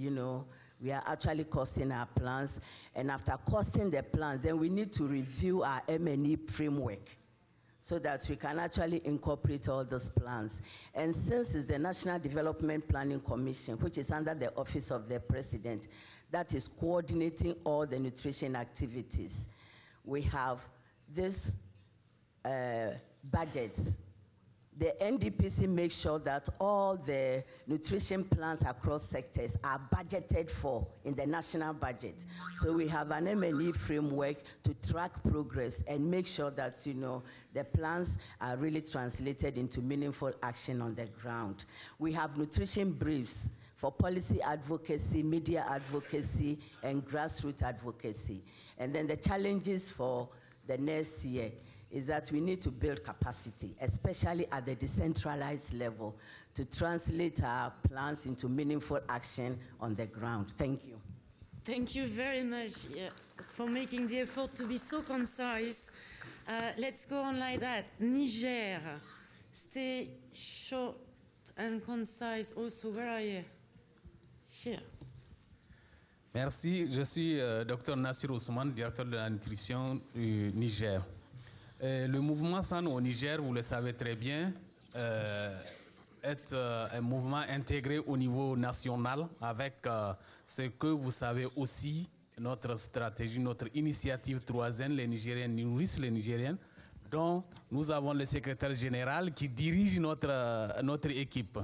J: we are actually costing our plans. And after costing the plans, then we need to review our M&E framework so that we can actually incorporate all those plans. And since it's the National Development Planning Commission, which is under the Office of the President, that is coordinating all the nutrition activities, we have this budget. The NDPC makes sure that all the nutrition plans across sectors are budgeted for in the national budget. So we have an M&E framework to track progress and make sure that, the plans are really translated into meaningful action on the ground. We have nutrition briefs for policy advocacy, media advocacy, and grassroots advocacy. And then the challenges for the next year is that we need to build capacity, especially at the decentralized level, to translate our plans into meaningful action on the ground. Thank you.
B: Thank you very much for making the effort to be so concise. Let's go on like that. Niger, stay short and concise also. Where are you? Here.
W: Merci, je suis Dr Nassir Ousmane, directeur de la nutrition du Niger. Le mouvement SAN au Niger, vous le savez très bien, est un mouvement intégré au niveau national avec ce que vous savez aussi, notre stratégie, notre initiative 3N, les Nigériens nourrissent les Nigériens, dont nous avons le secrétaire général qui dirige notre équipe.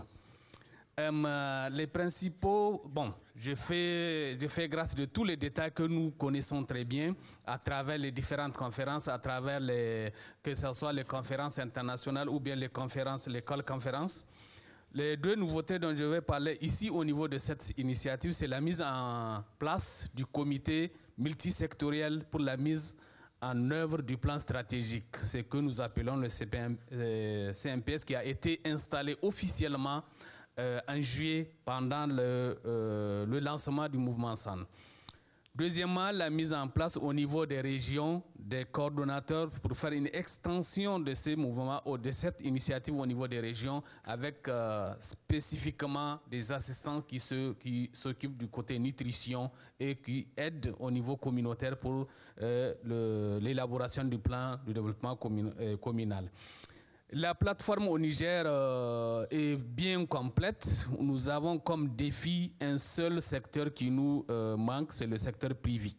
W: Les principaux, je fais grâce de tous les détails que nous connaissons très bien à travers les différentes conférences, à travers que ce soit les conférences internationales ou bien les conférences, l'école conférence. Les deux nouveautés dont je vais parler ici au niveau de cette initiative, c'est la mise en place du comité multisectoriel pour la mise en œuvre du plan stratégique. C'est ce que nous appelons le CMPS, qui a été installé officiellement en juillet pendant le lancement du mouvement SAN. Deuxièmement, la mise en place au niveau des régions des coordonnateurs pour faire une extension de ces mouvements, de cette initiative au niveau des régions, avec spécifiquement des assistants qui s'occupent du côté nutrition et qui aident au niveau communautaire pour l'élaboration du plan de développement communal. La plateforme au Niger est bien complète. Nous avons comme défi un seul secteur qui nous manque, c'est le secteur privé.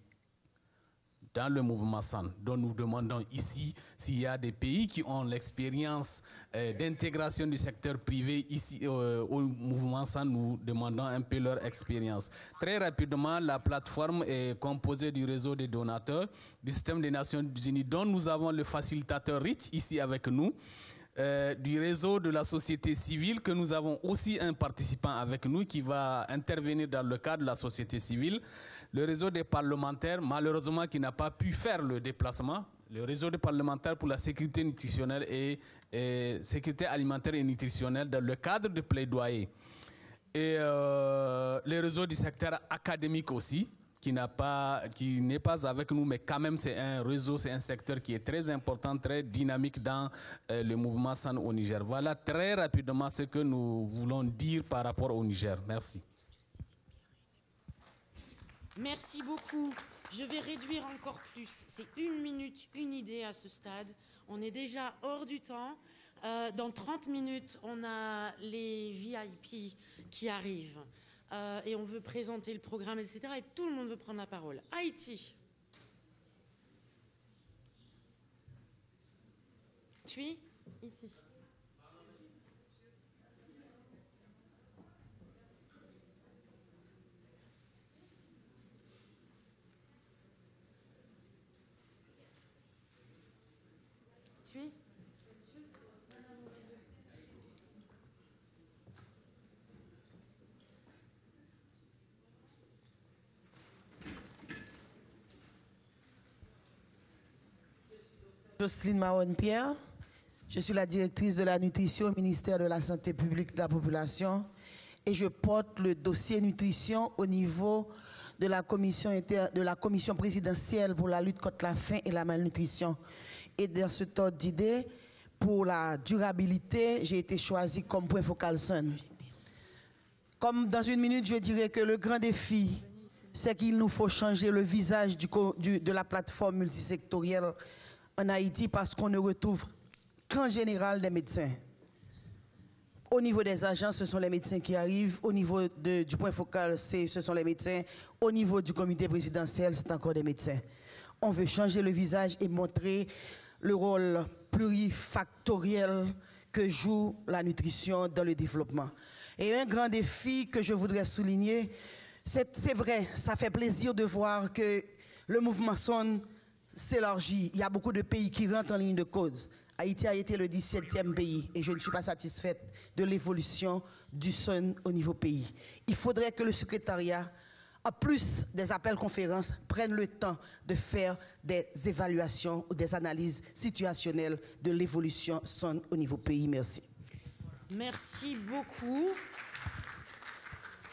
W: Dans le mouvement SAN, dont nous demandons ici s'il y a des pays qui ont l'expérience d'intégration du secteur privé ici au mouvement SAN, nous demandons un peu leur expérience. Très rapidement, la plateforme est composée du réseau des donateurs, du système des Nations Unies, dont nous avons le facilitateur Rich ici avec nous, du réseau de la société civile, que nous avons aussi un participant avec nous qui va intervenir dans le cadre de la société civile, le réseau des parlementaires, malheureusement qui n'a pas pu faire le déplacement, le réseau des parlementaires pour la sécurité nutritionnelle et sécurité alimentaire et nutritionnelle dans le cadre de plaidoyer, et le réseau du secteur académique aussi, qui n'est pas avec nous, mais quand même c'est un réseau, c'est un secteur qui est très important, très dynamique dans le mouvement SAN au Niger. Voilà très rapidement ce que nous voulons dire par rapport au Niger. Merci.
B: Merci beaucoup. Je vais réduire encore plus. C'est 1 minute, une idée à ce stade. On est déjà hors du temps. Dans 30 minutes, on a les VIP qui arrivent. Et on veut présenter le programme, etc. Et tout le monde veut prendre la parole. Haïti. Tu es ici. Tu es
K: Jocelyne Marron-Pierre, je suis la directrice de la nutrition au ministère de la Santé publique de la population et je porte le dossier nutrition au niveau de la commission présidentielle pour la lutte contre la faim et la malnutrition. Et dans ce ordre d'idée, pour la durabilité, j'ai été choisie comme point focal SUN. Comme dans 1 minute, je dirais que le grand défi, c'est qu'il nous faut changer le visage de la plateforme multisectorielle en Haïti parce qu'on ne retrouve qu'en général des médecins. Au niveau des agences, ce sont les médecins qui arrivent. Au niveau du point focal, ce sont les médecins. Au niveau du comité présidentiel, c'est encore des médecins. On veut changer le visage et montrer le rôle plurifactoriel que joue la nutrition dans le développement. Et un grand défi que je voudrais souligner, c'est vrai, ça fait plaisir de voir que le mouvement SON s'élargit. Il y a beaucoup de pays qui rentrent en ligne de cause. Haïti a été le 17e pays et je ne suis pas satisfaite de l'évolution du SON au niveau pays. Il faudrait que le secrétariat, en plus des appels conférences, prenne le temps de faire des évaluations ou des analyses situationnelles de l'évolution SON au niveau pays. Merci.
B: Merci beaucoup.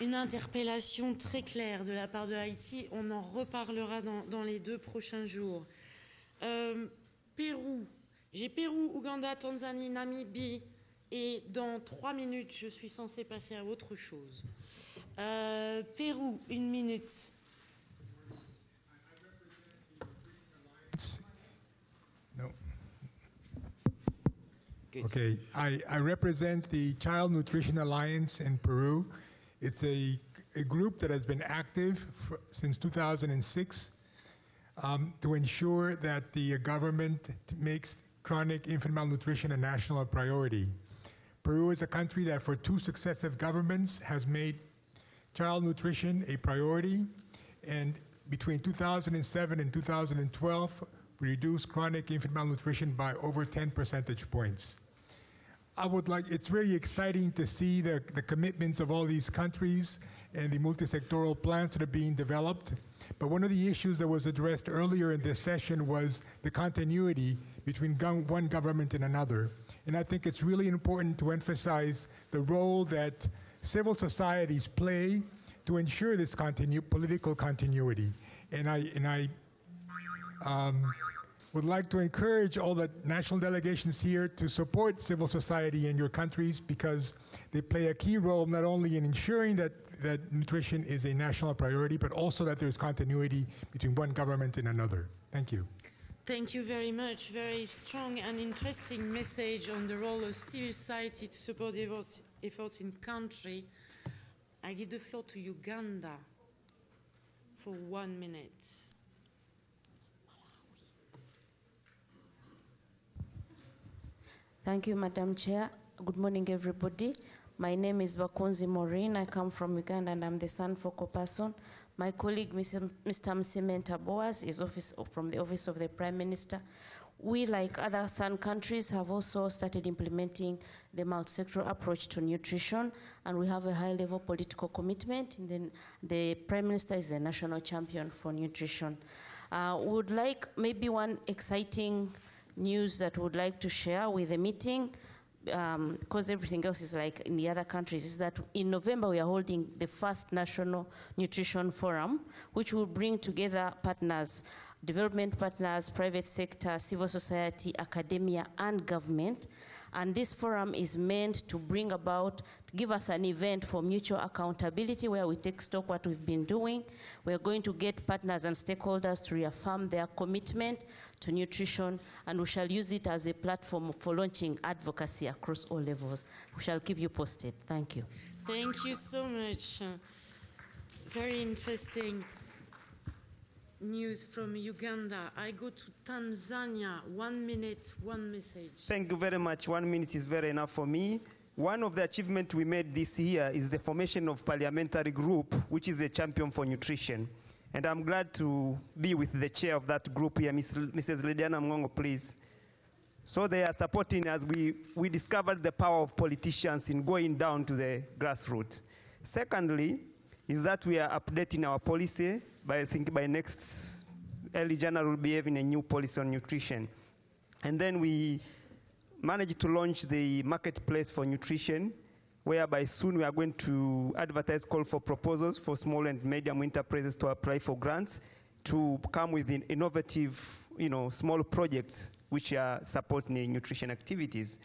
B: Une interpellation très claire de la part de Haïti. On en reparlera dans les 2 prochains jours. Pérou. J'ai Pérou, Ouganda, Tanzanie, Namibie. Et dans 3 minutes, je suis censée passer à autre chose. Pérou, 1 minute.
L: No. Okay, I represent the Child Nutrition Alliance in Peru. It's a group that has been active since 2006 to ensure that the government makes chronic infant malnutrition a national priority. Peru is a country that for 2 successive governments has made child nutrition a priority, and between 2007 and 2012, we reduced chronic infant malnutrition by over 10 percentage points. it's very exciting to see the commitments of all these countries and the multi-sectoral plans that are being developed. But one of the issues that was addressed earlier in this session was the continuity between one government and another. And I think it's really important to emphasize the role that civil societies play to ensure this political continuity. And I would like to encourage all the national delegations here to support civil society in your countries, because they play a key role not only in ensuring that nutrition is a national priority, but also that there's continuity between one government and another. Thank you.
B: Thank you very much. Very strong and interesting message on the role of civil society to support the efforts in country. I give the floor to Uganda for 1 minute.
M: Thank you, Madam Chair. Good morning, everybody. My name is Bakunzi Maureen. I come from Uganda, and I'm the Sun focal person. My colleague, Mr. Msimenta Boaz, is from the Office of the Prime Minister. We, like other Sun countries, have also started implementing the multi-sectoral approach to nutrition, and we have a high-level political commitment. And then the Prime Minister is the national champion for nutrition. We would like maybe one exciting news that we would like to share with the meeting, because everything else is like in the other countries, is that in November we are holding the first National Nutrition Forum, which will bring together partners, development partners, private sector, civil society, academia, and government. And this forum is meant to bring about, to give us an event for mutual accountability where we take stock what we've been doing. We're going to get partners and stakeholders to reaffirm their commitment to nutrition, and we shall use it as a platform for launching advocacy across all levels. We shall keep you posted. Thank you.
B: Thank you so much. Very interesting news from Uganda. I go to Tanzania. 1 minute, one message.
N: Thank you very much. 1 minute is very enough for me. One of the achievements we made this year is the formation of parliamentary group, which is a champion for nutrition. And I'm glad to be with the chair of that group here, Mrs. Lydiana Mngongo, please. So they are supporting us. We discovered the power of politicians in going down to the grassroots. Secondly, is that we are updating our policy. I think by next early January, we'll be having a new policy on nutrition. And then we managed to launch the marketplace for nutrition, whereby soon we are going to advertise call for proposals for small and medium enterprises to apply for grants to come with innovative, small projects which are supporting the nutrition activities.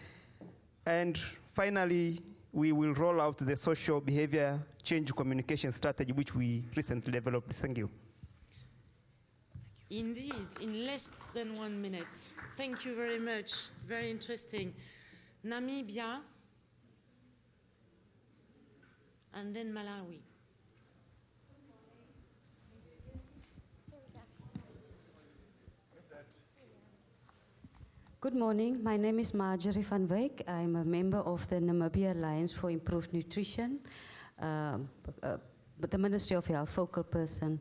N: And finally, we will roll out the social behavior change communication strategy, which we recently developed. Thank you.
B: Indeed, in less than 1 minute. Thank you very much. Very interesting. Namibia, and then Malawi.
O: Good morning. My name is Marjorie van Wyk. I'm a member of the Namibia Alliance for Improved Nutrition, the Ministry of Health focal person.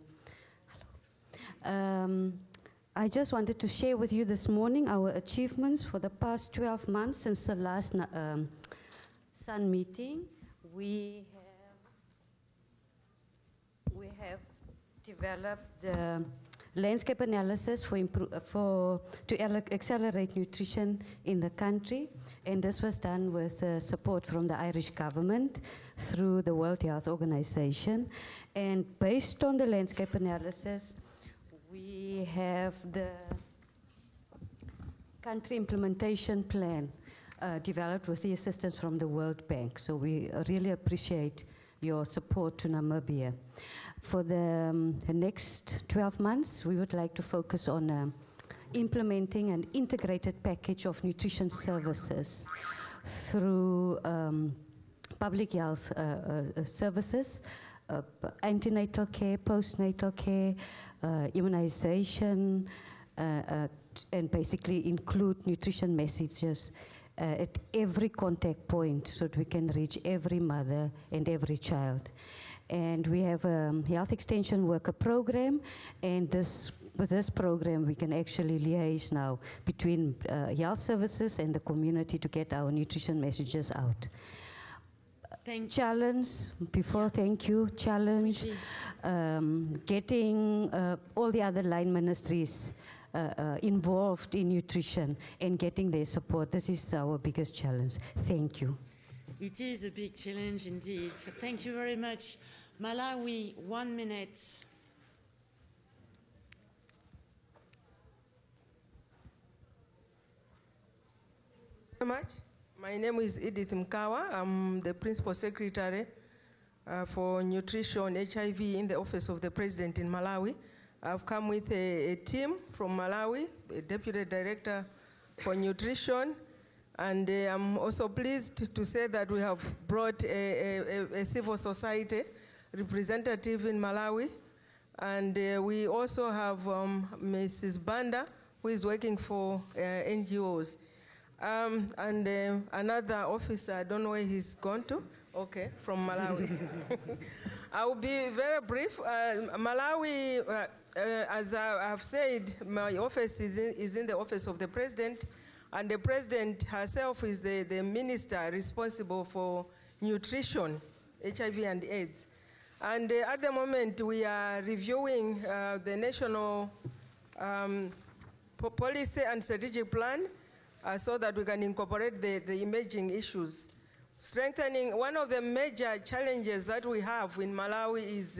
O: I just wanted to share with you this morning our achievements for the past 12 months since the last Sun meeting. We have developed the landscape analysis to accelerate nutrition in the country, and this was done with support from the Irish government through the World Health Organization. And based on the landscape analysis, we have the country implementation plan developed with the assistance from the World Bank. So we really appreciate your support to Namibia. For the next 12 months, we would like to focus on implementing an integrated package of nutrition services through public health services, antenatal care, postnatal care, immunization, and basically include nutrition messages at every contact point so that we can reach every mother and every child. And we have a health extension worker program, and this with this program, we can actually liaise now between health services and the community to get our nutrition messages out. Challenge, thank you, challenge, getting all the other line ministries involved in nutrition and getting their support. This is our biggest challenge. Thank you.
B: It is a big challenge indeed. Thank you very much. Malawi, 1 minute.
P: Very much. My name is Edith Mkawa. I'm the Principal Secretary for Nutrition HIV in the Office of the President in Malawi. I've come with a team from Malawi, the Deputy Director for Nutrition, and I'm also pleased to say that we have brought a civil society representative in Malawi, and we also have Mrs. Banda, who is working for NGOs. And another officer, I don't know where he's gone to. Okay, from Malawi. I will be very brief. Malawi, as I have said, my office is in the Office of the President, and the President herself is the minister responsible for nutrition, HIV and AIDS. And at the moment, we are reviewing the national policy and strategic plan so that we can incorporate the emerging issues. Strengthening, one of the major challenges that we have in Malawi is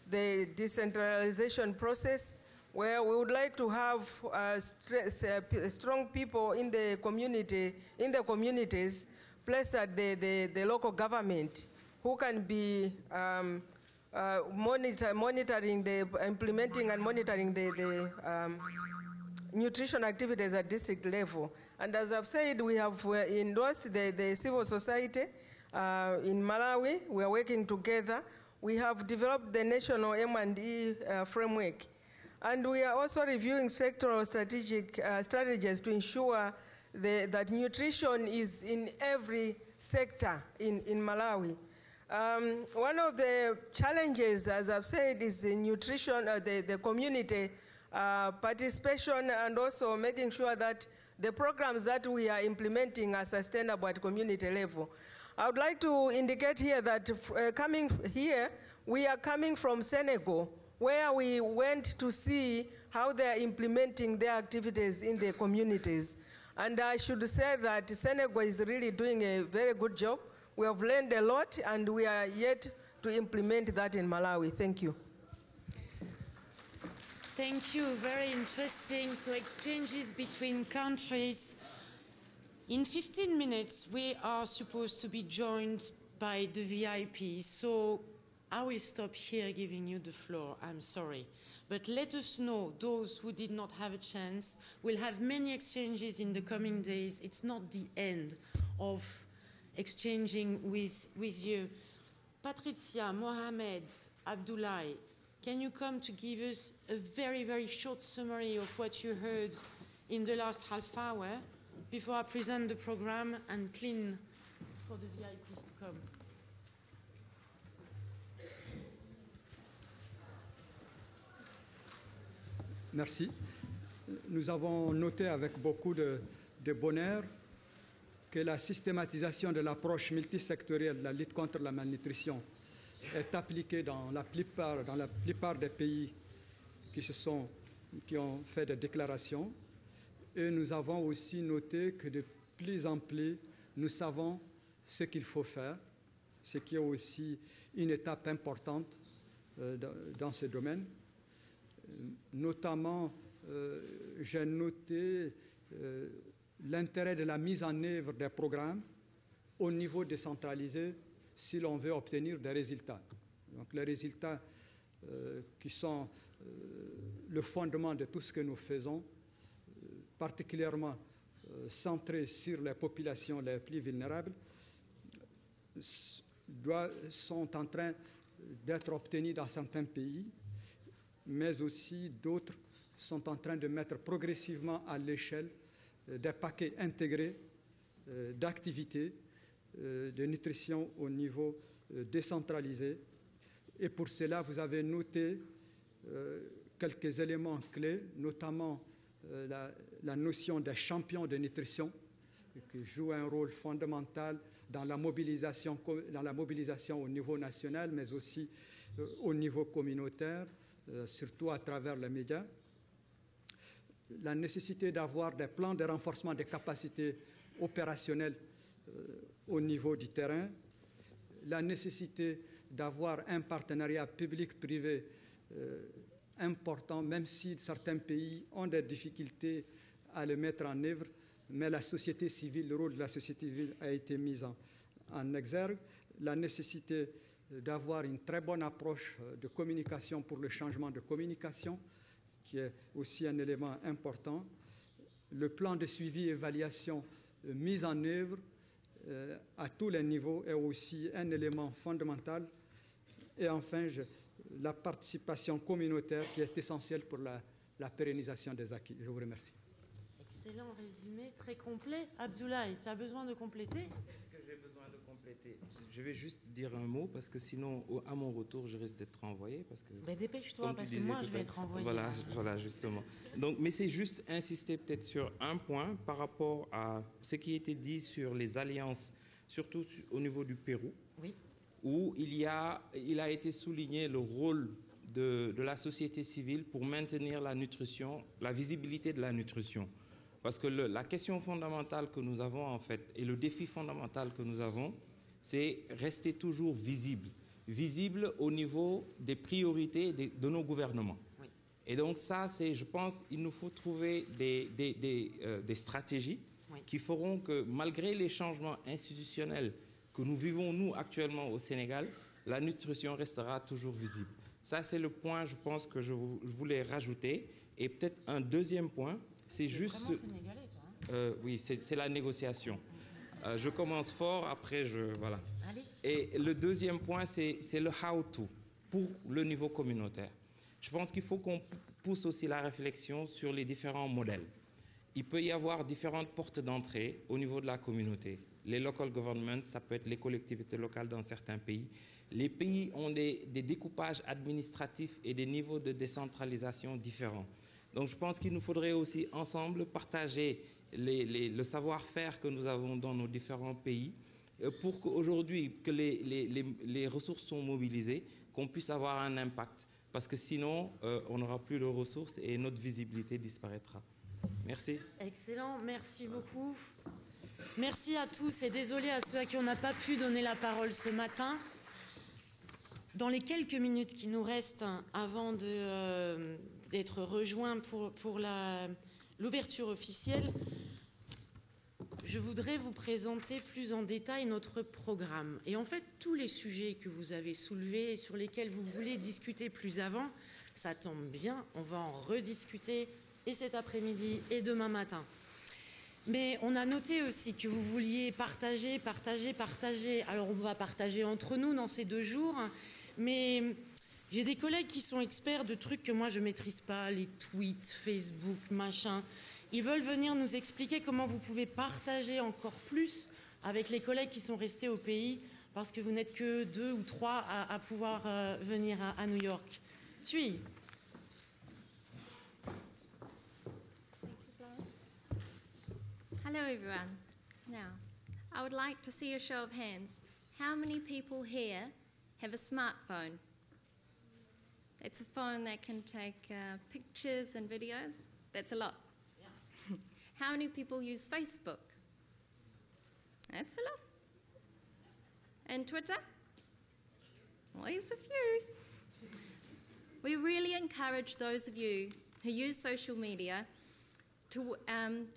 P: the decentralization process, where we would like to have strong people in the community, in the communities, placed at the local government, who can be implementing and monitoring the nutrition activities at district level. And as I've said, we have endorsed the civil society in Malawi. We are working together. We have developed the national M&E framework. And we are also reviewing sectoral strategies to ensure that nutrition is in every sector in Malawi. One of the challenges, as I've said, is the nutrition, the community participation, and also making sure that the programs that we are implementing are sustainable at community level. I would like to indicate here that we are coming from Senegal, where we went to see how they are implementing their activities in the communities. And I should say that Senegal is really doing a very good job. We have learned a lot, and we are yet to implement that in Malawi. Thank you.
B: Thank you, very interesting. So exchanges between countries. In 15 minutes, we are supposed to be joined by the VIP. So I will stop here giving you the floor, I'm sorry. But let us know, those who did not have a chance, we'll have many exchanges in the coming days. It's not the end of exchanging with you. Patricia, Mohamed, Abdoulaye, can you come to give us a very, very short summary of what you heard in the last half hour before I present the program and clean for the VIPs to come?
Q: Merci. Nous avons noté avec beaucoup de bonheur que la systématisation de l'approche multisectorielle de la lutte contre la malnutrition est appliquée dans la plupart des pays qui ont fait des déclarations. Et nous avons aussi noté que de plus en plus, nous savons ce qu'il faut faire, ce qui est aussi une étape importante dans ce domaine. Notamment, j'ai noté l'intérêt de la mise en œuvre des programmes au niveau décentralisé si l'on veut obtenir des résultats. Donc les résultats qui sont le fondement de tout ce que nous faisons, particulièrement centrés sur les populations les plus vulnérables, sont en train d'être obtenus dans certains pays, mais aussi d'autres sont en train de mettre progressivement à l'échelle des paquets intégrés d'activités de nutrition au niveau décentralisé. Et pour cela, vous avez noté quelques éléments clés, notamment la notion des champions de nutrition, qui joue un rôle fondamental dans la mobilisation au niveau national, mais aussi au niveau communautaire, surtout à travers les médias. La nécessité d'avoir des plans de renforcement des capacités opérationnelles au niveau du terrain, la nécessité d'avoir un partenariat public-privé important, même si certains pays ont des difficultés à le mettre en œuvre, mais la société civile, le rôle de la société civile a été mis en exergue. La nécessité d'avoir une très bonne approche de communication pour le changement de communication, qui est aussi un élément important. Le plan de suivi et évaluation mis en œuvre à tous les niveaux est aussi un élément fondamental. Et enfin, la participation communautaire qui est essentielle pour la pérennisation des acquis. Je vous remercie.
B: Excellent résumé, très complet. Abdoulaye, tu as besoin de compléter?
R: Est-ce que j'ai besoin de compléter? Je vais juste dire un mot parce que sinon, à mon retour, je risque d'être renvoyé.
B: Ben dépêche-toi parce que moi, je vais être renvoyé.
R: Voilà, justement. Donc, mais c'est juste insister peut-être sur un point par rapport à ce qui a été dit sur les alliances, surtout au niveau du Pérou,
B: oui,
R: où il a été souligné le rôle de la société civile pour maintenir la nutrition, la visibilité de la nutrition. Parce que la question fondamentale que nous avons, en fait, et le défi fondamental que nous avons, c'est rester toujours visible. Visible au niveau des priorités de nos gouvernements.
B: Oui.
R: Et donc ça, je pense, il nous faut trouver des stratégies qui feront que, malgré les changements institutionnels que nous vivons, nous, actuellement au Sénégal, la nutrition restera toujours visible. Ça, c'est le point, je pense, que je voulais rajouter. Et peut-être un deuxième point, c'est juste...
B: Vraiment sénégalais, toi, hein?
R: Oui, c'est la négociation. Je commence fort, après voilà.
B: Allez.
R: Et le deuxième point, c'est le how-to pour le niveau communautaire. Je pense qu'il faut qu'on pousse aussi la réflexion sur les différents modèles. Il peut y avoir différentes portes d'entrée au niveau de la communauté. Les local governments, ça peut être les collectivités locales dans certains pays. Les pays ont des découpages administratifs et des niveaux de décentralisation différents. Donc je pense qu'il nous faudrait aussi ensemble partager le savoir-faire que nous avons dans nos différents pays pour qu'aujourd'hui que les ressources sont mobilisées, qu'on puisse avoir un impact. Parce que sinon, on n'aura plus de ressources et notre visibilité disparaîtra. Merci.
B: Excellent, merci beaucoup. Merci à tous et désolé à ceux à qui on n'a pas pu donner la parole ce matin. Dans les quelques minutes qui nous restent avant d'être rejoints pour l'ouverture officielle, je voudrais vous présenter plus en détail notre programme. Et en fait, tous les sujets que vous avez soulevés et sur lesquels vous voulez discuter plus avant, ça tombe bien, on va en rediscuter et cet après-midi et demain matin. Mais on a noté aussi que vous vouliez partager. Alors on va partager entre nous dans ces 2 jours, mais j'ai des collègues qui sont experts de trucs que moi je ne maîtrise pas, les tweets, Facebook, machin. Ils veulent venir nous expliquer comment vous pouvez partager encore plus avec les collègues qui sont restés au pays, parce que vous n'êtes que 2 ou 3 à pouvoir venir à New York. Suis.
S: Hello everyone. Now, I would like to see a show of hands. How many people here have a smartphone? It's a phone that can take pictures and videos. That's a lot. Yeah. How many people use Facebook? That's a lot. And Twitter? Well, there's a few. We really encourage those of you who use social media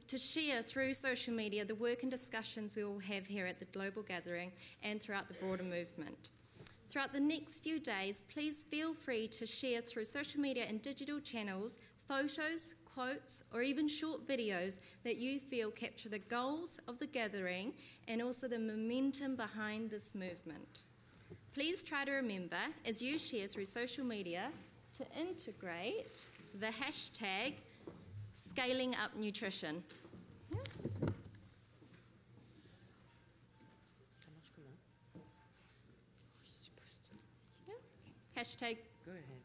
S: to share through social media the work and discussions we will have here at the Global Gathering and throughout the broader movement. Throughout the next few days, please feel free to share through social media and digital channels photos, quotes, or even short videos that you feel capture the goals of the gathering and also the momentum behind this movement. Please try to remember, as you share through social media, to integrate the hashtag Scaling Up Nutrition. Yes. Yeah. Hashtag.
B: Go ahead.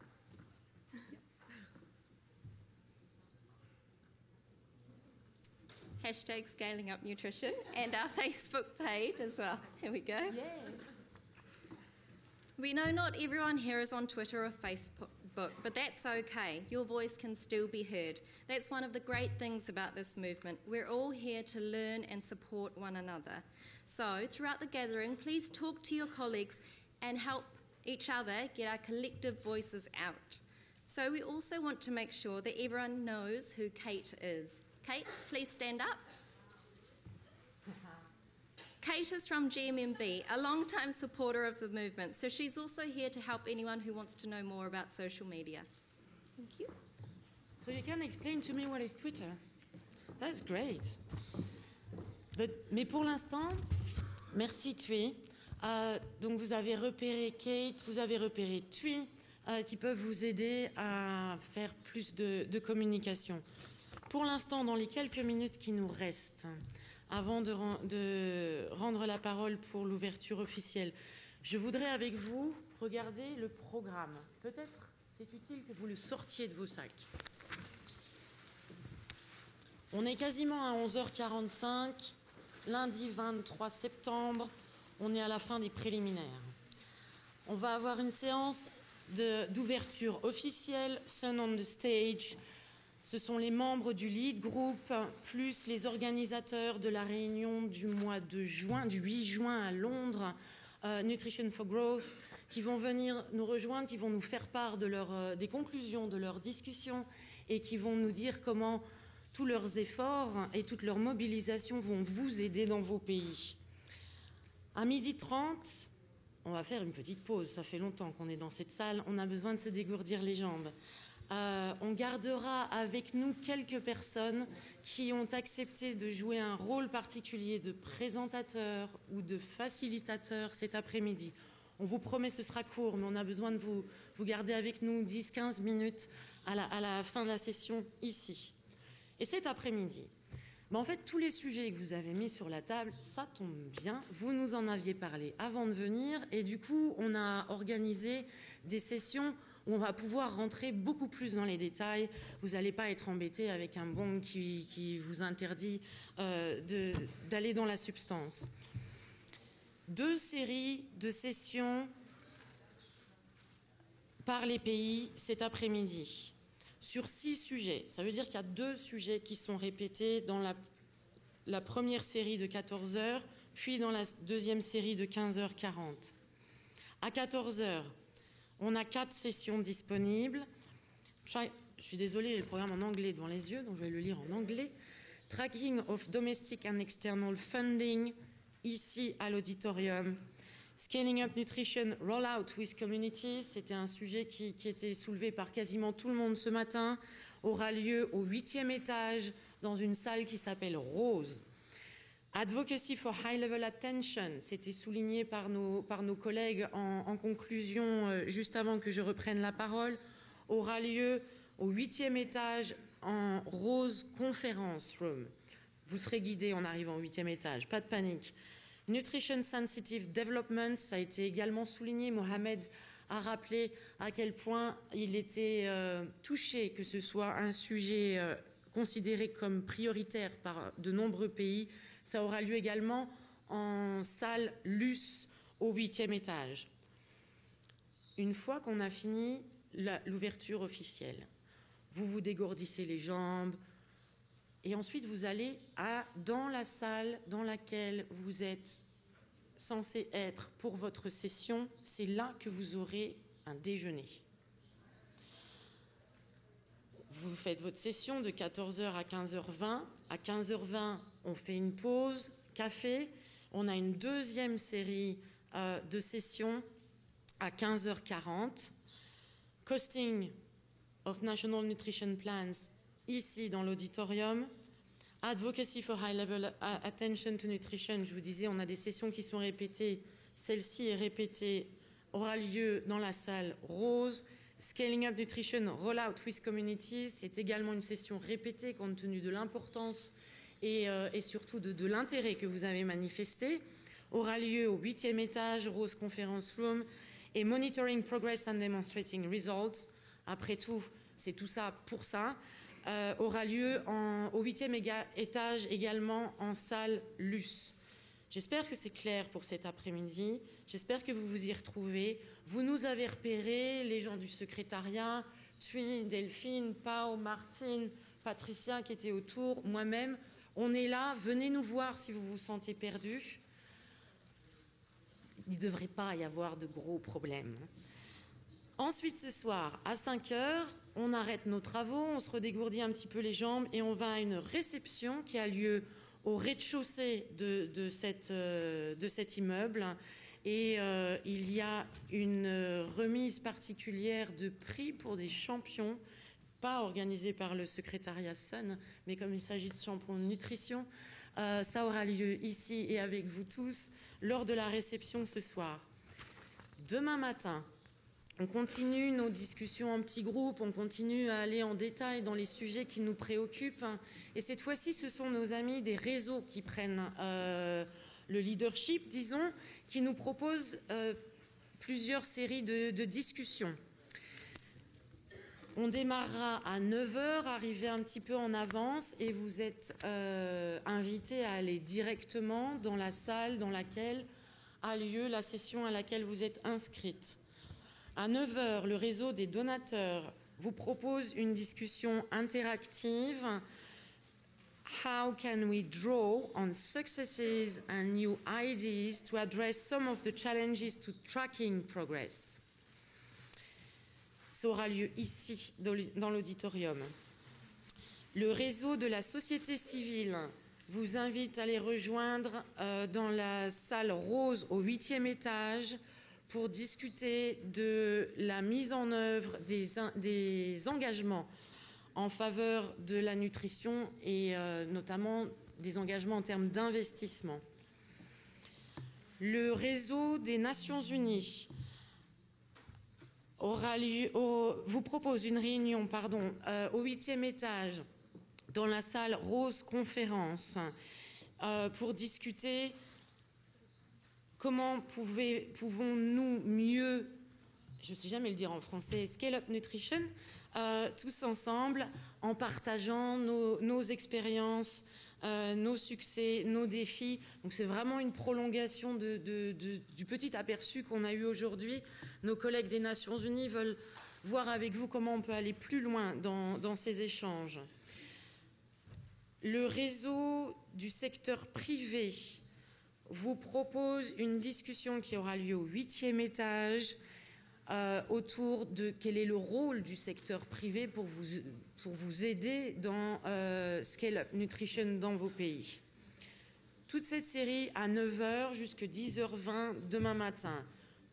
S: hashtag Scaling Up Nutrition, and our Facebook page as well. Here we go.
B: Yes.
S: We know not everyone here is on Twitter or Facebook, but that's okay. Your voice can still be heard. That's one of the great things about this movement. We're all here to learn and support one another. So, throughout the gathering, please talk to your colleagues and help each other get our collective voices out. So we also want to make sure that everyone knows who Kate is. Kate, please stand up. Kate is from GMMB, a long-time supporter of the movement, so she's also here to help anyone who wants to know more about social media. Thank you.
B: So you can explain to me what is Twitter? That's great. Mais pour l'instant, merci Thuy. Donc vous avez repéré Kate, vous avez repéré Thuy, qui peuvent vous aider à faire plus de communication. Pour l'instant, dans les quelques minutes qui nous restent, avant de rendre la parole pour l'ouverture officielle, je voudrais avec vous regarder le programme. Peut-être c'est utile que vous le sortiez de vos sacs. On est quasiment à 11h45, lundi 23 septembre, on est à la fin des préliminaires. On va avoir une séance d'ouverture officielle, Sun on the Stage. Ce sont les membres du lead group, plus les organisateurs de la réunion du mois de juin, du 8 juin à Londres, Nutrition for Growth, qui vont venir nous rejoindre, qui vont nous faire part de des conclusions de leurs discussions et qui vont nous dire comment tous leurs efforts et toute leur mobilisation vont vous aider dans vos pays. À 12h30, on va faire une petite pause. Ça fait longtemps qu'on est dans cette salle. On a besoin de se dégourdir les jambes. On gardera avec nous quelques personnes qui ont accepté de jouer un rôle particulier de présentateur ou de facilitateur cet après-midi. On vous promet ce sera court, mais on a besoin de vous garder avec nous 10-15 minutes à la fin de la session ici. Et cet après-midi, en fait, tous les sujets que vous avez mis sur la table, ça tombe bien. Vous nous en aviez parlé avant de venir et du coup, on a organisé des sessions où on va pouvoir rentrer beaucoup plus dans les détails. Vous n'allez pas être embêté avec un bong qui vous interdit d'aller dans la substance. 2 séries de sessions par les pays cet après-midi sur 6 sujets. Ça veut dire qu'il y a 2 sujets qui sont répétés dans la première série de 14h, puis dans la deuxième série de 15h40. À 14h, on a 4 sessions disponibles. Je suis désolée, j'ai le programme en anglais devant les yeux, donc je vais le lire en anglais. Tracking of Domestic and External Funding, ici à l'auditorium. Scaling Up Nutrition, Rollout with Communities, c'était un sujet qui était soulevé par quasiment tout le monde ce matin, aura lieu au 8e étage dans une salle qui s'appelle Rose. Advocacy for High Level Attention, c'était souligné par nos collègues en conclusion juste avant que je reprenne la parole, aura lieu au 8e étage en Rose Conference Room. Vous serez guidés en arrivant au 8e étage, pas de panique. Nutrition Sensitive Development, ça a été également souligné. Mohamed a rappelé à quel point il était touché que ce soit un sujet considéré comme prioritaire par de nombreux pays. Ça aura lieu également en salle Luce au 8e étage. Une fois qu'on a fini l'ouverture officielle, vous vous dégourdissez les jambes, et ensuite, vous allez dans la salle dans laquelle vous êtes censé être pour votre session. C'est là que vous aurez un déjeuner. Vous faites votre session de 14h à 15h20. À 15h20, on fait une pause, café. On a une deuxième série de sessions à 15h40. Costing of National Nutrition Plans, ici dans l'auditorium. Advocacy for High Level Attention to Nutrition, je vous disais, on a des sessions qui sont répétées. Celle-ci est répétée, aura lieu dans la salle Rose. Scaling Up Nutrition, Rollout with Communities, c'est également une session répétée compte tenu de l'importance et surtout de l'intérêt que vous avez manifesté. Aura lieu au 8e étage, Rose Conference Room. Et Monitoring Progress and Demonstrating Results. Après tout, c'est tout ça pour ça. aura lieu au 8e étage, également en salle Luce. J'espère que c'est clair pour cet après-midi. J'espère que vous vous y retrouvez. Vous nous avez repérés, les gens du secrétariat, Thuy, Delphine, Pao, Martine, Patricia qui étaient autour, moi-même. On est là, venez nous voir si vous vous sentez perdus. Il ne devrait pas y avoir de gros problèmes. Ensuite, ce soir, à 5 heures, on arrête nos travaux, on se redégourdit un petit peu les jambes et on va à une réception qui a lieu au rez-de-chaussée de cet immeuble. Et il y a une remise particulière de prix pour des champions, pas organisée par le secrétariat Sun, mais comme il s'agit de champions de nutrition, ça aura lieu ici et avec vous tous lors de la réception ce soir. Demain matin, on continue nos discussions en petits groupes, on continue à aller en détail dans les sujets qui nous préoccupent. Et cette fois-ci, ce sont nos amis des réseaux qui prennent le leadership, disons, qui nous proposent plusieurs séries de discussions. On démarrera à 9 h, arrivez un petit peu en avance et vous êtes invités à aller directement dans la salle dans laquelle a lieu la session à laquelle vous êtes inscrites. À 9 h, le réseau des donateurs vous propose une discussion interactive. How can we draw on successes and new ideas to address some of the challenges to tracking progress? Ça aura lieu ici, dans l'auditorium. Le réseau de la société civile vous invite à les rejoindre dans la salle rose au 8e étage pour discuter de la mise en œuvre des engagements en faveur de la nutrition et notamment des engagements en termes d'investissement. Le réseau des Nations Unies vous propose une réunion au 8e étage dans la salle Rose Conférence pour discuter comment pouvons-nous mieux, je ne sais jamais le dire en français, scale up nutrition, tous ensemble en partageant nos expériences, nos succès, nos défis. Donc c'est vraiment une prolongation du petit aperçu qu'on a eu aujourd'hui. Nos collègues des Nations Unies veulent voir avec vous comment on peut aller plus loin dans ces échanges. Le réseau du secteur privé vous propose une discussion qui aura lieu au 8e étage autour de quel est le rôle du secteur privé pour vous aider dans Scale Up Nutrition dans vos pays. Toute cette série à 9 h jusqu'à 10 h 20 demain matin.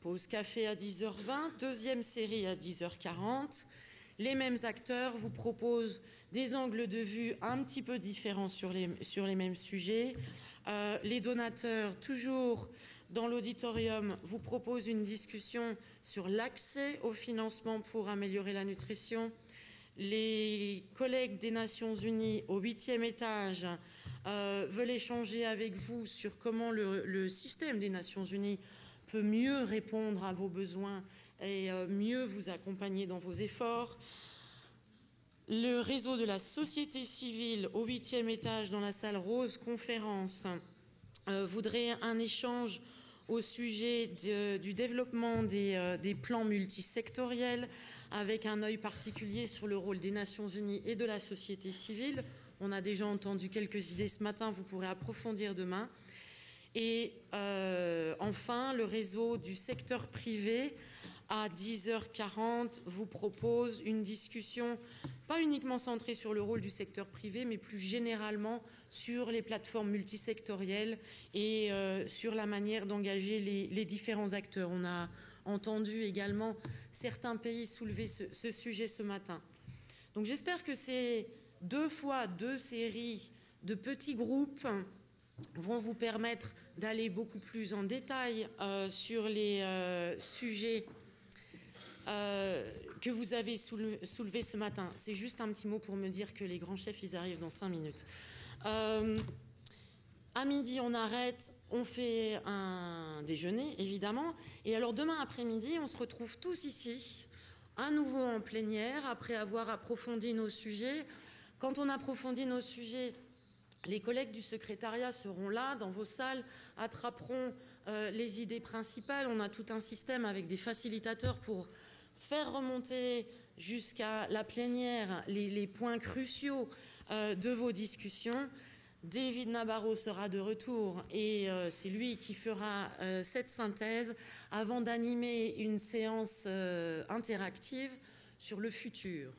B: Pause café à 10 h 20, deuxième série à 10 h 40. Les mêmes acteurs vous proposent des angles de vue un petit peu différents sur les mêmes sujets. Les donateurs, toujours dans l'auditorium, vous proposent une discussion sur l'accès au financement pour améliorer la nutrition. Les collègues des Nations Unies au 8e étage veulent échanger avec vous sur comment le système des Nations Unies peut mieux répondre à vos besoins et mieux vous accompagner dans vos efforts. Le réseau de la société civile au 8e étage dans la salle Rose Conférence voudrait un échange au sujet du développement des plans multisectoriels avec un œil particulier sur le rôle des Nations Unies et de la société civile. On a déjà entendu quelques idées ce matin, vous pourrez approfondir demain. Et enfin, le réseau du secteur privé à 10 h 40 vous propose une discussion pas uniquement centrée sur le rôle du secteur privé, mais plus généralement sur les plateformes multisectorielles et sur la manière d'engager les différents acteurs. On a entendu également certains pays soulever ce sujet ce matin. Donc j'espère que ces deux séries de petits groupes vont vous permettre d'aller beaucoup plus en détail sur les sujets que vous avez soulevés ce matin. C'est juste un petit mot pour me dire que les grands chefs, ils arrivent dans 5 minutes. À midi, on arrête, on fait un déjeuner, évidemment. Et alors, demain après-midi, on se retrouve tous ici, à nouveau en plénière, après avoir approfondi nos sujets, Quand on approfondit nos sujets, les collègues du secrétariat seront là, dans vos salles, attraperont les idées principales. On a tout un système avec des facilitateurs pour faire remonter jusqu'à la plénière les points cruciaux de vos discussions. David Nabarro sera de retour et c'est lui qui fera cette synthèse avant d'animer une séance interactive sur le futur.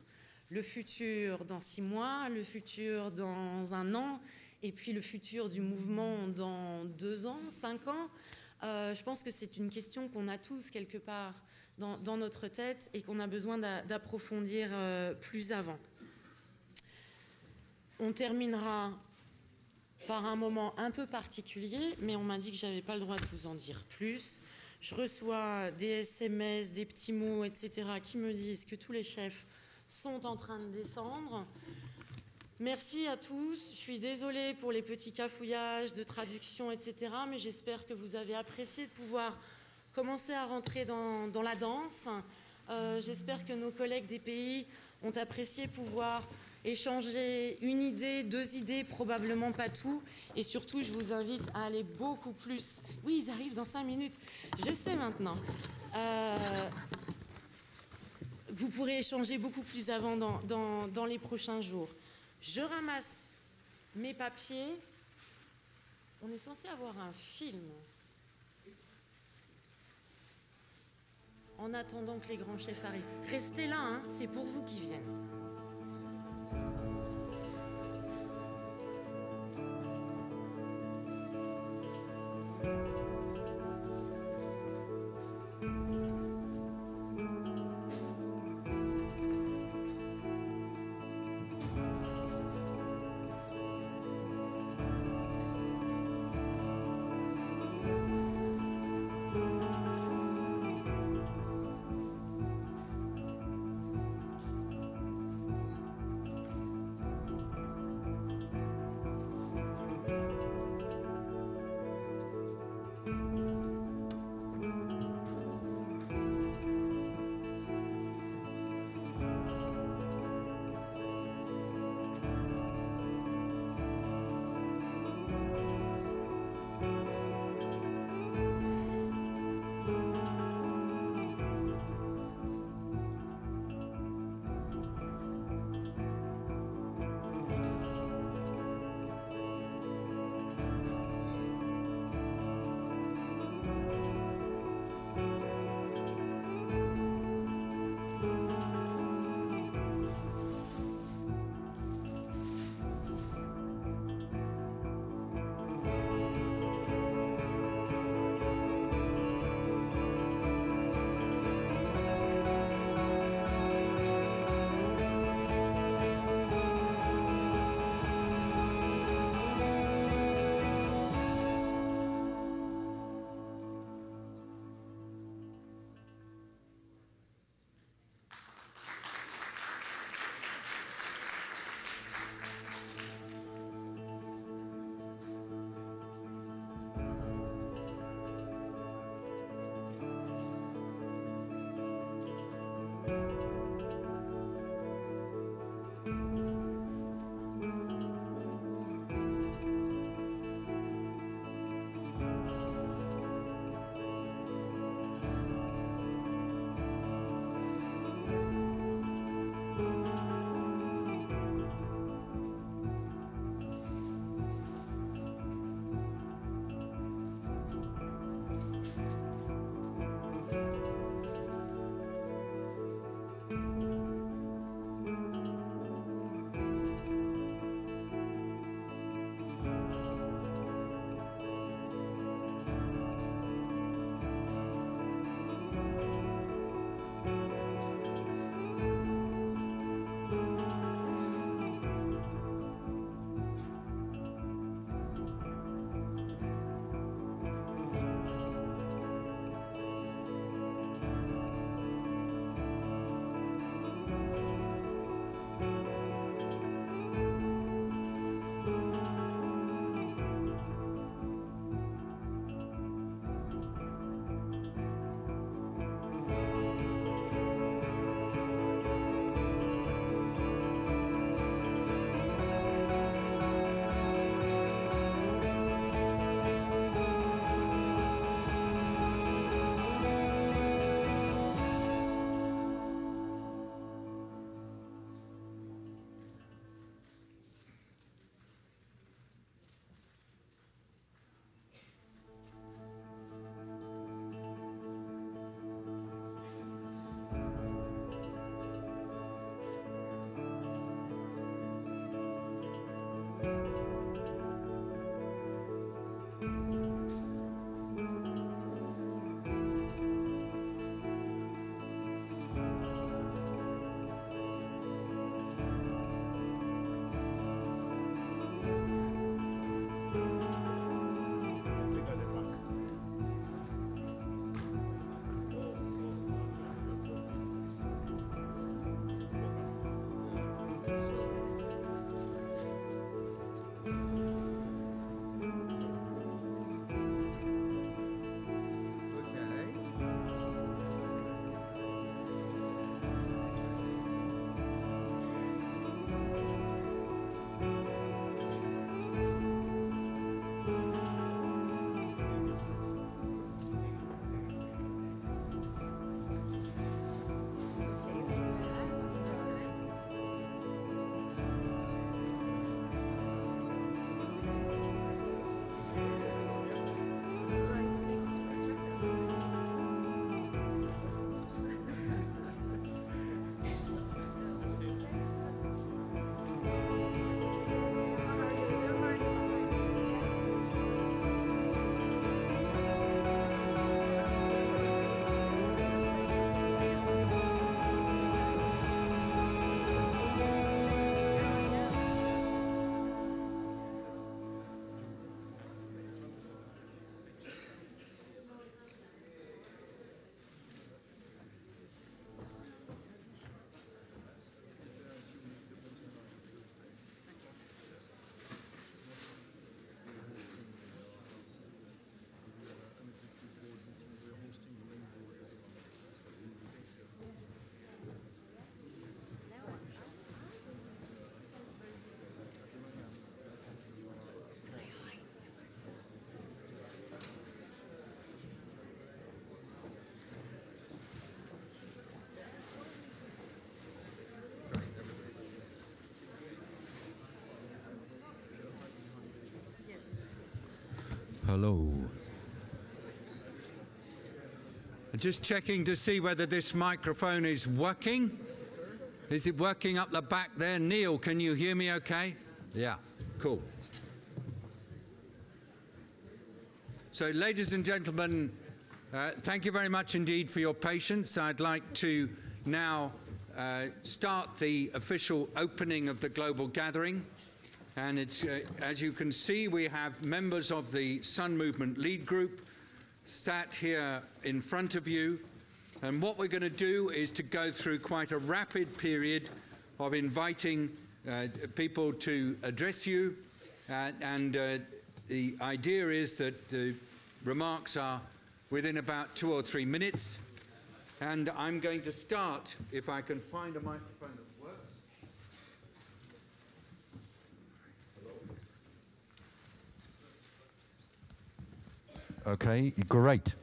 B: Le futur dans 6 mois, le futur dans 1 an, et puis le futur du mouvement dans 2 ans, 5 ans. Je pense que c'est une question qu'on a tous quelque part dans notre tête et qu'on a besoin d'approfondir plus avant. On terminera par un moment un peu particulier, mais on m'a dit que je n'avais pas le droit de vous en dire plus. Je reçois des SMS, des petits mots, etc., qui me disent que tous les chefs sont en train de descendre. Merci à tous. Je suis désolée pour les petits cafouillages de traduction, etc., mais j'espère que vous avez apprécié de pouvoir commencer à rentrer dans la danse. J'espère que nos collègues des pays ont apprécié pouvoir échanger une idée, 2 idées, probablement pas tout. Et surtout, je vous invite à aller beaucoup plus. Oui, ils arrivent dans 5 minutes. Je sais maintenant. Vous pourrez échanger beaucoup plus avant dans les prochains jours. Je ramasse mes papiers. On est censé avoir un film. En attendant que les grands chefs arrivent. Restez là, hein, c'est pour vous qui viennent.
T: hello. Just checking to see whether this microphone is working. Is it working up the back there? Neil, can you hear me okay? Yeah, cool. So, ladies and gentlemen, thank you very much indeed for your patience. I'd like to now start the official opening of the global gathering. And it's, as you can see, we have members of the Sun Movement Lead Group sat here in front of you. And what we're going to do is to go through quite a rapid period of inviting people to address you. The idea is that the remarks are within about 2 or 3 minutes. And I'm going to start, if I can find a microphone that works. Okay, great.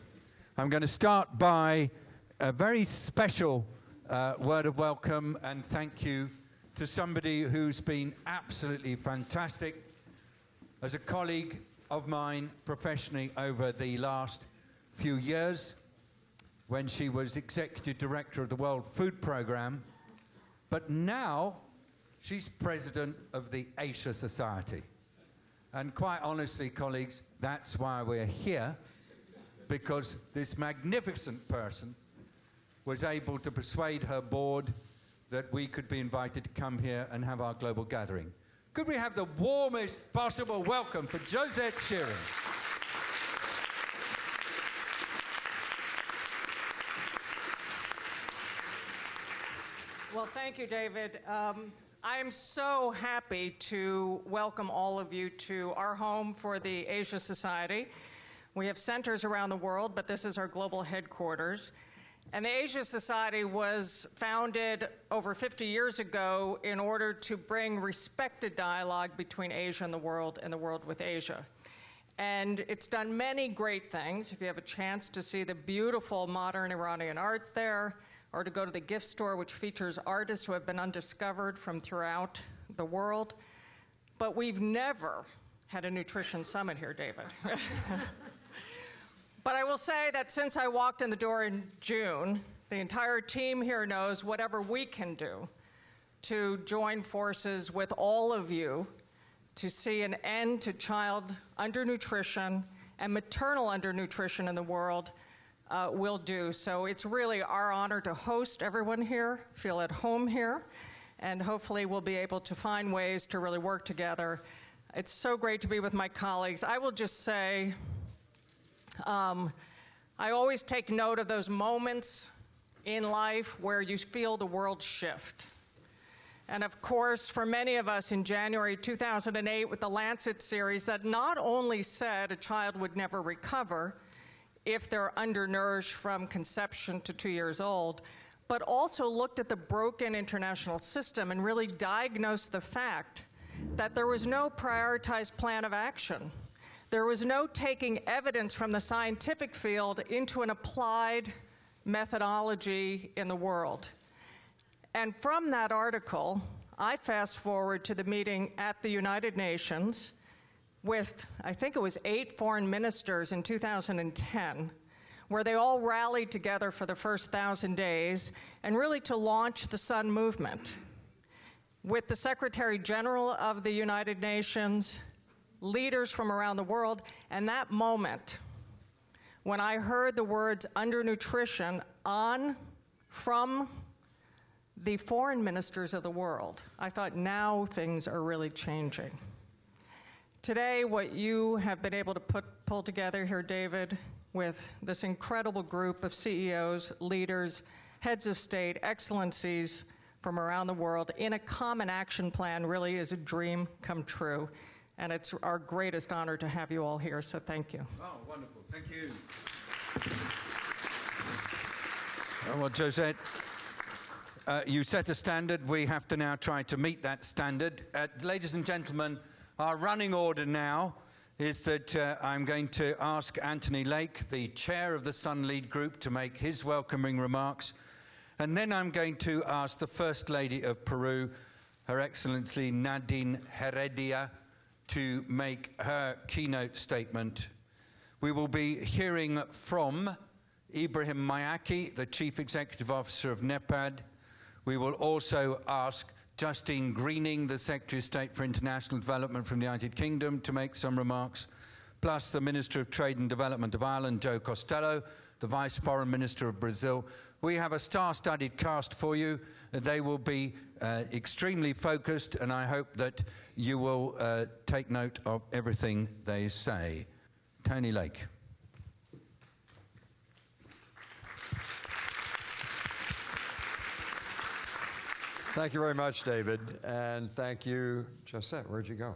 T: I'm going to start by a very special word of welcome and thank you to somebody who's been absolutely fantastic as a colleague of mine professionally over the last few years when she was Executive Director of the World Food Programme, but now she's President of the Asia Society. And quite honestly, colleagues, that's why we're here, because this magnificent person was able to persuade her board that we could be invited to come here and have our global gathering. Could we have the warmest possible welcome for Josette Shearing?
U: Well, thank you, David. I am so happy to welcome all of you to our home for the Asia Society. We have centers around the world, but this is our global headquarters. And the Asia Society was founded over 50 years ago in order to bring respected dialogue between Asia and the world with Asia. And it's done many great things. If you have a chance to see the beautiful modern Iranian art there, or to go to the gift store, which features artists who have been undiscovered from throughout the world. But we've never had a nutrition summit here, David. But I will say that since I walked in the door in June, the entire team here knows whatever we can do to join forces with all of you to see an end to child undernutrition and maternal undernutrition in the world will do. So it's really our honor to host everyone here, feel at home here, and hopefully we'll be able to find ways to really work together. It's so great to be with my colleagues. I will just say, I always take note of those moments in life where you feel the world shift. And of course, for many of us in January 2008 with the Lancet series that not only said a child would never recover if they're undernourished from conception to 2 years old, but also looked at the broken international system and really diagnosed the fact that there was no prioritized plan of action. There was no taking evidence from the scientific field into an applied methodology in the world. And from that article, I fast forward to the meeting at the United Nations with, I think it was 8 foreign ministers in 2010, where they all rallied together for the first 1,000 days and really to launch the Sun movement. With the Secretary General of the United Nations, leaders from around the world, and that moment when I heard the words undernutrition from the foreign ministers of the world, I thought now things are really changing. Today, what you have been able to pull together here, David, with this incredible group of CEOs, leaders, heads of state, excellencies from around the world in a common action plan really is a dream come true. And it's our greatest honor to have you all here, so thank you.
T: Oh, wonderful. Thank you. Well, Josette, you set a standard. We have to now try to meet that standard. Ladies and gentlemen, our running order now is that I'm going to ask Anthony Lake, the chair of the Sun Lead Group, to make his welcoming remarks. And then I'm going to ask the First Lady of Peru, Her Excellency Nadine Heredia, to make her keynote statement. We will be hearing from Ibrahim Mayaki, the Chief Executive Officer of NEPAD. We will also ask Justine Greening, the Secretary of State for International Development from the United Kingdom, to make some remarks, plus the Minister of Trade and Development of Ireland, Joe Costello, the Vice Foreign Minister of Brazil. We have a star-studded cast for you. They will be extremely focused, and I hope that you will take note of everything they say. Tony Lake.
A: Thank you very much, David, and thank you, Josette. Where'd you go?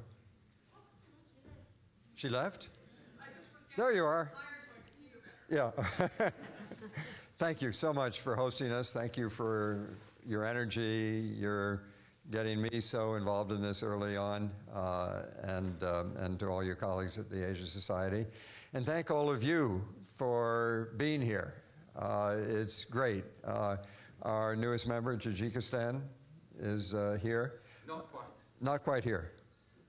A: She left? There you are. Yeah. Thank you so much for hosting us. Thank you for your energy, your getting me so involved in this early on, and to all your colleagues at the Asia Society. And thank all of you for being here. It's great. Our newest member, Tajikistan, is here.
T: Not quite.
A: Not quite here.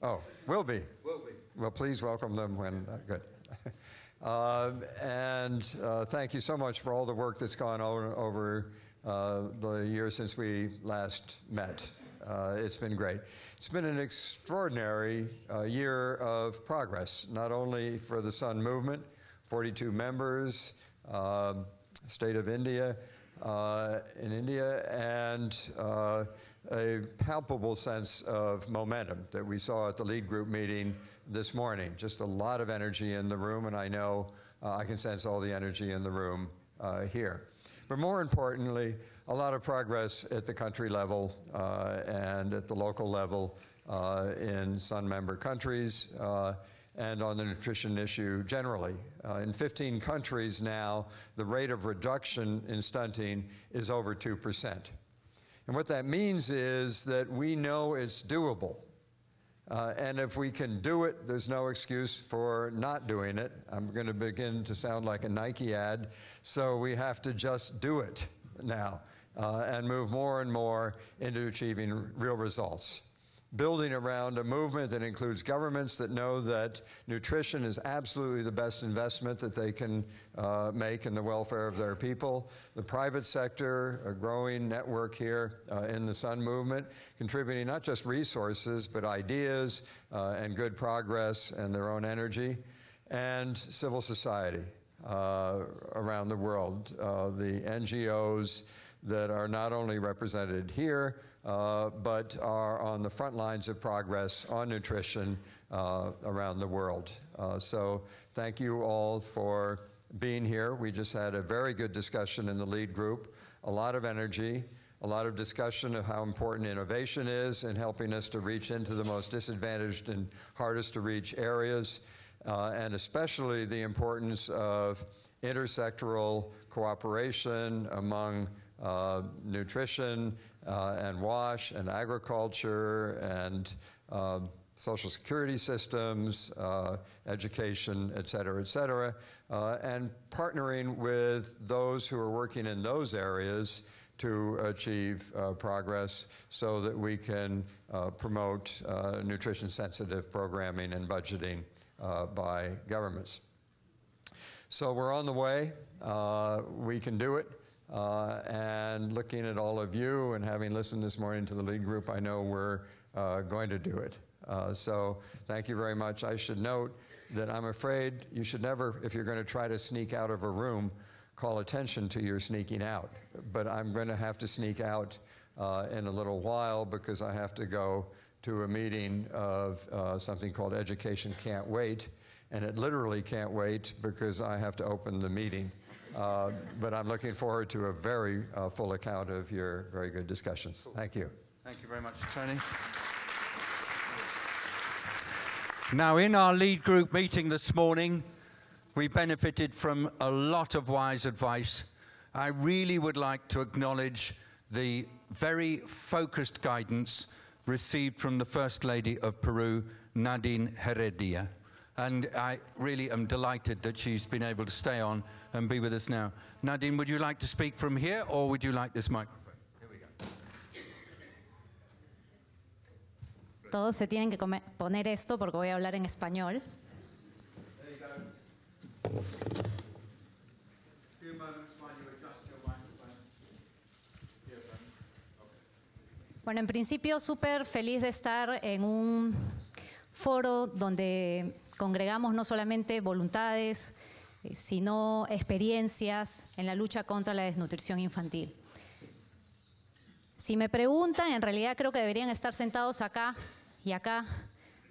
A: Oh, will be.
T: Will be.
A: Well, please welcome them when, good. Thank you so much for all the work that's gone on over the years since we last met. It's been great. It's been an extraordinary year of progress, not only for the Sun Movement, 42 members, State of India, in India, and a palpable sense of momentum that we saw at the lead group meeting this morning. Just a lot of energy in the room, and I know I can sense all the energy in the room here. But more importantly, a lot of progress at the country level and at the local level in Sun member countries and on the nutrition issue generally. In 15 countries now, the rate of reduction in stunting is over 2%. And what that means is that we know it's doable. And if we can do it, there's no excuse for not doing it. I'm going to begin to sound like a Nike ad, so we have to just do it now and move more and more into achieving real results. Building around a movement that includes governments that know that nutrition is absolutely the best investment that they can make in the welfare of their people. The private sector, a growing network here in the Sun Movement, contributing not just resources, but ideas and good progress and their own energy. And civil society around the world, the NGOs that are not only represented here, but are on the front lines of progress on nutrition around the world. So thank you all for being here. We just had a very good discussion in the lead group, a lot of energy, a lot of discussion of how important innovation is in helping us to reach into the most disadvantaged and hardest to reach areas, and especially the importance of intersectoral cooperation among nutrition and WASH and agriculture and social security systems, education, et cetera, and partnering with those who are working in those areas to achieve progress so that we can promote nutrition-sensitive programming and budgeting by governments. So we're on the way. We can do it. And looking at all of you and having listened this morning to the lead group, I know we're going to do it. So thank you very much. I should note that I'm afraid you should never, if you're going to try to sneak out of a room, call attention to your sneaking out. But I'm going to have to sneak out in a little while because I have to go to a meeting of something called Education Can't Wait. And it literally can't wait because I have to open the meeting. But I'm looking forward to a very full account of your very good discussions. Thank you.
T: Thank you very much, Tony. Now, in our lead group meeting this morning, we benefited from a lot of wise advice. I really would like to acknowledge the very focused guidance received from the First Lady of Peru, Nadine Heredia. And I really am delighted that she's been able to stay on and be with us now. Nadine, would you like to speak from here, or would you like this microphone? Here we go.
C: Todos se tienen que poner esto porque voy a hablar en español. Bueno, en principio súper feliz de estar en un foro donde congregamos no solamente voluntades, sino experiencias en la lucha contra la desnutrición infantil. Si me preguntan, en realidad creo que deberían estar sentados acá y acá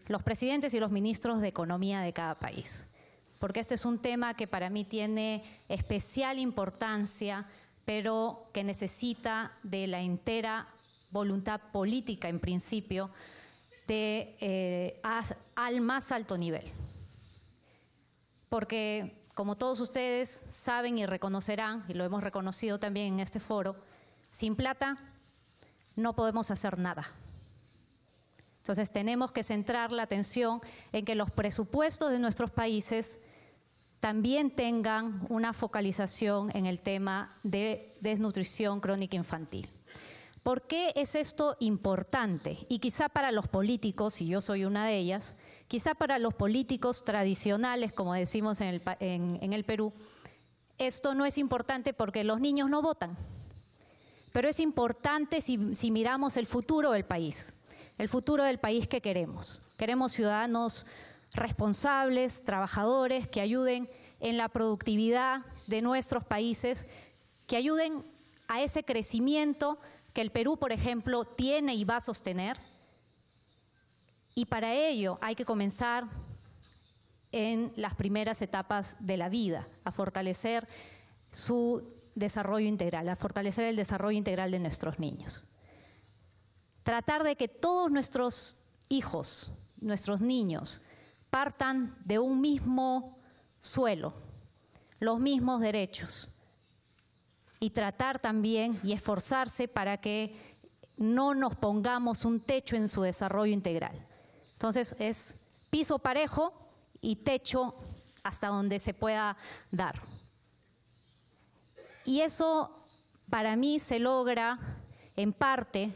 C: los presidentes y los ministros de Economía de cada país, porque este es un tema que para mí tiene especial importancia, pero que necesita de la entera voluntad política, en principio, al más alto nivel. Porque, como todos ustedes saben y reconocerán, y lo hemos reconocido también en este foro, sin plata no podemos hacer nada. Entonces tenemos que centrar la atención en que los presupuestos de nuestros países también tengan una focalización en el tema de desnutrición crónica infantil. ¿Por qué es esto importante? Y quizá para los políticos, y yo soy una de ellas, quizá para los políticos tradicionales, como decimos en el Perú, esto no es importante porque los niños no votan. Pero es importante si miramos el futuro del país que queremos. Queremos ciudadanos responsables, trabajadores, que ayuden en la productividad de nuestros países, que ayuden a ese crecimiento que el Perú, por ejemplo, tiene y va a sostener. Y para ello hay que comenzar en las primeras etapas de la vida, a fortalecer su desarrollo integral, a fortalecer el desarrollo integral de nuestros niños. Tratar de que todos nuestros hijos, nuestros niños, partan de un mismo suelo, los mismos derechos, y tratar también y esforzarse para que no nos pongamos un techo en su desarrollo integral. Entonces es piso parejo y techo hasta donde se pueda dar. Y eso para mí se logra en parte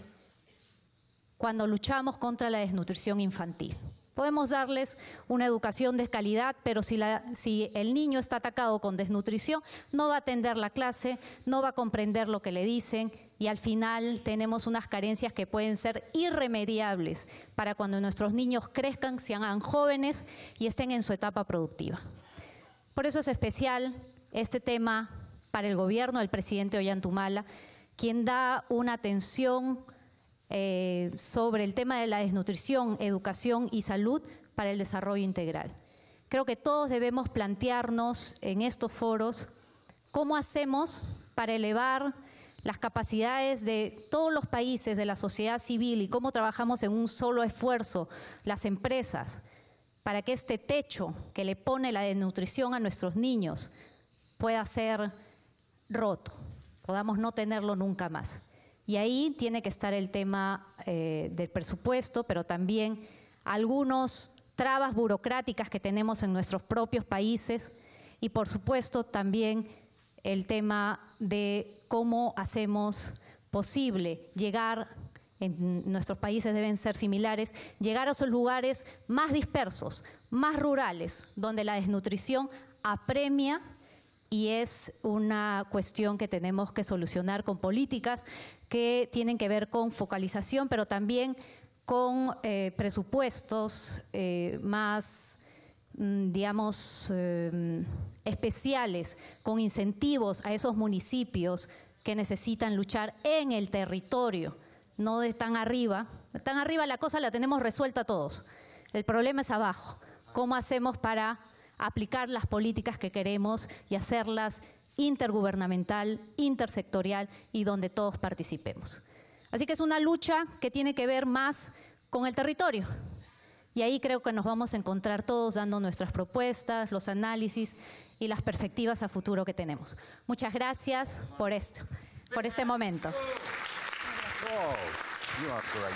C: cuando luchamos contra la desnutrición infantil. Podemos darles una educación de calidad, pero si el niño está atacado con desnutrición, no va a atender la clase, no va a comprender lo que le dicen y al final tenemos unas carencias que pueden ser irremediables para cuando nuestros niños crezcan, se hagan jóvenes y estén en su etapa productiva. Por eso es especial este tema para el gobierno del presidente Ollantumala, quien da una atención sobre el tema de la desnutrición, educación y salud para el desarrollo integral. Creo que todos debemos plantearnos en estos foros cómo hacemos para elevar las capacidades de todos los países, de la sociedad civil y cómo trabajamos en un solo esfuerzo, las empresas, para que este techo que le pone la desnutrición a nuestros niños pueda ser roto, podamos no tenerlo nunca más. Y ahí tiene que estar el tema del presupuesto, pero también algunas trabas burocráticas que tenemos en nuestros propios países y, por supuesto, también el tema de cómo hacemos posible llegar, en nuestros países deben ser similares, llegar a esos lugares más dispersos, más rurales, donde la desnutrición apremia y es una cuestión que tenemos que solucionar con políticas que tienen que ver con focalización, pero también con presupuestos más, digamos, especiales, con incentivos a esos municipios que necesitan luchar en el territorio, no de tan arriba. Tan arriba la cosa la tenemos resuelta todos. El problema es abajo. ¿Cómo hacemos para aplicar las políticas que queremos y hacerlas intergubernamental, intersectorial y donde todos participemos? Así que es una lucha que tiene que ver más con el territorio. Y ahí creo que nos vamos a encontrar todos dando nuestras propuestas, los análisis y las perspectivas a futuro que tenemos. Muchas gracias por esto, por este momento.
T: Oh, you are great.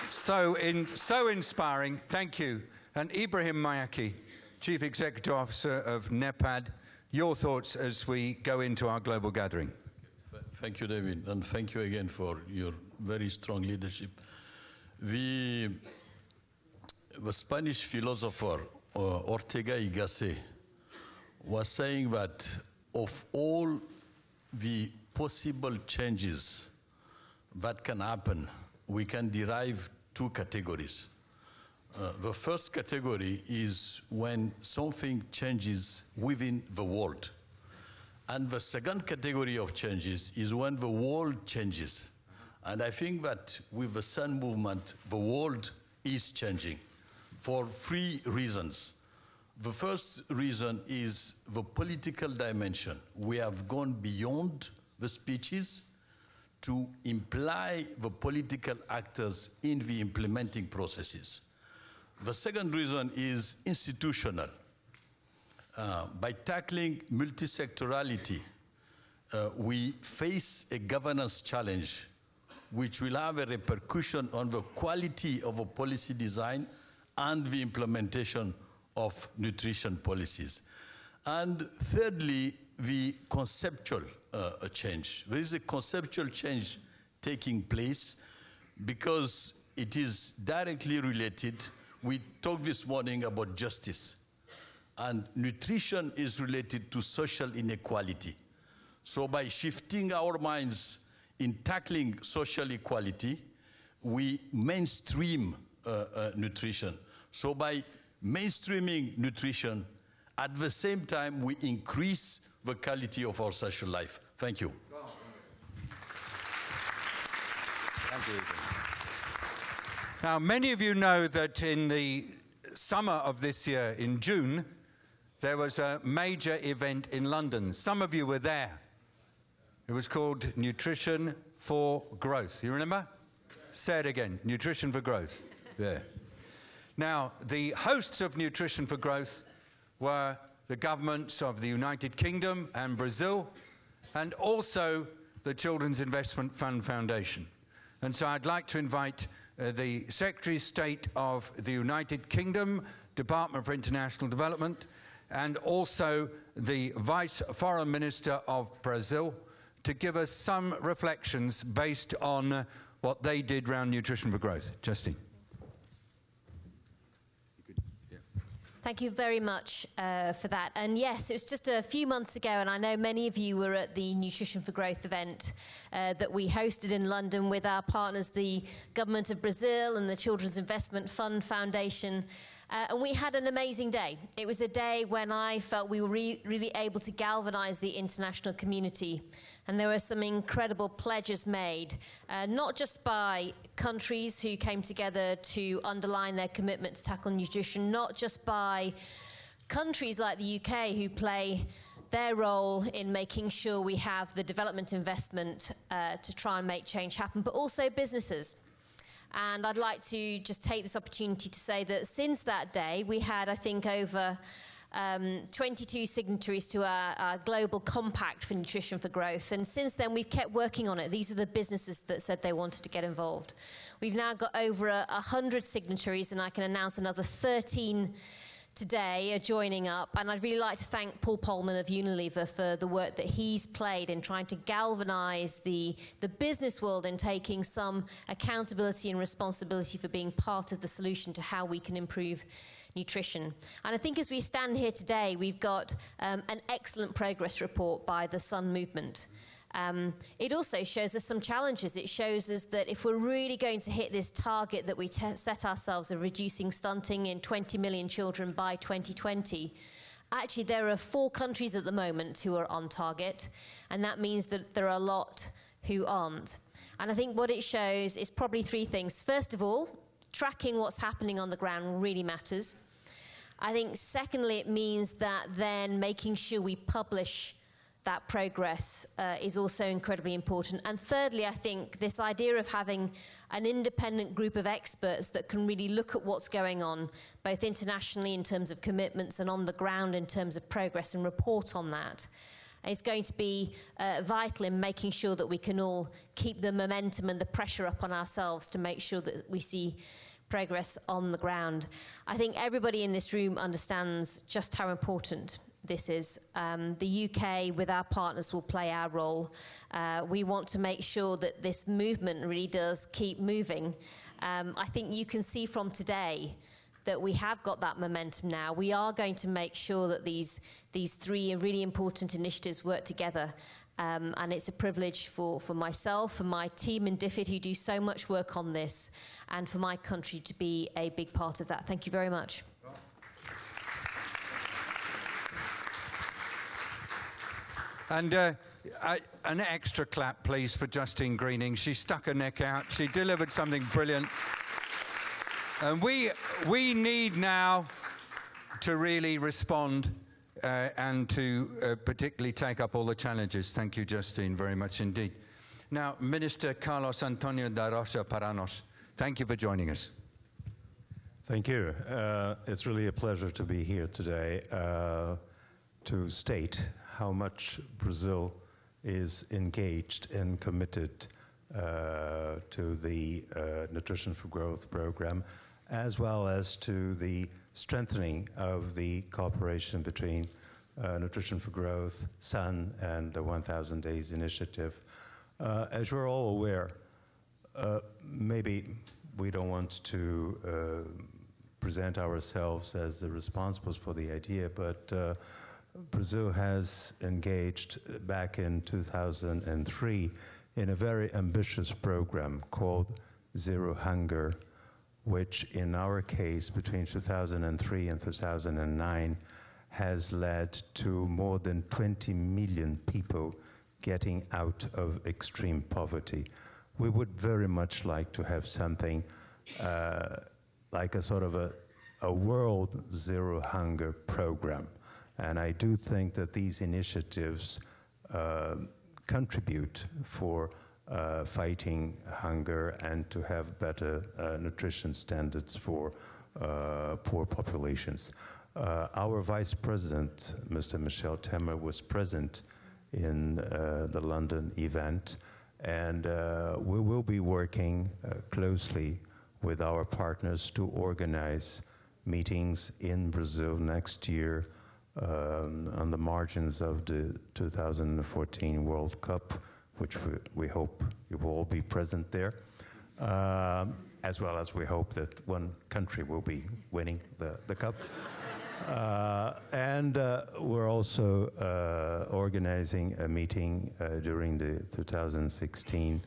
T: So inspiring. Thank you. And Ibrahim Mayaki, Chief Executive Officer of NEPAD, your thoughts as we go into our global gathering.
D: Thank you, David, and thank you again for your very strong leadership. We the Spanish philosopher Ortega y Gasset was saying that of all the possible changes that can happen, we can derive two categories. The first category is when something changes within the world. And the second category of changes is when the world changes. And I think that with the Sun movement, the world is changing for three reasons. The first reason is the political dimension. We have gone beyond the speeches to imply the political actors in the implementing processes. The second reason is institutional. By tackling multisectorality, we face a governance challenge which will have a repercussion on the quality of a policy design and the implementation of nutrition policies. And thirdly, the conceptual change. There is a conceptual change taking place because it is directly related. We talked this morning about justice, and nutrition is related to social inequality. So by shifting our minds in tackling social equality, we mainstream nutrition. So by mainstreaming nutrition, at the same time, we increase the quality of our social life. Thank you.
T: Thank you. Now, many of you know that in the summer of this year, in June, there was a major event in London. Some of you were there. It was called Nutrition for Growth. You remember? Say it again. Nutrition for Growth. Yeah. Now, the hosts of Nutrition for Growth were the governments of the United Kingdom and Brazil, and also the Children's Investment Fund Foundation. And so I'd like to invite the Secretary of State of the United Kingdom, Department for International Development, and also the Vice Foreign Minister of Brazil to give us some reflections based on what they did around Nutrition for Growth. Justine.
E: Thank you very much for that. And yes, it was just a few months ago, and I know many of you were at the Nutrition for Growth event that we hosted in London with our partners, the Government of Brazil and the Children's Investment Fund Foundation. And we had an amazing day. It was a day when I felt we were really able to galvanize the international community. And there were some incredible pledges made, not just by countries who came together to underline their commitment to tackle nutrition, not just by countries like the UK who play their role in making sure we have the development investment to try and make change happen, but also businesses. And I'd like to just take this opportunity to say that since that day, we had, I think, over 22 signatories to our global compact for Nutrition for Growth. And since then, we've kept working on it. These are the businesses that said they wanted to get involved. We've now got over 100 signatories, and I can announce another 13 today are joining up. And I'd really like to thank Paul Polman of Unilever for the work that he's played in trying to galvanize the business world in taking some accountability and responsibility for being part of the solution to how we can improve nutrition. And I think as we stand here today, we've got an excellent progress report by the Sun Movement. It also shows us some challenges. It shows us that if we're really going to hit this target that we set ourselves of reducing stunting in 20 million children by 2020, actually there are 4 countries at the moment who are on target, and that means that there are a lot who aren't. And I think what it shows is probably 3 things. First of all, tracking what's happening on the ground really matters. I think secondly, it means that then making sure we publish that progress is also incredibly important. And thirdly, I think this idea of having an independent group of experts that can really look at what's going on, both internationally in terms of commitments and on the ground in terms of progress, and report on that, is going to be vital in making sure that we can all keep the momentum and the pressure up on ourselves to make sure that we see progress on the ground. I think everybody in this room understands just how important this is. The UK, with our partners, will play our role. We want to make sure that this movement really does keep moving. I think you can see from today that we have got that momentum now. We are going to make sure that these three really important initiatives work together. And it's a privilege for myself and my team in DFID who do so much work on this, and for my country to be a big part of that. Thank you very much.
T: And an extra clap, please, for Justine Greening. She stuck her neck out. She delivered something brilliant. And we need now to really respond and to particularly take up all the challenges. Thank you, Justine, very much indeed. Now, Minister Carlos Antonio da Rocha Paranos, thank you for joining us.
F: Thank you. It's really a pleasure to be here today to state how much Brazil is engaged and committed to the Nutrition for Growth program, as well as to the strengthening of the cooperation between Nutrition for Growth, SUN, and the 1,000 Days Initiative. As we're all aware, maybe we don't want to present ourselves as the responsibles for the idea, but Brazil has engaged back in 2003 in a very ambitious program called Zero Hunger, which in our case between 2003 and 2009 has led to more than 20 million people getting out of extreme poverty. We would very much like to have something like a sort of a world Zero Hunger program. And I do think that these initiatives contribute for fighting hunger and to have better nutrition standards for poor populations. Our Vice President, Mr. Michel Temer, was present in the London event, and we will be working closely with our partners to organize meetings in Brazil next year on the margins of the 2014 World Cup, which we hope you will all be present there, as well as we hope that one country will be winning the cup. And we're also organizing a meeting during the 2016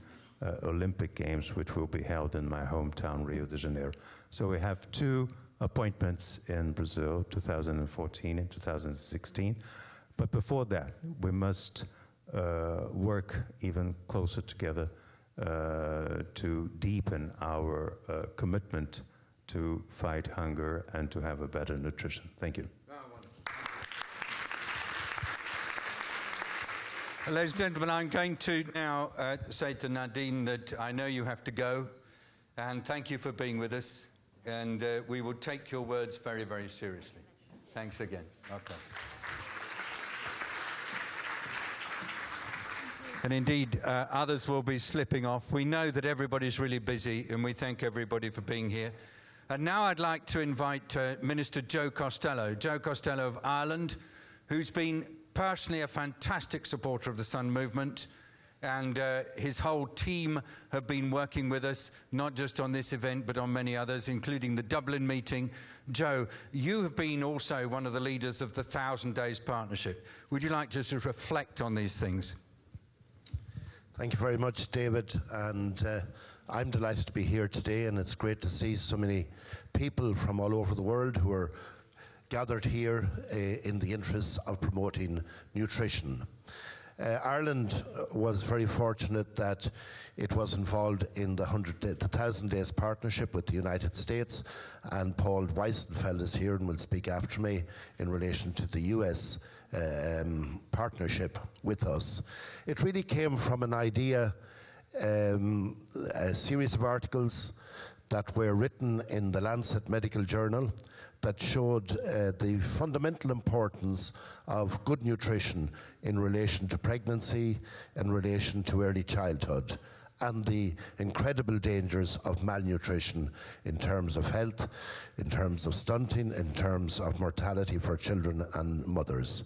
F: Olympic Games, which will be held in my hometown, Rio de Janeiro. So we have two appointments in Brazil, 2014 and 2016. But before that, we must work even closer together to deepen our commitment to fight hunger and to have a better nutrition. Thank you.
T: Ladies and gentlemen, I'm going to now say to Nadine that I know you have to go, and thank you for being with us, and we will take your words very, very seriously. Thanks again. Okay. And indeed, others will be slipping off. We know that everybody's really busy, and we thank everybody for being here. And now I'd like to invite Minister Joe Costello of Ireland, who's been personally a fantastic supporter of the Sun movement, and his whole team have been working with us, not just on this event, but on many others, including the Dublin meeting. Joe, you have been also one of the leaders of the 1,000 Days Partnership. Would you like just to reflect on these things?
G: Thank you very much, David, and I'm delighted to be here today, and it's great to see so many people from all over the world who are gathered here in the interests of promoting nutrition. Ireland was very fortunate that it was involved in the 1,000 Days Partnership with the United States, and Paul Weissenfeld is here and will speak after me in relation to the US partnership with us. It really came from an idea, a series of articles that were written in the Lancet Medical Journal that showed the fundamental importance of good nutrition in relation to pregnancy, in relation to early childhood, and the incredible dangers of malnutrition in terms of health, in terms of stunting, in terms of mortality for children and mothers.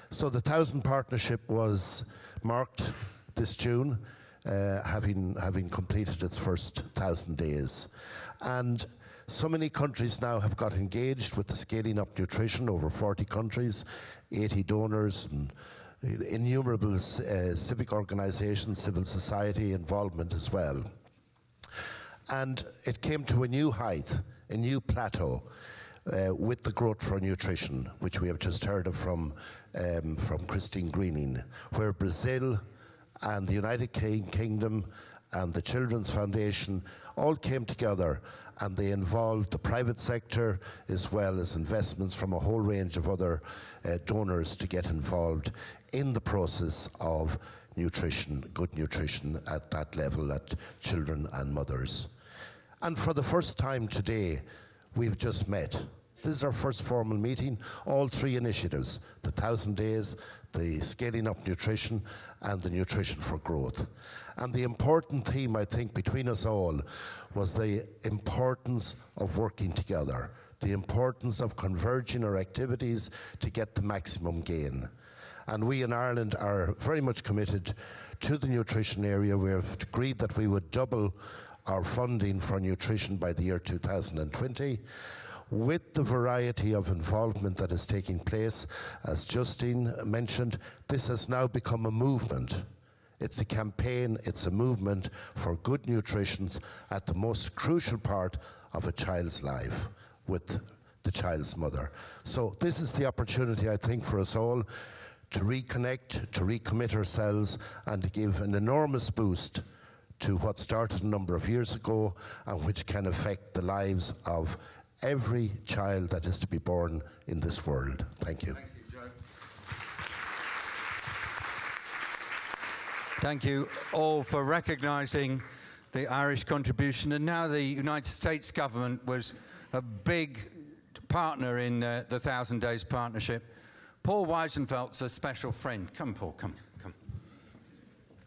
G: So the 1,000 Partnership was marked this June, having completed its first 1,000 days. And So many countries now have got engaged with the Scaling Up Nutrition, over 40 countries, 80 donors, and innumerable civic organizations, civil society involvement as well. And it came to a new height, a new plateau, with the Growth for Nutrition, which we have just heard of from Christine Greening, where Brazil and the United Kingdom and the Children's Foundation all came together, and they involved the private sector as well as investments from a whole range of other donors to get involved in the process of nutrition, good nutrition at that level, at children and mothers. And for the first time today, we've just met. This is our first formal meeting. All three initiatives, the 1,000 Days, the Scaling Up Nutrition, and the Nutrition for Growth. And the important theme, I think, between us all was the importance of working together, the importance of converging our activities to get the maximum gain. And we in Ireland are very much committed to the nutrition area. We have agreed that we would double our funding for nutrition by the year 2020. With the variety of involvement that is taking place, as Justine mentioned, this has now become a movement. It's a campaign, it's a movement for good nutrition at the most crucial part of a child's life, with the child's mother. So this is the opportunity, I think, for us all to reconnect, to recommit ourselves, and to give an enormous boost to what started a number of years ago and which can affect the lives of every child that is to be born in this world. Thank you.
T: Thank you, Joe. Thank you all for recognising the Irish contribution. And now the United States government was a big partner in the 1,000 Days Partnership. Paul Weisenfeld's a special friend. Come, Paul, come.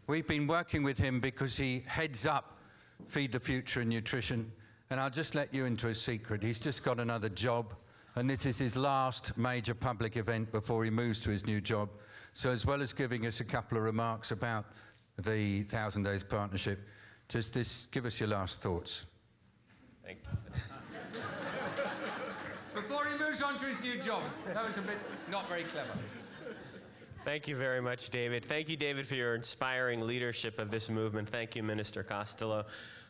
T: We've been working with him because he heads up Feed the Future in Nutrition. And I'll just let you into a secret. He's just got another job, and this is his last major public event before he moves to his new job. So as well as giving us a couple of remarks about the 1,000 Days Partnership, just give us your last thoughts.
H: Thank you.
T: Before he moves on to his new job. That was a bit not very clever.
H: Thank you very much, David. Thank you, David, for your inspiring leadership of this movement. Thank you, Minister Costello.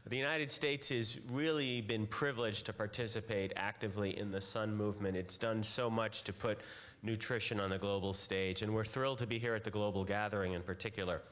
H: The United States has really been privileged to participate actively in the Sun movement. It's done so much to put nutrition on the global stage, and we're thrilled to be here at the Global Gathering in particular.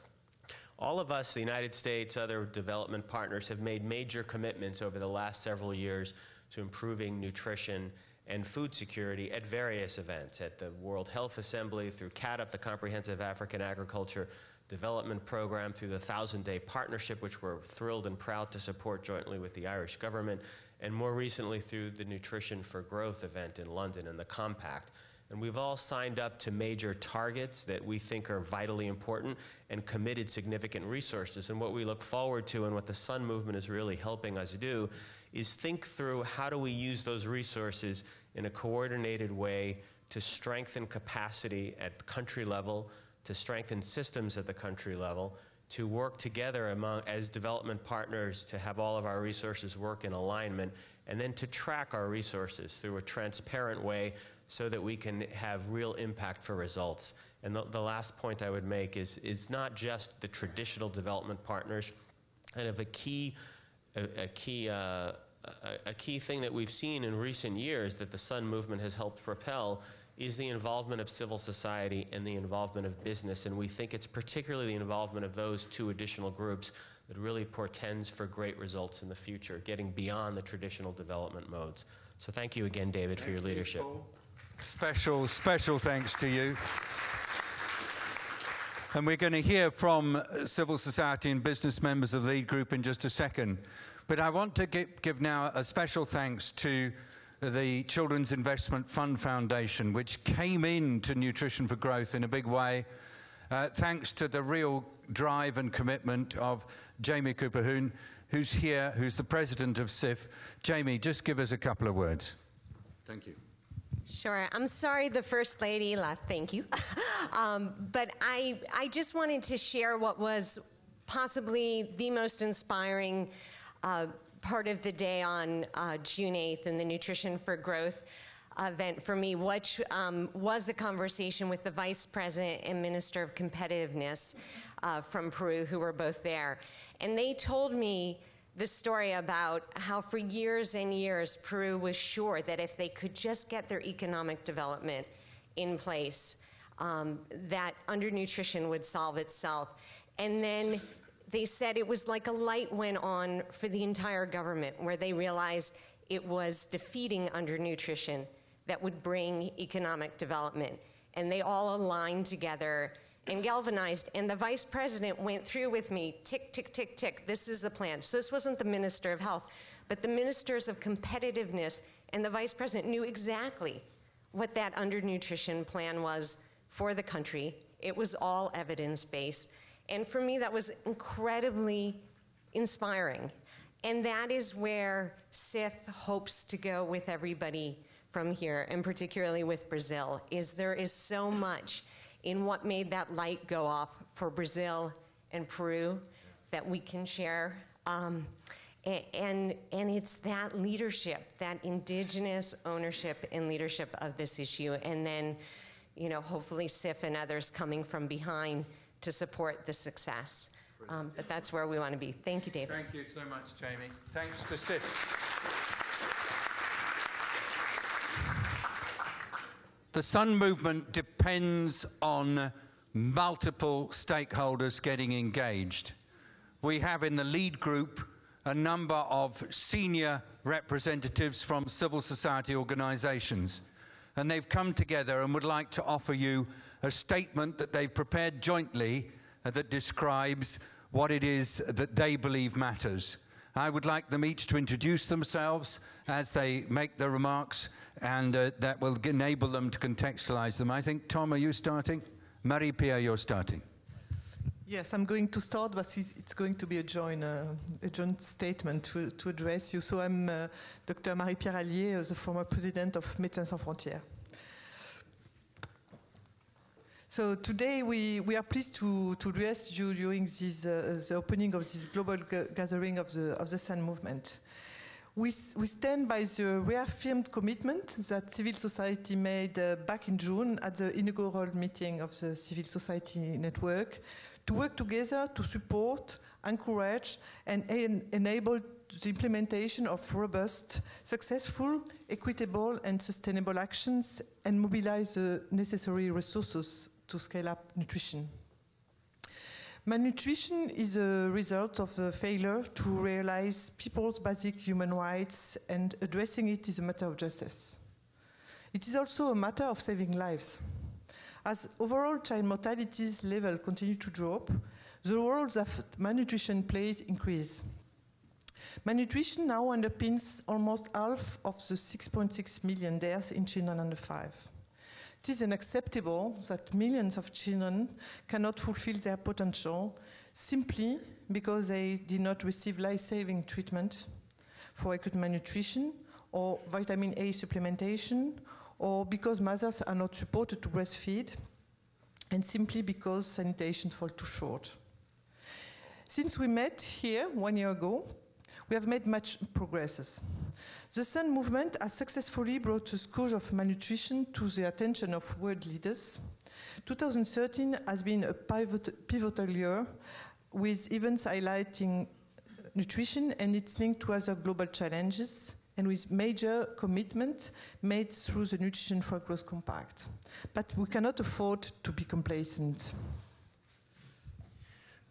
H: All of us, the United States, other development partners, have made major commitments over the last several years to improving nutrition and food security at various events, at the World Health Assembly, through CAADP, the Comprehensive African Agriculture Development Program, through the 1,000 Day Partnership, which we're thrilled and proud to support jointly with the Irish government, and more recently through the Nutrition for Growth event in London and the Compact. And we've all signed up to major targets that we think are vitally important and committed significant resources. And what we look forward to, and what the Sun movement is really helping us do, is think through how do we use those resources in a coordinated way to strengthen capacity at the country level, to strengthen systems at the country level, to work together as development partners to have all of our resources work in alignment, and then to track our resources through a transparent way so that we can have real impact for results. And the last point I would make is not just the traditional development partners, kind of a key thing that we've seen in recent years that the Sun movement has helped propel is the involvement of civil society and the involvement of business. And we think it's particularly the involvement of those two additional groups that really portends for great results in the future, getting beyond the traditional development modes. So thank you again, David, for your leadership.
T: Special thanks to you. And we're going to hear from civil society and business members of the lead group in just a second. But I want to give now a special thanks to the Children's Investment Fund Foundation, which came into Nutrition for Growth in a big way, thanks to the real drive and commitment of Jamie Cooper-Hoon, who's here, who's the president of CIF. Jamie, just give us a couple of words. Thank you.
I: Sure. I'm sorry the First Lady left. Thank you. But I just wanted to share what was possibly the most inspiring part of the day on June 8th in the Nutrition for Growth event for me, which was a conversation with the Vice President and Minister of Competitiveness from Peru, who were both there. And they told me the story about how for years and years Peru was sure that if they could just get their economic development in place, that undernutrition would solve itself. And then they said it was like a light went on for the entire government, where they realized it was defeating undernutrition that would bring economic development. And they all aligned together and galvanized. And the Vice President went through with me, tick, tick, tick, tick, this is the plan. So this wasn't the Minister of Health, but the Ministers of Competitiveness and the Vice President knew exactly what that undernutrition plan was for the country. It was all evidence-based. And for me, that was incredibly inspiring. And that is where CIF hopes to go with everybody from here, and particularly with Brazil, is there is so much in what made that light go off for Brazil and Peru that we can share. And it's that leadership, that indigenous ownership and leadership of this issue, and then, you know, hopefully CIF and others coming from behind to support the success. But that's where we want to be. Thank you, David.
T: Thank you so much, Jamie. Thanks to CIF. The Sun Movement depends on multiple stakeholders getting engaged. We have in the lead group a number of senior representatives from civil society organizations, and they've come together and would like to offer you a statement that they've prepared jointly that describes what it is that they believe matters. I would like them each to introduce themselves as they make their remarks, and that will enable them to contextualize them. I think, Tom, are you starting? Marie-Pierre, you're starting.
J: Yes, I'm going to start, but it's going to be a joint statement to address you. So I'm Dr. Marie-Pierre Allier, the former president of Médecins Sans Frontières. So today we are pleased to address you during this, the opening of this global gathering of the Sun Movement. We stand by the reaffirmed commitment that civil society made back in June at the inaugural meeting of the Civil Society Network to work together to support, encourage, and enable the implementation of robust, successful, equitable, and sustainable actions and mobilize the necessary resources to scale up nutrition. Malnutrition is a result of the failure to realize people's basic human rights, and addressing it is a matter of justice. It is also a matter of saving lives. As overall child mortality levels continue to drop, the role that malnutrition plays increase. Malnutrition now underpins almost half of the 6.6 million deaths in children under 5. It is unacceptable that millions of children cannot fulfill their potential simply because they did not receive life-saving treatment for acute malnutrition or vitamin A supplementation, or because mothers are not supported to breastfeed, and simply because sanitation falls too short. Since we met here 1 year ago, we have made much progress. The Sun Movement has successfully brought the scourge of malnutrition to the attention of world leaders. 2013 has been a pivotal year, with events highlighting nutrition and its link to other global challenges, and with major commitments made through the Nutrition for Growth Compact. But we cannot afford to be complacent.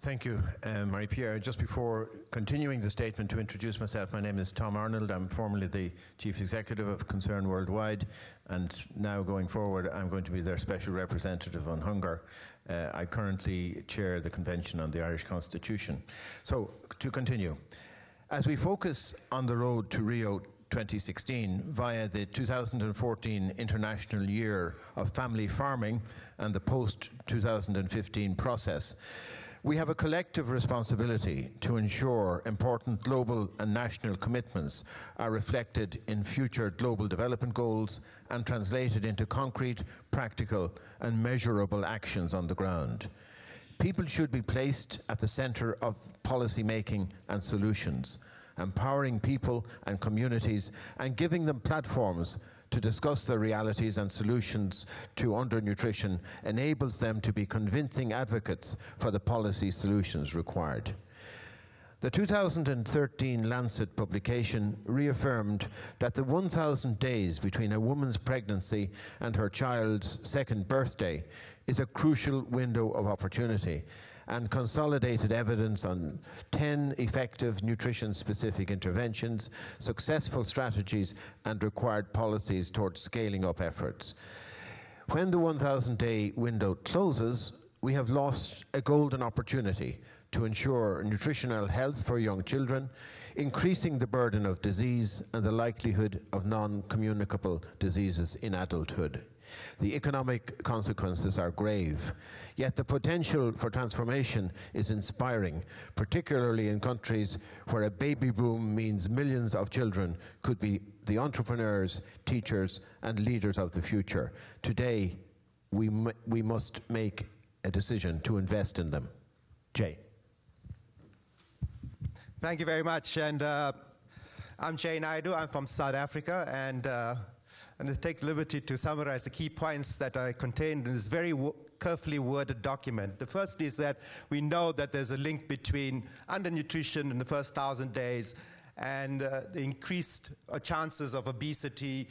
V: Thank you, Marie-Pierre. Just before continuing the statement, to introduce myself, my name is Tom Arnold. I'm formerly the Chief Executive of Concern Worldwide, and now going forward, I'm going to be their Special Representative on Hunger. I currently chair the Convention on the Irish Constitution. So, to continue, as we focus on the road to Rio 2016 via the 2014 International Year of Family Farming and the post-2015 process, we have a collective responsibility to ensure important global and national commitments are reflected in future global development goals and translated into concrete, practical, and measurable actions on the ground. People should be placed at the center of policy making and solutions. empowering people and communities and giving them platforms to discuss their realities and solutions to undernutrition enables them to be convincing advocates for the policy solutions required. The 2013 Lancet publication reaffirmed that the 1,000 days between a woman's pregnancy and her child's second birthday is a crucial window of opportunity, and consolidated evidence on 10 effective nutrition-specific interventions, successful strategies, and required policies towards scaling up efforts. When the 1,000-day window closes, we have lost a golden opportunity to ensure nutritional health for young children, increasing the burden of disease and the likelihood of non-communicable diseases in adulthood. The economic consequences are grave, yet the potential for transformation is inspiring, particularly in countries where a baby boom means millions of children could be the entrepreneurs, teachers, and leaders of the future. Today, we must make a decision to invest in them. Jay.
K: Thank you very much. And I'm Jay Naidu. I'm from South Africa, and I'm going to take liberty to summarize the key points that are contained in this very carefully worded document. The first is that we know that there's a link between undernutrition in the first 1,000 days and the increased chances of obesity,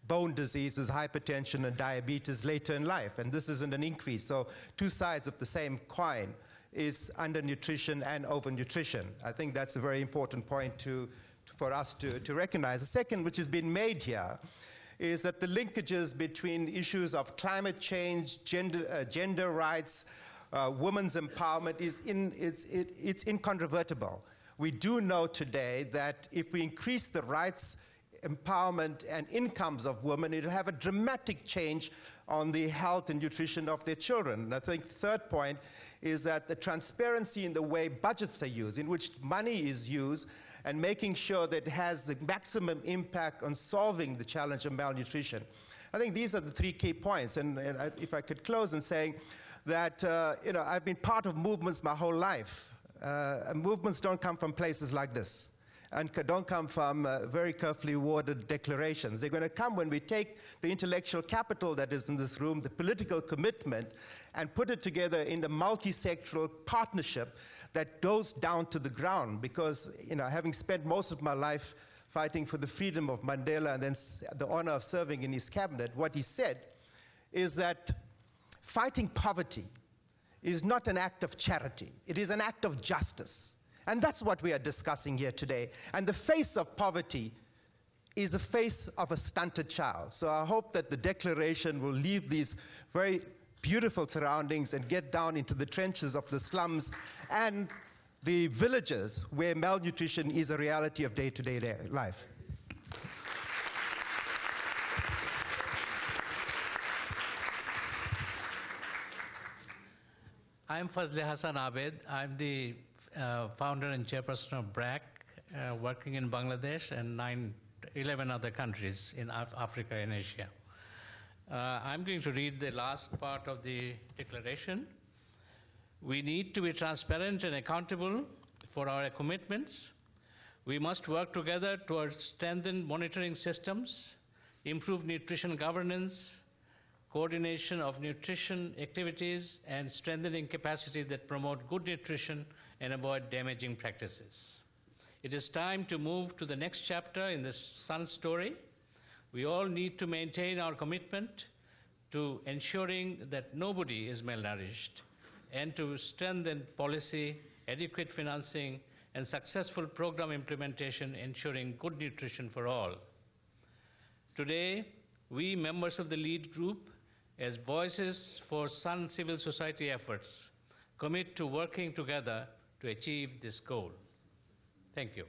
K: bone diseases, hypertension, and diabetes later in life. And this isn't an increase. So two sides of the same coin is undernutrition and overnutrition. I think that's a very important point for us to recognize. The second, which has been made here, is that the linkages between issues of climate change, gender rights, women's empowerment it's incontrovertible. We do know today that if we increase the rights, empowerment, and incomes of women, it'll have a dramatic change on the health and nutrition of their children. And I think the third point is that the transparency in the way budgets are used, in which money is used, and making sure that it has the maximum impact on solving the challenge of malnutrition. I think these are the three key points. And if I could close in saying that I've been part of movements my whole life. Movements don't come from places like this, and don't come from very carefully worded declarations. They're going to come when we take the intellectual capital that is in this room, the political commitment, and put it together in the multi-sectoral partnership that goes down to the ground. Because, having spent most of my life fighting for the freedom of Mandela and then the honor of serving in his cabinet, what he said is that fighting poverty is not an act of charity. It is an act of justice. And that's what we are discussing here today. And the face of poverty is the face of a stunted child. So I hope that the declaration will leave these very beautiful surroundings and get down into the trenches of the slums and the villages where malnutrition is a reality of day-to-day life.
L: I'm Fazli Hassan Abed. I'm the founder and chairperson of BRAC, working in Bangladesh and 11 other countries in Africa and Asia. I'm going to read the last part of the declaration. We need to be transparent and accountable for our commitments. We must work together towards strengthened monitoring systems, improve nutrition governance, coordination of nutrition activities, and strengthening capacity that promote good nutrition and avoid damaging practices. It is time to move to the next chapter in this son's story. We all need to maintain our commitment to ensuring that nobody is malnourished and to strengthen policy, adequate financing, and successful program implementation ensuring good nutrition for all. Today, we members of the lead group, as voices for Sun civil society efforts, commit to working together to achieve this goal. Thank you.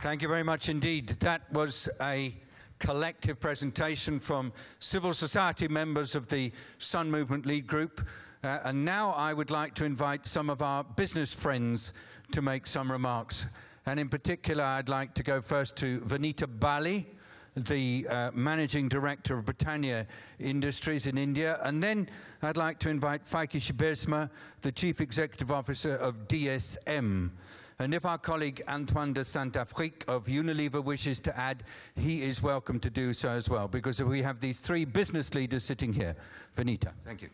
T: Thank you very much indeed. That was a collective presentation from civil society members of the Sun Movement Lead Group. And now I would like to invite some of our business friends to make some remarks. And in particular, I'd like to go first to Vanita Bali, the Managing Director of Britannia Industries in India. And then I'd like to invite Feike Siebersma, the Chief Executive Officer of DSM. And if our colleague Antoine de Saint-Affrique of Unilever wishes to add, he is welcome to do so as well, because we have these three business leaders sitting here. Vanita, thank you.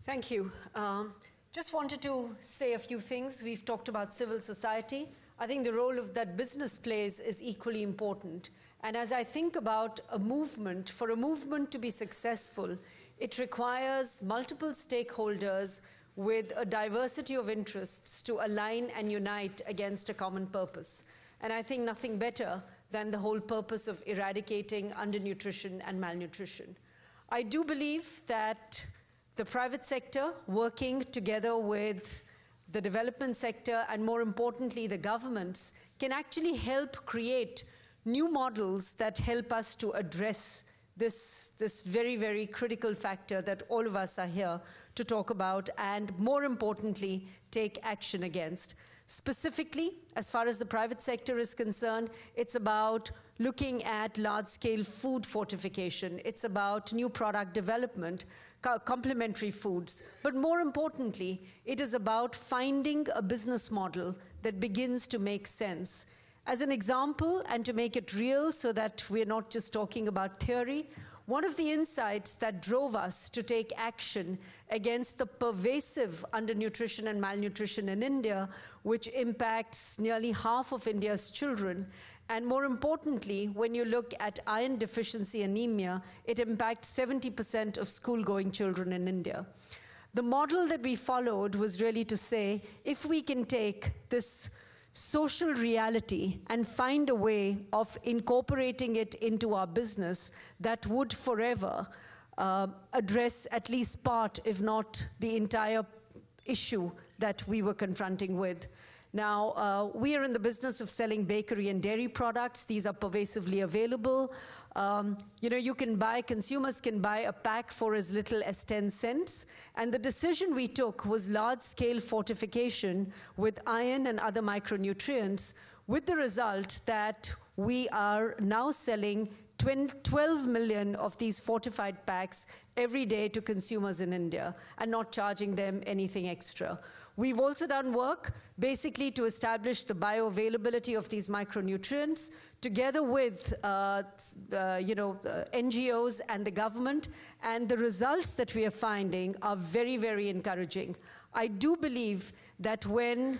M: Thank you. Just wanted to say a few things. We've talked about civil society. I think the role of that business plays is equally important. And as I think about a movement, for a movement to be successful, it requires multiple stakeholders with a diversity of interests to align and unite against a common purpose. And I think nothing better than the whole purpose of eradicating undernutrition and malnutrition. I do believe that the private sector, working together with the development sector and more importantly the governments, can actually help create new models that help us to address this very, very critical factor that all of us are here to talk about and, more importantly, take action against. Specifically, as far as the private sector is concerned, it's about looking at large-scale food fortification. It's about new product development, complementary foods. But more importantly, it is about finding a business model that begins to make sense. As an example, and to make it real so that we're not just talking about theory, one of the insights that drove us to take action against the pervasive undernutrition and malnutrition in India, which impacts nearly half of India's children, and more importantly, when you look at iron deficiency anemia, it impacts 70% of school-going children in India. The model that we followed was really to say, if we can take this social reality and find a way of incorporating it into our business that would forever address at least part, if not the entire issue that we were confronting with. Now, we are in the business of selling bakery and dairy products. These are pervasively available. You can buy, consumers can buy a pack for as little as 10 cents. And the decision we took was large-scale fortification with iron and other micronutrients, with the result that we are now selling 12 million of these fortified packs every day to consumers in India and not charging them anything extra. We've also done work basically to establish the bioavailability of these micronutrients together with NGOs and the government, and the results that we are finding are very, very encouraging. I do believe that when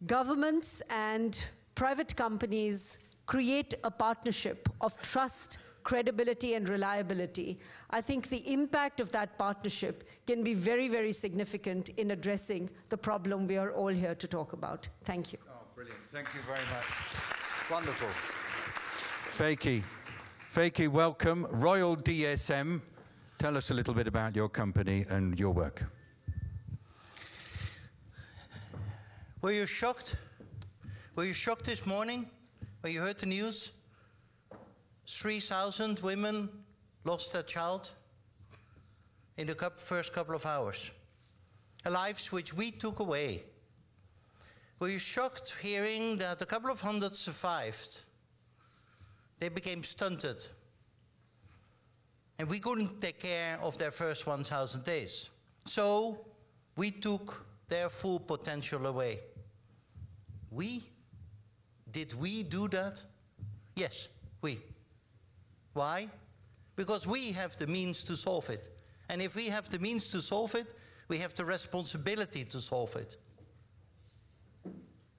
M: governments and private companies create a partnership of trust, credibility, and reliability, I think the impact of that partnership can be very, very significant in addressing the problem we are all here to talk about. Thank you.
T: Oh, brilliant. Thank you very much. Wonderful. Feike, welcome. Royal DSM, tell us a little bit about your company and your work.
N: Were you shocked? Were you shocked this morning when you heard the news? 3,000 women lost their child in the first couple of hours. Lives which we took away. Were you shocked hearing that a couple of hundred survived? They became stunted. And we couldn't take care of their first 1,000 days. So we took their full potential away. We? Did we do that? Yes, we. Why? Because we have the means to solve it. And if we have the means to solve it, we have the responsibility to solve it.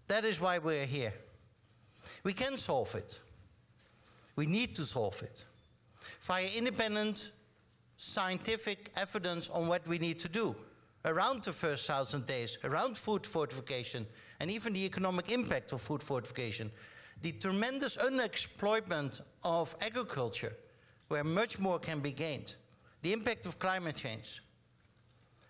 N: That is why we're here. We can solve it. We need to solve it via independent scientific evidence on what we need to do around the first 1,000 days, around food fortification, and even the economic impact of food fortification. The tremendous unexploitment of agriculture, where much more can be gained. The impact of climate change.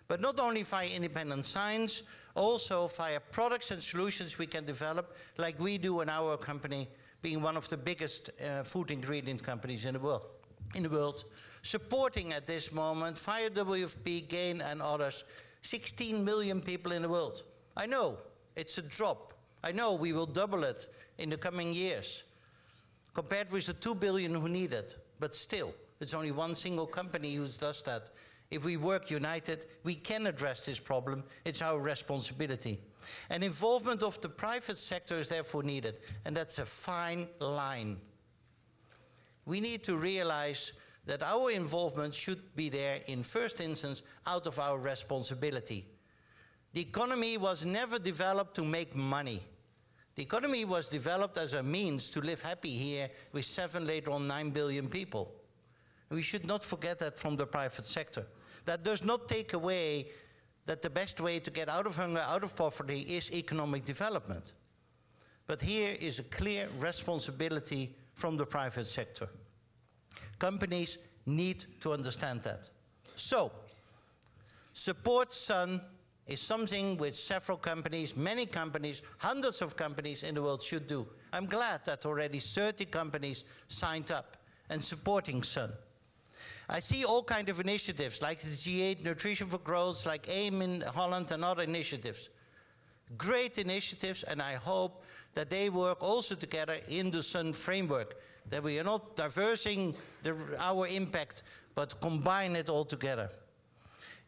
N: But not only via independent science, also via products and solutions we can develop, like we do in our company, being one of the biggest food ingredient companies in the world, supporting at this moment via WFP, GAIN and others, 16 million people in the world. I know it's a drop. I know we will double it in the coming years. compared with the 2 billion who need it. But still, it's only one single company who does that. If we work united, we can address this problem. It's our responsibility. And involvement of the private sector is therefore needed, and that's a fine line. We need to realize that our involvement should be there in first instance out of our responsibility. The economy was never developed to make money. The economy was developed as a means to live happy here with 7, later on 9 billion people. We should not forget that from the private sector. That does not take away that the best way to get out of hunger, out of poverty, is economic development. But here is a clear responsibility from the private sector. Companies need to understand that. So, support Sun is something which several companies, many companies, hundreds of companies in the world should do. I'm glad that already 30 companies signed up and supporting Sun. I see all kinds of initiatives like the G8 Nutrition for Growth, like AIM in Holland and other initiatives. Great initiatives, and I hope that they work also together in the Sun framework, that we are not diversing our impact, but combine it all together.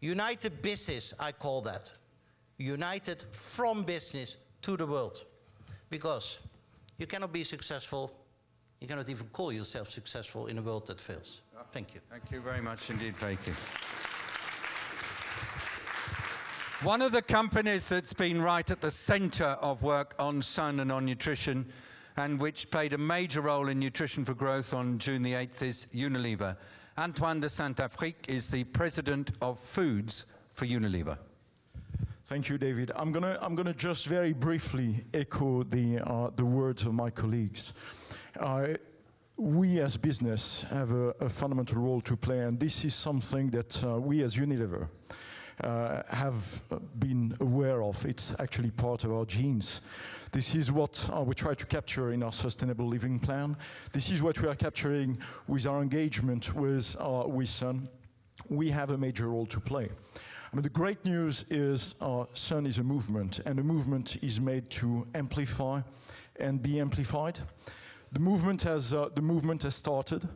N: United business, I call that. United from business to the world. Because you cannot be successful, you cannot even call yourself successful in a world that fails. Thank you.
T: Thank you very much indeed, Feike. One of the companies that's been right at the centre of work on Sun and on nutrition, and which played a major role in Nutrition for Growth on June the 8th, is Unilever. Antoine de Saint-Affrique is the president of Foods for Unilever.
O: Thank you, David. I'm gonna just very briefly echo the words of my colleagues. We as business have a fundamental role to play, and this is something that we as Unilever have been aware of. It's actually part of our genes. This is what we try to capture in our Sustainable Living Plan. This is what we are capturing with our engagement with Sun. We have a major role to play. I mean, the great news is Sun is a movement, and a movement is made to amplify and be amplified. The movement has started.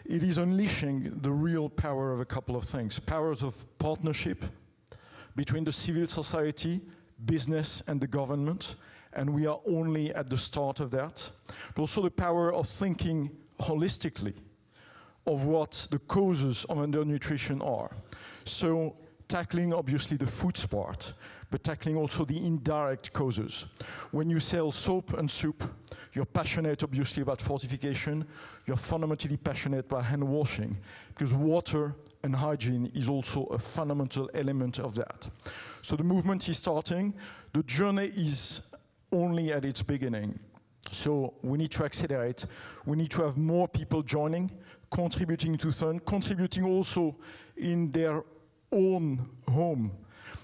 O: It is unleashing the real power of a couple of things. Powers of partnership between the civil society, business, and the government. And we are only at the start of that. But also the power of thinking holistically of what the causes of undernutrition are. So tackling obviously the foods part, but tackling also the indirect causes. When you sell soap and soup, you're passionate obviously about fortification, you're fundamentally passionate about hand washing, because water and hygiene is also a fundamental element of that. So the movement is starting, the journey is only at its beginning. So we need to accelerate, we need to have more people joining, contributing to Sun, contributing also in their own home.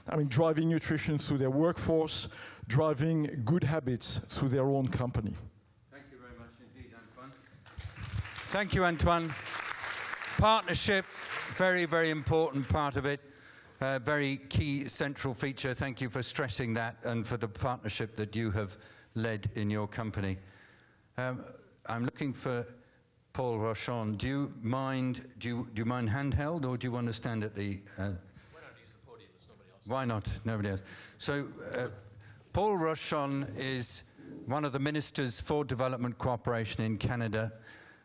O: I mean, driving nutrition through their workforce, driving good habits through their own company.
T: Thank you very much indeed, Antoine. Thank you, Antoine. Partnership, very, very important part of it. Very key central feature. Thank you for stressing that and for the partnership that you have led in your company. I'm looking for Paul Rochon. Do you mind handheld, or do you want to stand at the... Why not? Nobody else. So, Paul Rochon is one of the ministers for development cooperation in Canada,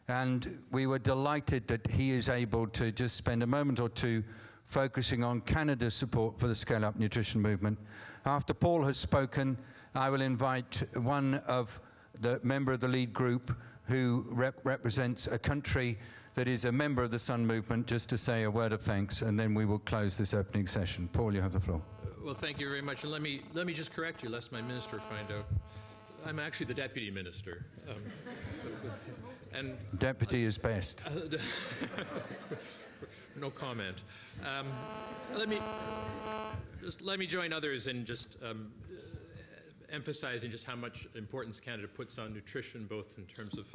T: and we were delighted that he is able to just spend a moment or two focusing on Canada's support for the Scale-Up Nutrition movement. After Paul has spoken, I will invite one of the member of the lead group who represents a country that is a member of the Sun movement, just to say a word of thanks, and then we will close this opening session. Paul, you have the floor.
P: Well, thank you very much. And let me just correct you, lest my minister find out. I'm actually the deputy minister. And
T: deputy is best.
P: No comment. Let me join others in just emphasizing just how much importance Canada puts on nutrition, both in terms of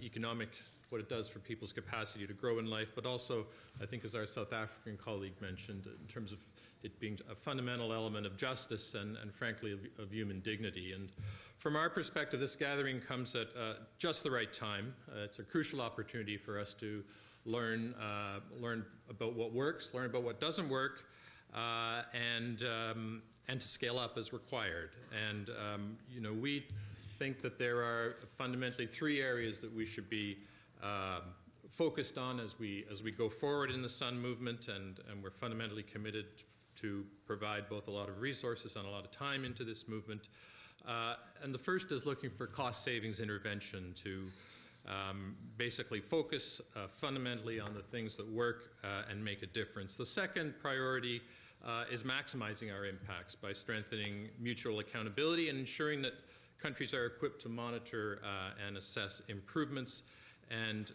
P: economic what it does for people's capacity to grow in life, but also, I think as our South African colleague mentioned, in terms of it being a fundamental element of justice and frankly, of human dignity. And from our perspective, this gathering comes at just the right time. It's a crucial opportunity for us to learn about what works, learn about what doesn't work, and to scale up as required. And you know, we think that there are fundamentally three areas that we should be focused on as we go forward in the Sun movement, and we're fundamentally committed to provide both a lot of resources and a lot of time into this movement. And the first is looking for cost savings intervention to basically focus fundamentally on the things that work and make a difference. The second priority is maximizing our impacts by strengthening mutual accountability and ensuring that countries are equipped to monitor and assess improvements. And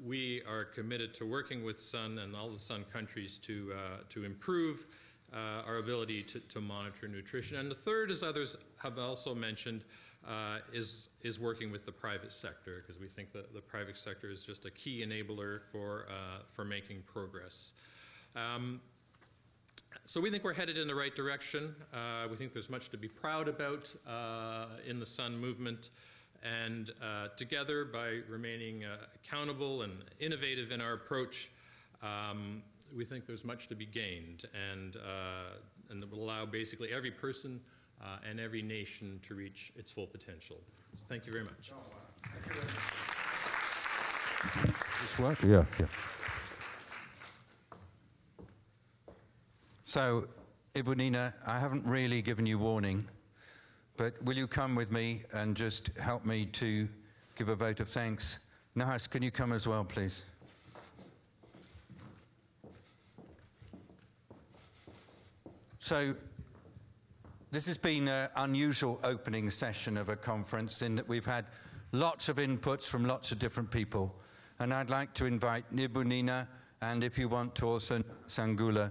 P: we are committed to working with Sun and all the Sun countries to improve our ability to monitor nutrition. And the third, as others have also mentioned, is working with the private sector, because we think that the private sector is just a key enabler for making progress. So we think we're headed in the right direction. We think there's much to be proud about in the Sun movement. And together, by remaining accountable and innovative in our approach, we think there's much to be gained, and that will allow basically every person and every nation to reach its full potential. So thank you very much.
T: This work? Yeah. So, Ibu Nina, I haven't really given you warning, but will you come with me and just help me to give a vote of thanks? Nahas, can you come as well, please? So, this has been an unusual opening session of a conference in that we've had lots of inputs from lots of different people. And I'd like to invite Ibu Nina, and if you want to also Sangula,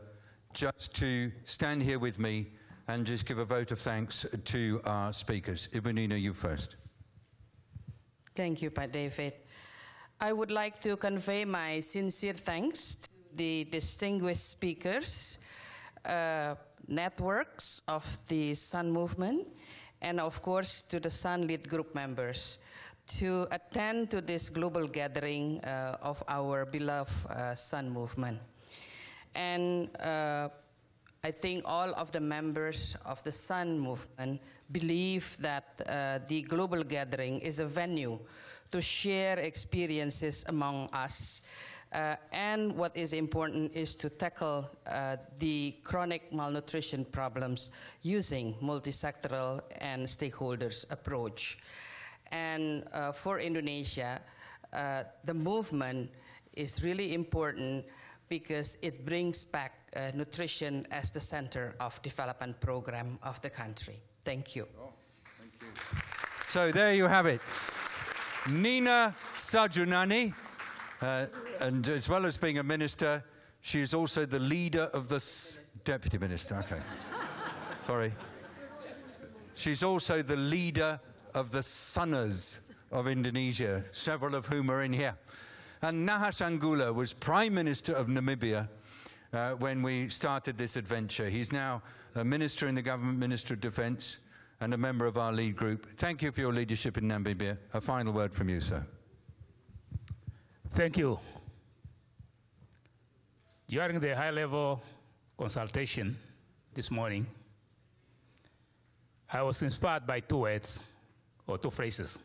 T: just to stand here with me and just give a vote of thanks to our speakers. Ibu Nina, you first.
Q: Thank you, Pat David. I would like to convey my sincere thanks to the distinguished speakers, networks of the Sun movement, and of course to the Sun Lead Group members to attend to this global gathering of our beloved Sun movement. And I think all of the members of the Sun movement believe that the global gathering is a venue to share experiences among us. And what is important is to tackle the chronic malnutrition problems using multi-sectoral and stakeholders approach. And for Indonesia, the movement is really important because it brings back nutrition as the center of development program of the country. Thank you.
T: Oh, thank you. So there you have it. Nina Sarjunani. And as well as being a minister, she is also the leader of the... Deputy Minister, okay. Sorry. She's also the leader of the Sunners of Indonesia, several of whom are in here. And Nahas Anggula was Prime Minister of Namibia when we started this adventure. He's now a minister in the government, Minister of Defence, and a member of our lead group. Thank you for your leadership in Namibia. A final word from you, sir.
R: Thank you. During the high-level consultation this morning, I was inspired by two words, or two phrases.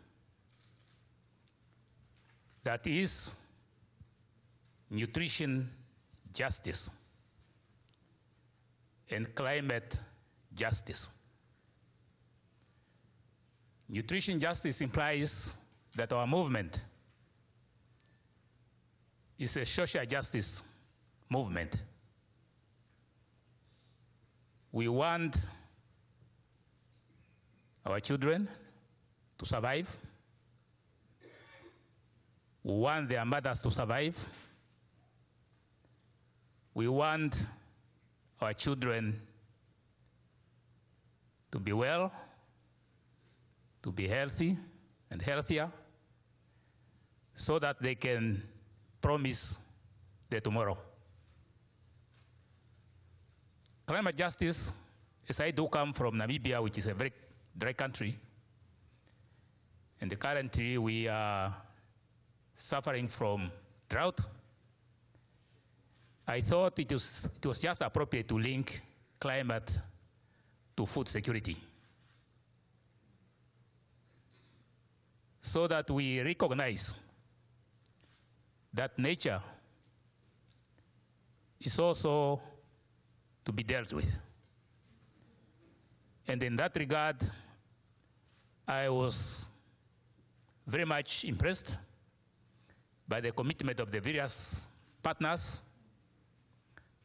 R: That is nutrition justice and climate justice. Nutrition justice implies that our movement is a social justice movement. We want our children to survive. We want their mothers to survive. We want our children to be well, to be healthy and healthier. so that they can promise the tomorrow. Climate justice, as I do come from Namibia, which is a very dry country, and currently we are suffering from drought, I thought it was just appropriate to link climate to food security, so that we recognize that nature is also to be dealt with. And in that regard, I was very much impressed by the commitment of the various partners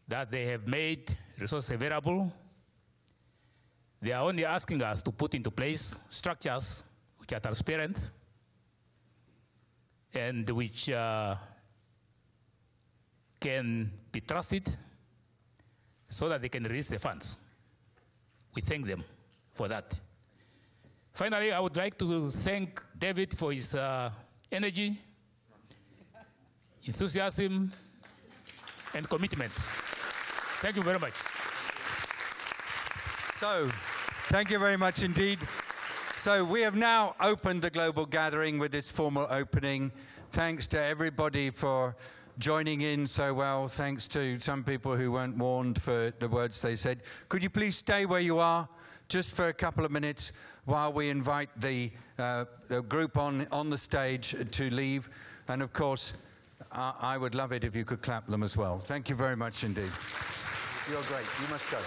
R: that they have made resources available. They are only asking us to put into place structures which are transparent and which can be trusted so that they can release the funds. We thank them for that. Finally, I would like to thank David for his energy, enthusiasm, and commitment. Thank you very much.
T: So, thank you very much indeed. So we have now opened the global gathering with this formal opening. Thanks to everybody for joining in so well. Thanks to some people who weren't warned for the words they said. Could you please stay where you are just for a couple of minutes while we invite the group on the stage to leave? And of course, I would love it if you could clap them as well. Thank you very much indeed. You're great. You must go.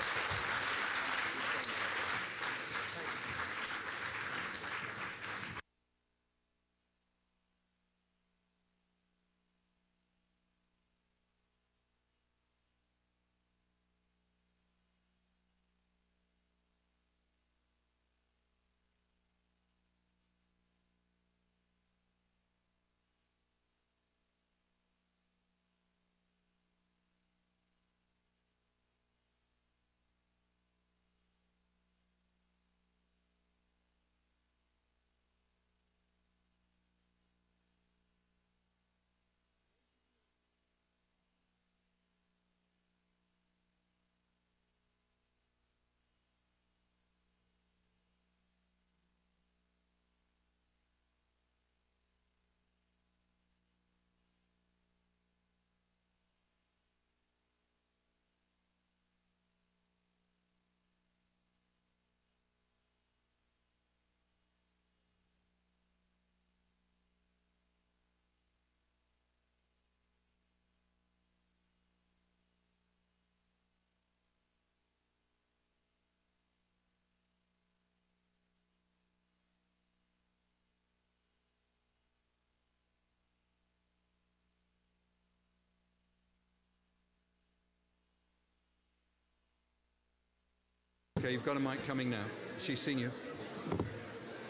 T: Okay, you've got a mic coming now. She's seen you.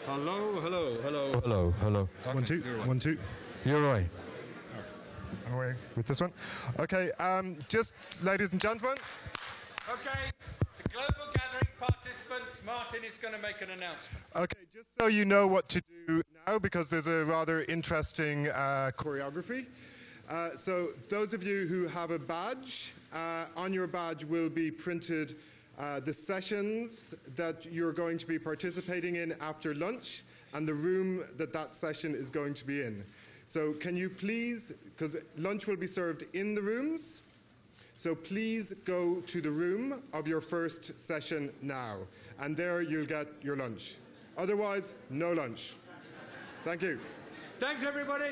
T: Hello, hello, hello, hello, hello.
B: One, two, one, two.
T: You're right.
B: Away with this one. Okay, just ladies and gentlemen.
T: Okay, the global gathering participants, Martin is going to make an announcement.
B: Okay, just so you know what to do now, because there's a rather interesting choreography. So those of you who have a badge, on your badge will be printed the sessions that you're going to be participating in after lunch and the room that that session is going to be in. So can you please, because lunch will be served in the rooms, so please go to the room of your first session now, and there you'll get your lunch. Otherwise, no lunch. Thank you.
T: Thanks, everybody.